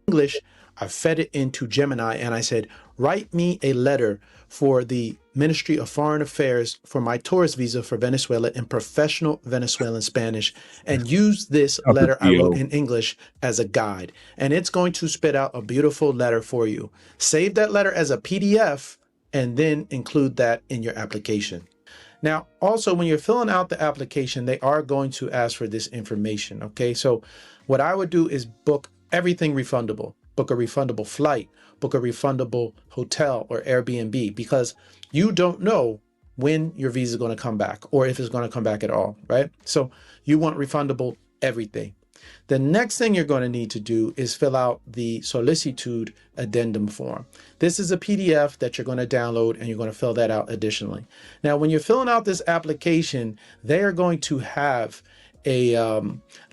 English, I fed it into Gemini and I said, write me a letter for the Ministry of Foreign Affairs for my tourist visa for Venezuela in professional Venezuelan Spanish, and use this letter I wrote in English as a guide. And it's going to spit out a beautiful letter for you. Save that letter as a PDF and then include that in your application. Now, also, when you're filling out the application, they are going to ask for this information, okay? So what I would do is book everything refundable. Book a refundable flight, book a refundable hotel or Airbnb, because you don't know when your visa is going to come back or if it's going to come back at all, right? So you want refundable everything. The next thing you're going to need to do is fill out the solicitude addendum form. This is a PDF that you're going to download and you're going to fill that out additionally. Now, when you're filling out this application, they are going to have a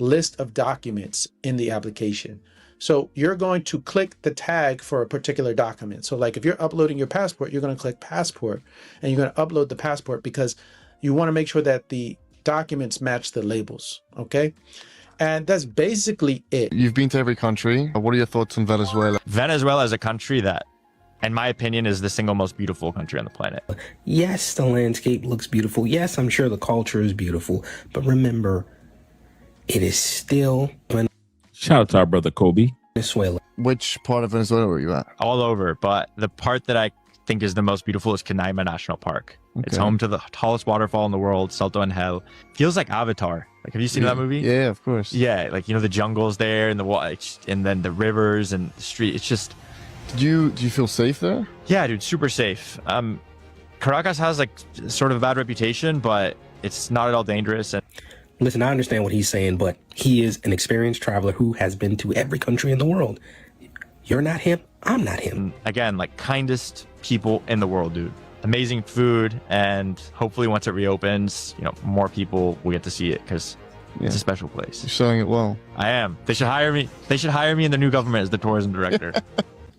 list of documents in the application. So you're going to click the tag for a particular document. So like if you're uploading your passport, you're going to click passport and you're going to upload the passport because you want to make sure that the documents match the labels. Okay. And that's basically it. You've been to every country. What are your thoughts on Venezuela? Venezuela is a country that, in my opinion, is the single most beautiful country on the planet. Yes, the landscape looks beautiful. Yes, I'm sure the culture is beautiful. But remember, it is still Shout out to our brother Kobe. Venezuela. Which part of Venezuela were you at? All over, but the part that I think is the most beautiful is Canaima National Park. Okay. It's home to the tallest waterfall in the world, Salto Angel. Feels like Avatar. Like, have you seen that movie? Yeah, of course. Yeah, like, you know, the jungles there and and then the rivers and the street. It's just. Do you feel safe there? Yeah, dude, super safe. Caracas has like sort of a bad reputation, but it's not at all dangerous. And listen, I understand what he's saying, but he is an experienced traveler who has been to every country in the world. You're not him. I'm not him. Again, like, kindest people in the world, dude. Amazing food, and hopefully once it reopens, you know, more people will get to see it because it's a special place. You're showing it well. I am. They should hire me. They should hire me in the new government as the tourism director.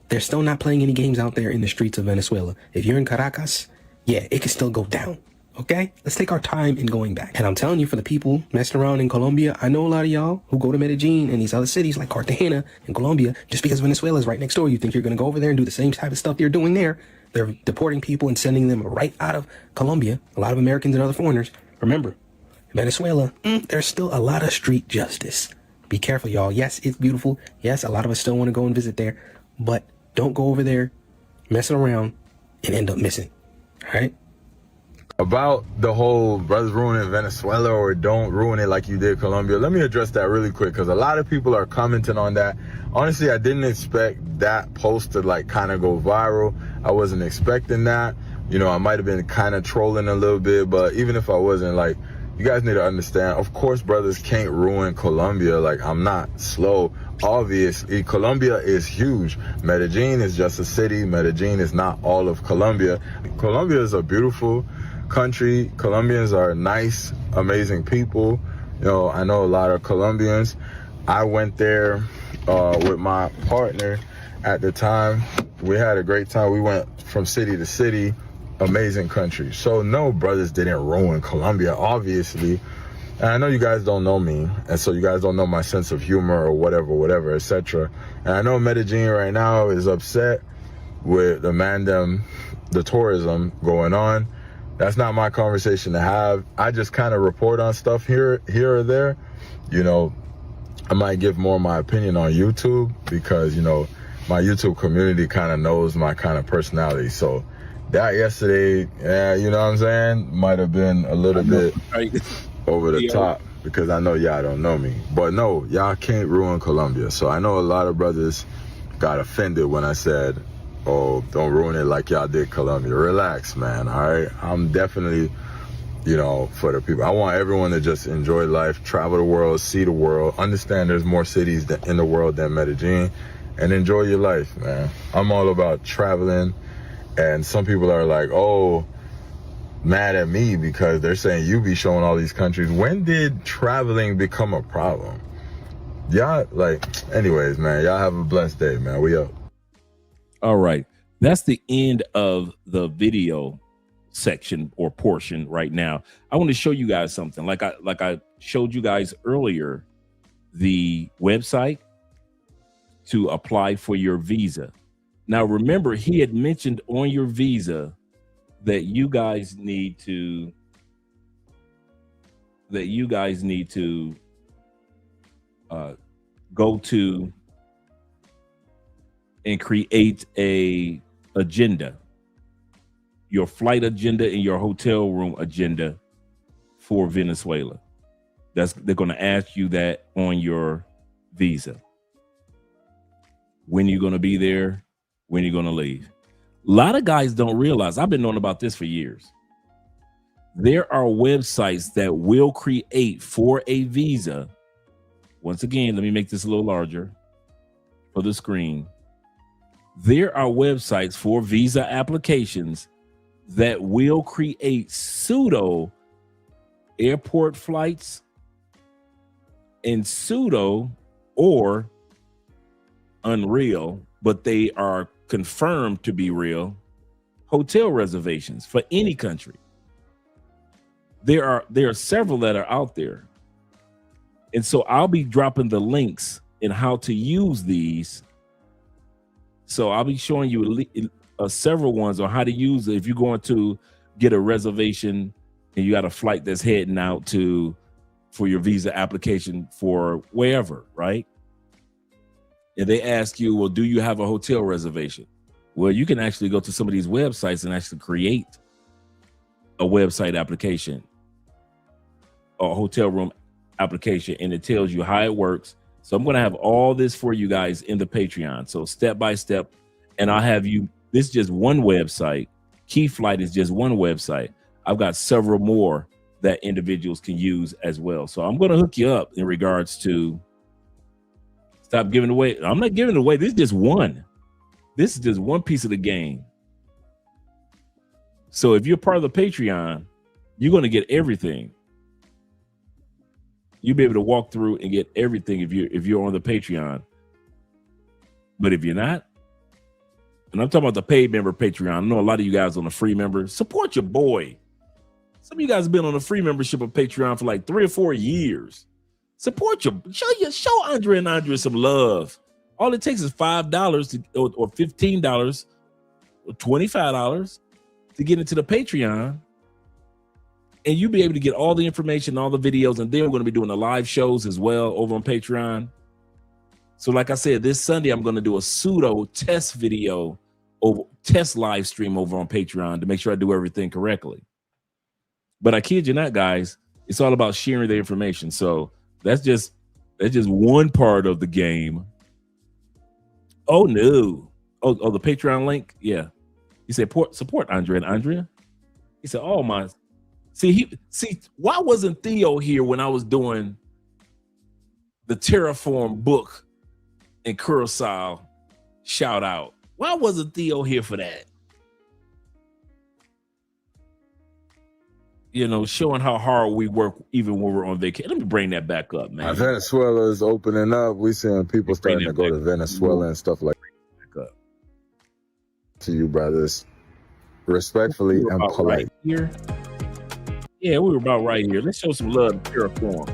They're still not playing any games out there in the streets of Venezuela. If you're in Caracas, yeah, it can still go down. Okay? Let's take our time in going back. And I'm telling you, for the people messing around in Colombia, I know a lot of y'all who go to Medellin and these other cities like Cartagena in Colombia, just because Venezuela is right next door, you think you're going to go over there and do the same type of stuff they're doing there. They're deporting people and sending them right out of Colombia. A lot of Americans and other foreigners. Remember, Venezuela, there's still a lot of street justice. Be careful, y'all. Yes, it's beautiful. Yes, a lot of us still want to go and visit there. But don't go over there messing around and end up missing. All right? About the whole brothers ruining Venezuela or don't ruin it like you did Colombia, let me address that really quick because a lot of people are commenting on that. Honestly, I didn't expect that post to like kind of go viral. I wasn't expecting that. You know, I might have been kind of trolling a little bit, but even if I wasn't, like, you guys need to understand, of course, brothers can't ruin Colombia. Like, I'm not slow. Obviously, Colombia is huge. Medellin is just a city. Medellin is not all of Colombia. Colombia is a beautiful country. Colombians are nice, amazing people. You know, I know a lot of Colombians. I went there with my partner at the time. We had a great time. We went from city to city. Amazing country. So no, brothers didn't ruin Colombia, obviously. And I know you guys don't know me, and so you guys don't know my sense of humor or whatever, etc. And I know Medellin right now is upset with the tourism going on. That's not my conversation to have. I just kind of report on stuff here or there. You know, I might give more of my opinion on YouTube because, you know, my YouTube community kind of knows my kind of personality. So that yesterday, yeah, you know what I'm saying, might have been a little bit over the top because I know y'all don't know me. But no, y'all can't ruin Colombia. So I know a lot of brothers got offended when I said, oh, don't ruin it like y'all did Colombia. Relax, man, all right? I'm definitely for the people. I want everyone to just enjoy life, travel the world, see the world, understand there's more cities in the world than Medellin, and enjoy your life, man. I'm all about traveling, and some people are like, oh, mad at me because they're saying you be showing all these countries. When did traveling become a problem? Y'all, anyways, man, y'all have a blessed day, man. We up. All right. That's the end of the video section or portion right now. I want to show you guys something. Like I showed you guys earlier, the website to apply for your visa. Now, remember, he had mentioned on your visa that you guys need to go to and create a agenda, your flight agenda and your hotel room agenda for Venezuela. They're going to ask you that on your visa. When you're going to be there, when you're going to leave. A lot of guys don't realize, I've been knowing about this for years. There are websites that will create for a visa. Once again, let me make this a little larger for the screen. There are websites for visa applications that will create pseudo airport flights and pseudo or unreal, but they are confirmed to be real, hotel reservations for any country. There are several that are out there. And so I'll be dropping the links in how to use these. So I'll be showing you several ones on how to use it. If you're going to get a reservation and you got a flight that's heading out for your visa application for wherever, right? And they ask you, well, do you have a hotel reservation? Well, you can actually go to some of these websites and actually create a website application, a hotel room application, and it tells you how it works. So I'm going to have all this for you guys in the Patreon. So step by step, and I'll have you, this is just one website. Key Flight is just one website. I've got several more that individuals can use as well. So I'm going to hook you up in regards to stop giving away. I'm not giving away. This is just one. This is just one piece of the game. So if you're part of the Patreon, you're going to get everything. You'll be able to walk through and get everything if you're on the Patreon. But if you're not, and I'm talking about the paid member Patreon, I know a lot of you guys on the free member, support your boy. Some of you guys have been on a free membership of Patreon for like 3 or 4 years. Support show Andre and Andrea some love. All it takes is $5 or $15 or $25 to get into the Patreon. And you'll be able to get all the information, all the videos, and then we're going to be doing the live shows as well over on Patreon. So like I said, this Sunday, I'm going to do a pseudo test video, test live stream over on Patreon to make sure I do everything correctly. But I kid you not, guys, it's all about sharing the information. So that's just one part of the game. Oh, no. Oh, the Patreon link? Yeah. He said, support Andre and Andrea. He said, oh, my. See, why wasn't Theo here when I was doing the Terraform book and Curacao shout out? Why wasn't Theo here for that? You know, showing how hard we work even when we're on vacation. Let me bring that back up, man. Venezuela is opening up. We're seeing people starting to go to Venezuela and stuff like that. To you, brothers, respectfully and polite. Right here. Yeah, we were about right here. Let's show some love to Terraform.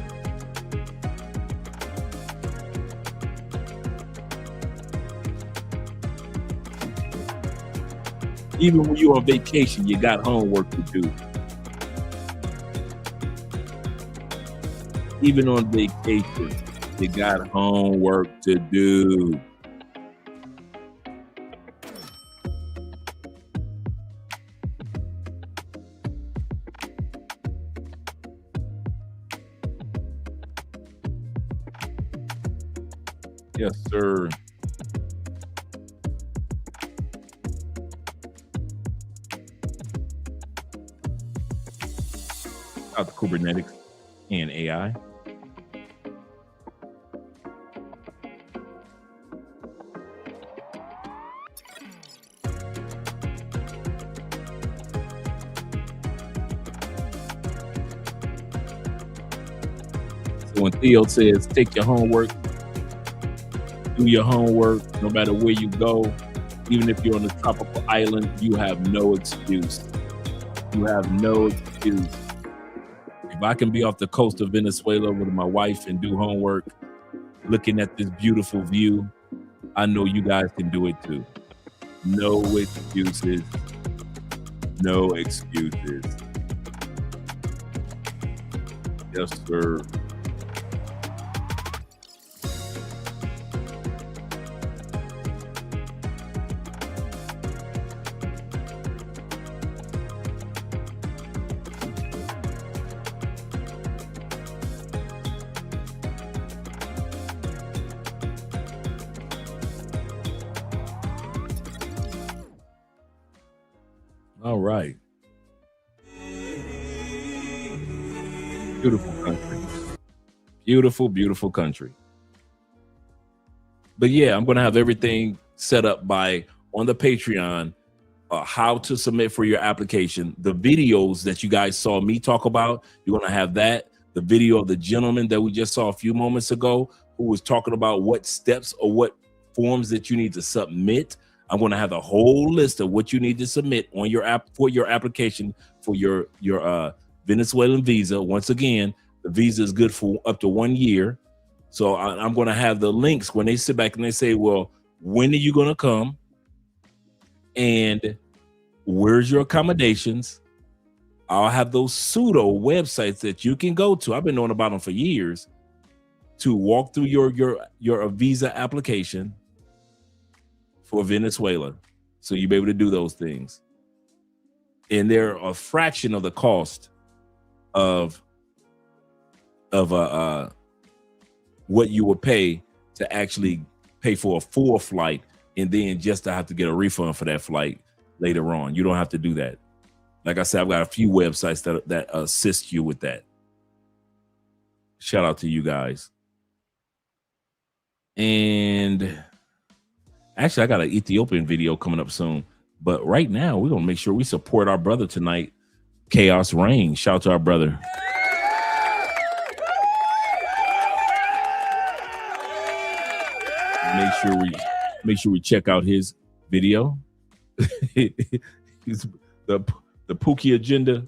Even when you're on vacation, you got homework to do. Even on vacation, you got homework to do. Yes, sir. Out to Kubernetes and AI. So when Theo says, take your homework, do your homework, no matter where you go, even if you're on the tropical island, you have no excuse. You have no excuse. If I can be off the coast of Venezuela with my wife and do homework, looking at this beautiful view, I know you guys can do it too. No excuses. No excuses. Yes, sir. All right. Beautiful country. Beautiful, beautiful country. But yeah, I'm going to have everything set up on the Patreon, how to submit for your application. The videos that you guys saw me talk about, you're going to have that. The video of the gentleman that we just saw a few moments ago who was talking about what steps or what forms that you need to submit. I'm going to have the whole list of what you need to submit on your app for your application for your Venezuelan visa. Once again, the visa is good for up to 1 year. So I'm going to have the links when they sit back and they say, well, when are you going to come? And where's your accommodations? I'll have those pseudo websites that you can go to. I've been knowing about them for years to walk through your visa application for Venezuela. So you'll be able to do those things. And they're a fraction of the cost of what you would pay to actually pay for a full flight and then just to have to get a refund for that flight later on. You don't have to do that. Like I said, I've got a few websites that assist you with that. Shout out to you guys. And actually, I got an Ethiopian video coming up soon. But right now, we're going to make sure we support our brother tonight, Chaos Reign. Shout out to our brother. Make sure we check out his video. He's the Pookie agenda.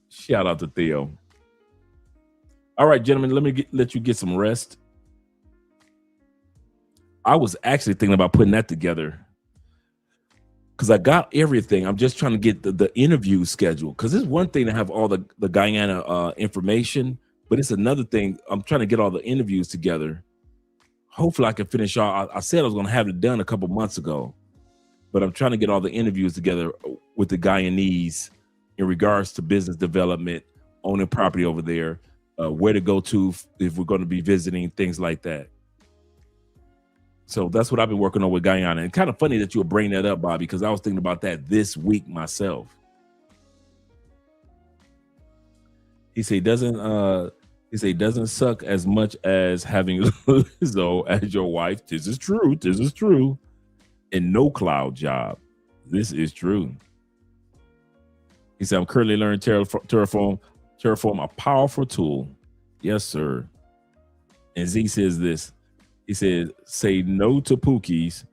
Shout out to Theo. All right, gentlemen, let you get some rest. I was actually thinking about putting that together because I got everything. I'm just trying to get the interview scheduled because it's one thing to have all the Guyana information, but it's another thing. I'm trying to get all the interviews together. Hopefully I can finish all. I said I was going to have it done a couple months ago, but I'm trying to get all the interviews together with the Guyanese in regards to business development, owning property over there, where to go to if we're going to be visiting, things like that. So that's what I've been working on with Guyana. And kind of funny that you would bring that up, Bobby, because I was thinking about that this week myself. He said doesn't suck as much as having Lizzo as your wife. This is true. This is true. And no cloud job. This is true. He said, I'm currently learning Terraform, a powerful tool. Yes, sir. And Z says this. He said, say no to Pookie's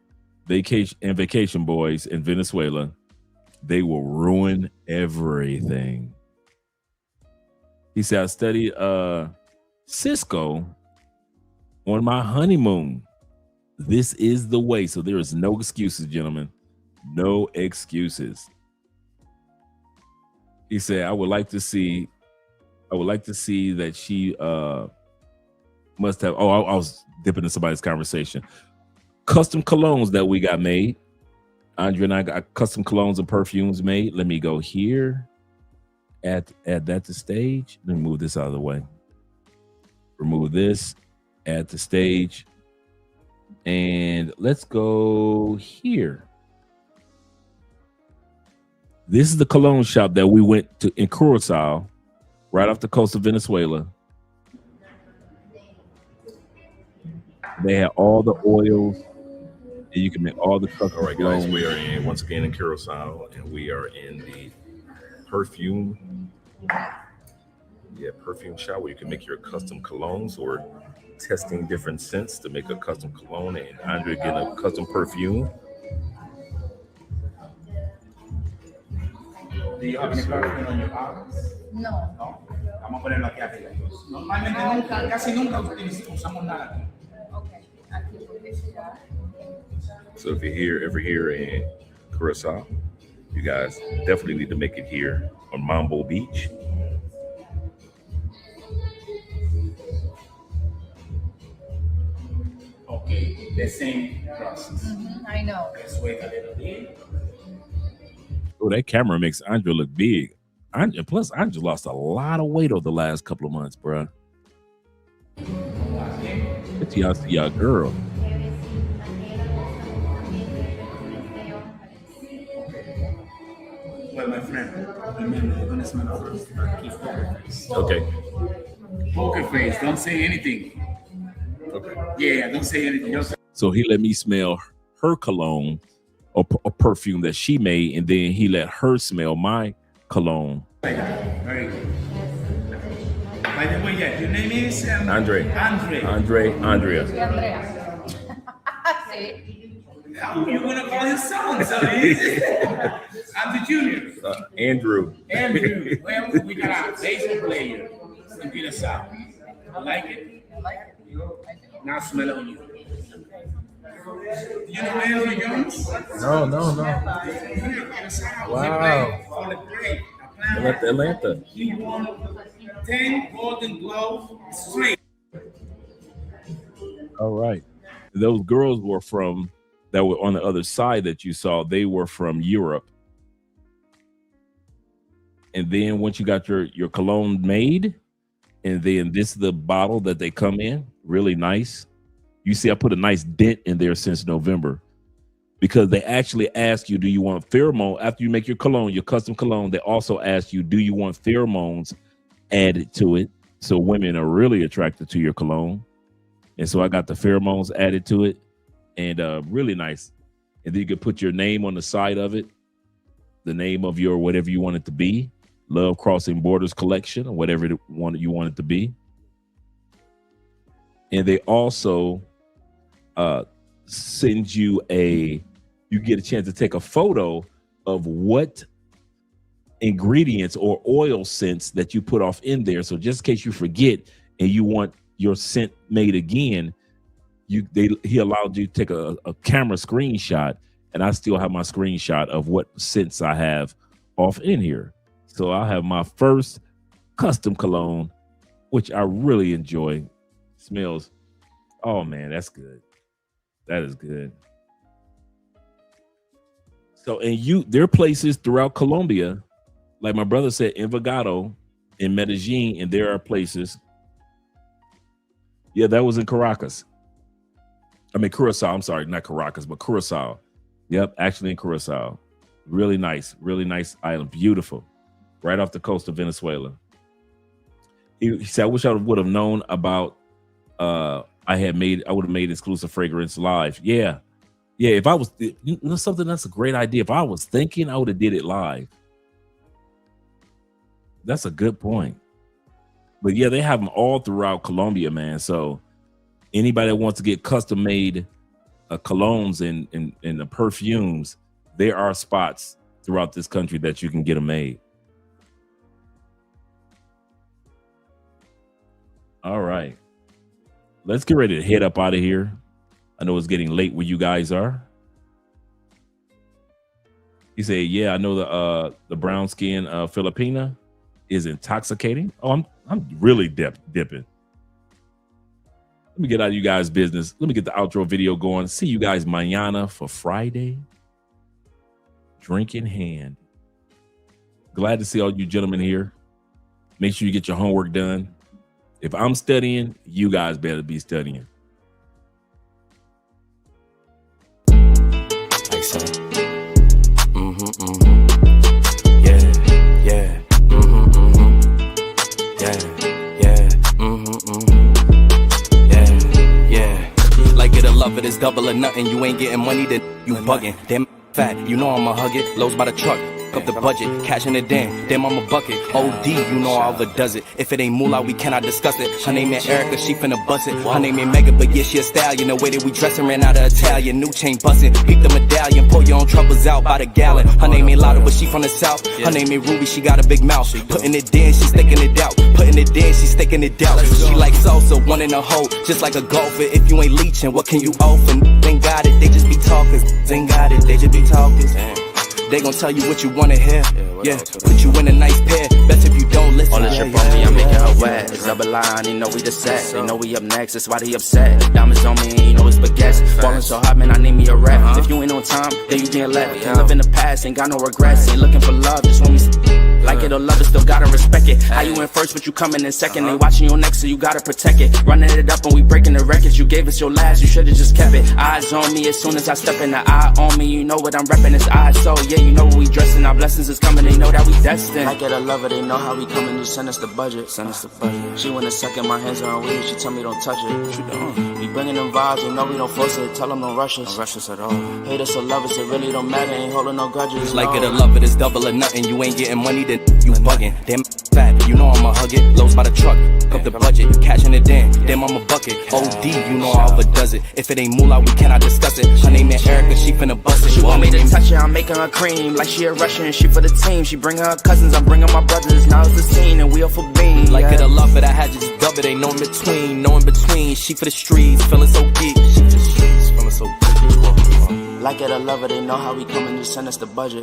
vacation boys in Venezuela. They will ruin everything. He said, I studied Cisco on my honeymoon. This is the way. So there is no excuses, gentlemen. No excuses. He said, I would like to see that she must have. Oh, I was dipping into somebody's conversation. Custom colognes that we got made. Andre and I got custom colognes and perfumes made. Let me go here. Add that to stage. Let me move this out of the way. Remove this. Add to stage. And let's go here. This is the cologne shop that we went to in Curacao, right off the coast of Venezuela. They had all the oils, and you can make all the custom. All right, guys, we are once again in Curacao, and we are in the perfume shop where you can make your custom colognes, or testing different scents to make a custom cologne. And Andre getting a custom perfume. Do you have any perfume on your house? No. No. Vamos a ponerlo aquí arriba. Normalmente casi nunca usamos nada aquí. So if you're ever here in Curacao, you guys definitely need to make it here on Mambo Beach. Okay, the same process. I know. Let's wait a little bit. Oh, that camera makes Andre look big. Plus, Andre lost a lot of weight over the last couple of months, bro. It's y'all see y'all girl. Well, my friend, remember, you're gonna smell first. Keep poker face. Okay. Poker face. Don't say anything. Okay. Yeah, don't say anything. Just So he let me smell her cologne or perfume that she made, and then he let her smell my cologne. very good. By the way, yeah, your name is Andre. Andrea. Sí. You're gonna call his son, so easy. Andre Junior. Andrew. Andrew. Well, we got a baseball player from Curacao. You like it? I like it. Now smell it on you. You know Andrew Jones? No. Wow. Atlanta. He won 10 Golden Glove straight. All right. Those girls were that were on the other side that you saw. They were from Europe. And then once you got your cologne made, and then this is the bottle that they come in, really nice. You see, I put a nice dent in there since November, because they actually ask you, do you want pheromone after you make your cologne, your custom cologne? They also ask you, do you want pheromones added to it? So women are really attracted to your cologne. And so I got the pheromones added to it, and really nice. And then you could put your name on the side of it, the name of your whatever you want it to be, Love Crossing Borders Collection, or whatever you want it to be. And they also send you you get a chance to take a photo of what ingredients or oil scents that you put off in there. So just in case you forget and you want your scent made again, he allowed you to take a camera screenshot, and I still have my screenshot of what scents I have off in here. So I'll have my first custom cologne, which I really enjoy. Smells, oh man, that's good. That is good. So, and there are places throughout Colombia, like my brother said, Envigado, in Medellin, and there are places. Yeah, that was in Caracas. I mean, Curacao. I'm sorry, not Caracas, but Curacao. Yep, actually in Curacao. Really nice island. Beautiful. Right off the coast of Venezuela. He said, I wish I would have known about, I would have made exclusive fragrance live. Yeah. If I was, something that's a great idea. If I was thinking, I would have did it live. That's a good point. But yeah, they have them all throughout Colombia, man. So anybody that wants to get custom made colognes and the perfumes, there are spots throughout this country that you can get them made. All right. Let's get ready to head up out of here. I know it's getting late where you guys are. He said, yeah, I know the brown skin Filipina is intoxicating. Oh, I'm really dipping. Let me get out of you guys' business. Let me get the outro video going. See you guys mañana for Friday. Drink in hand. Glad to see all you gentlemen here. Make sure you get your homework done. If I'm studying, you guys better be studying. Like so. nothing. You ain't getting money, then you bugging. Damn fat, you know I'ma hug it. Lows by the truck. Up the budget, cashing it in, damn I'm a bucket. OD, you know I overdoes it. If it ain't moolah, we cannot discuss it. Her name ain't Erica, she finna bust it. Her name ain't Megan, but yeah, she a stallion. The way that we dressin' ran out of Italian. New chain bustin', beat the medallion. Pour your own troubles out by the gallon. Her name ain't Lotta, but she from the south. Her name ain't Ruby, she got a big mouth. Putting it in, she sticking it out. Putting it in, she sticking it out. She like salsa, one in a hole, just like a golfer. If you ain't leeching, what can you offer? Ain't got it, they just be talking. Ain't got it, they just be talking. They gon' tell you what you wanna hear. Yeah, put you in a nice pair. Best if you don't listen. All the shit from me, I'm making her wet. It's double line, you know we the set. They know we up next, that's why they upset. Diamonds on me, you know it's baguettes. Ballin' so hot, man, I need me a rap. If you ain't on time, then you can't left. Can't live in the past, ain't got no regrets. Ain't looking for love, just want me. Like it or love it, still gotta respect it. How you in first, but you coming in second. They watching your next, so you gotta protect it. Running it up and we breaking the records. You gave us your last, you should've just kept it. Eyes on me as soon as I step in. The eye on me, you know what I'm reppin'. It's eyes, so yeah, you know what we dressin'. Our blessings is coming, they know that we destined. Like it or love it, they know how we coming. Just send us the budget, send us the budget. She wanna suck in my hands on weed, she tell me don't touch it. What you doing? We bringing them vibes, you know we don't force it. Tell them don't rush us. Don't rush us at all. Hate us or love us, it really don't matter. Ain't holding no grudges. Like it or love it, it's double or nothing. You ain't getting money, then you bugging. Damn fat, you know I'ma hug it. Lows by the truck, up the budget, cashing it in. Damn I'm a bucket. OD, you know I overdoes it. If it ain't moolah, we cannot discuss it. Her name ain't Erica, she finna bust it. She want me to touch her, I'm making her cream. Like she a Russian, she for the team. She bring her cousins, I'm bringing my brothers. Now it's the scene and we all for being. Like it or love it, I had to just dub it. Ain't no in between, no in between. She for the streets, feeling so geek. She for the streets, feeling so geek. Like it or love it, they know how we coming. Just send us the budget.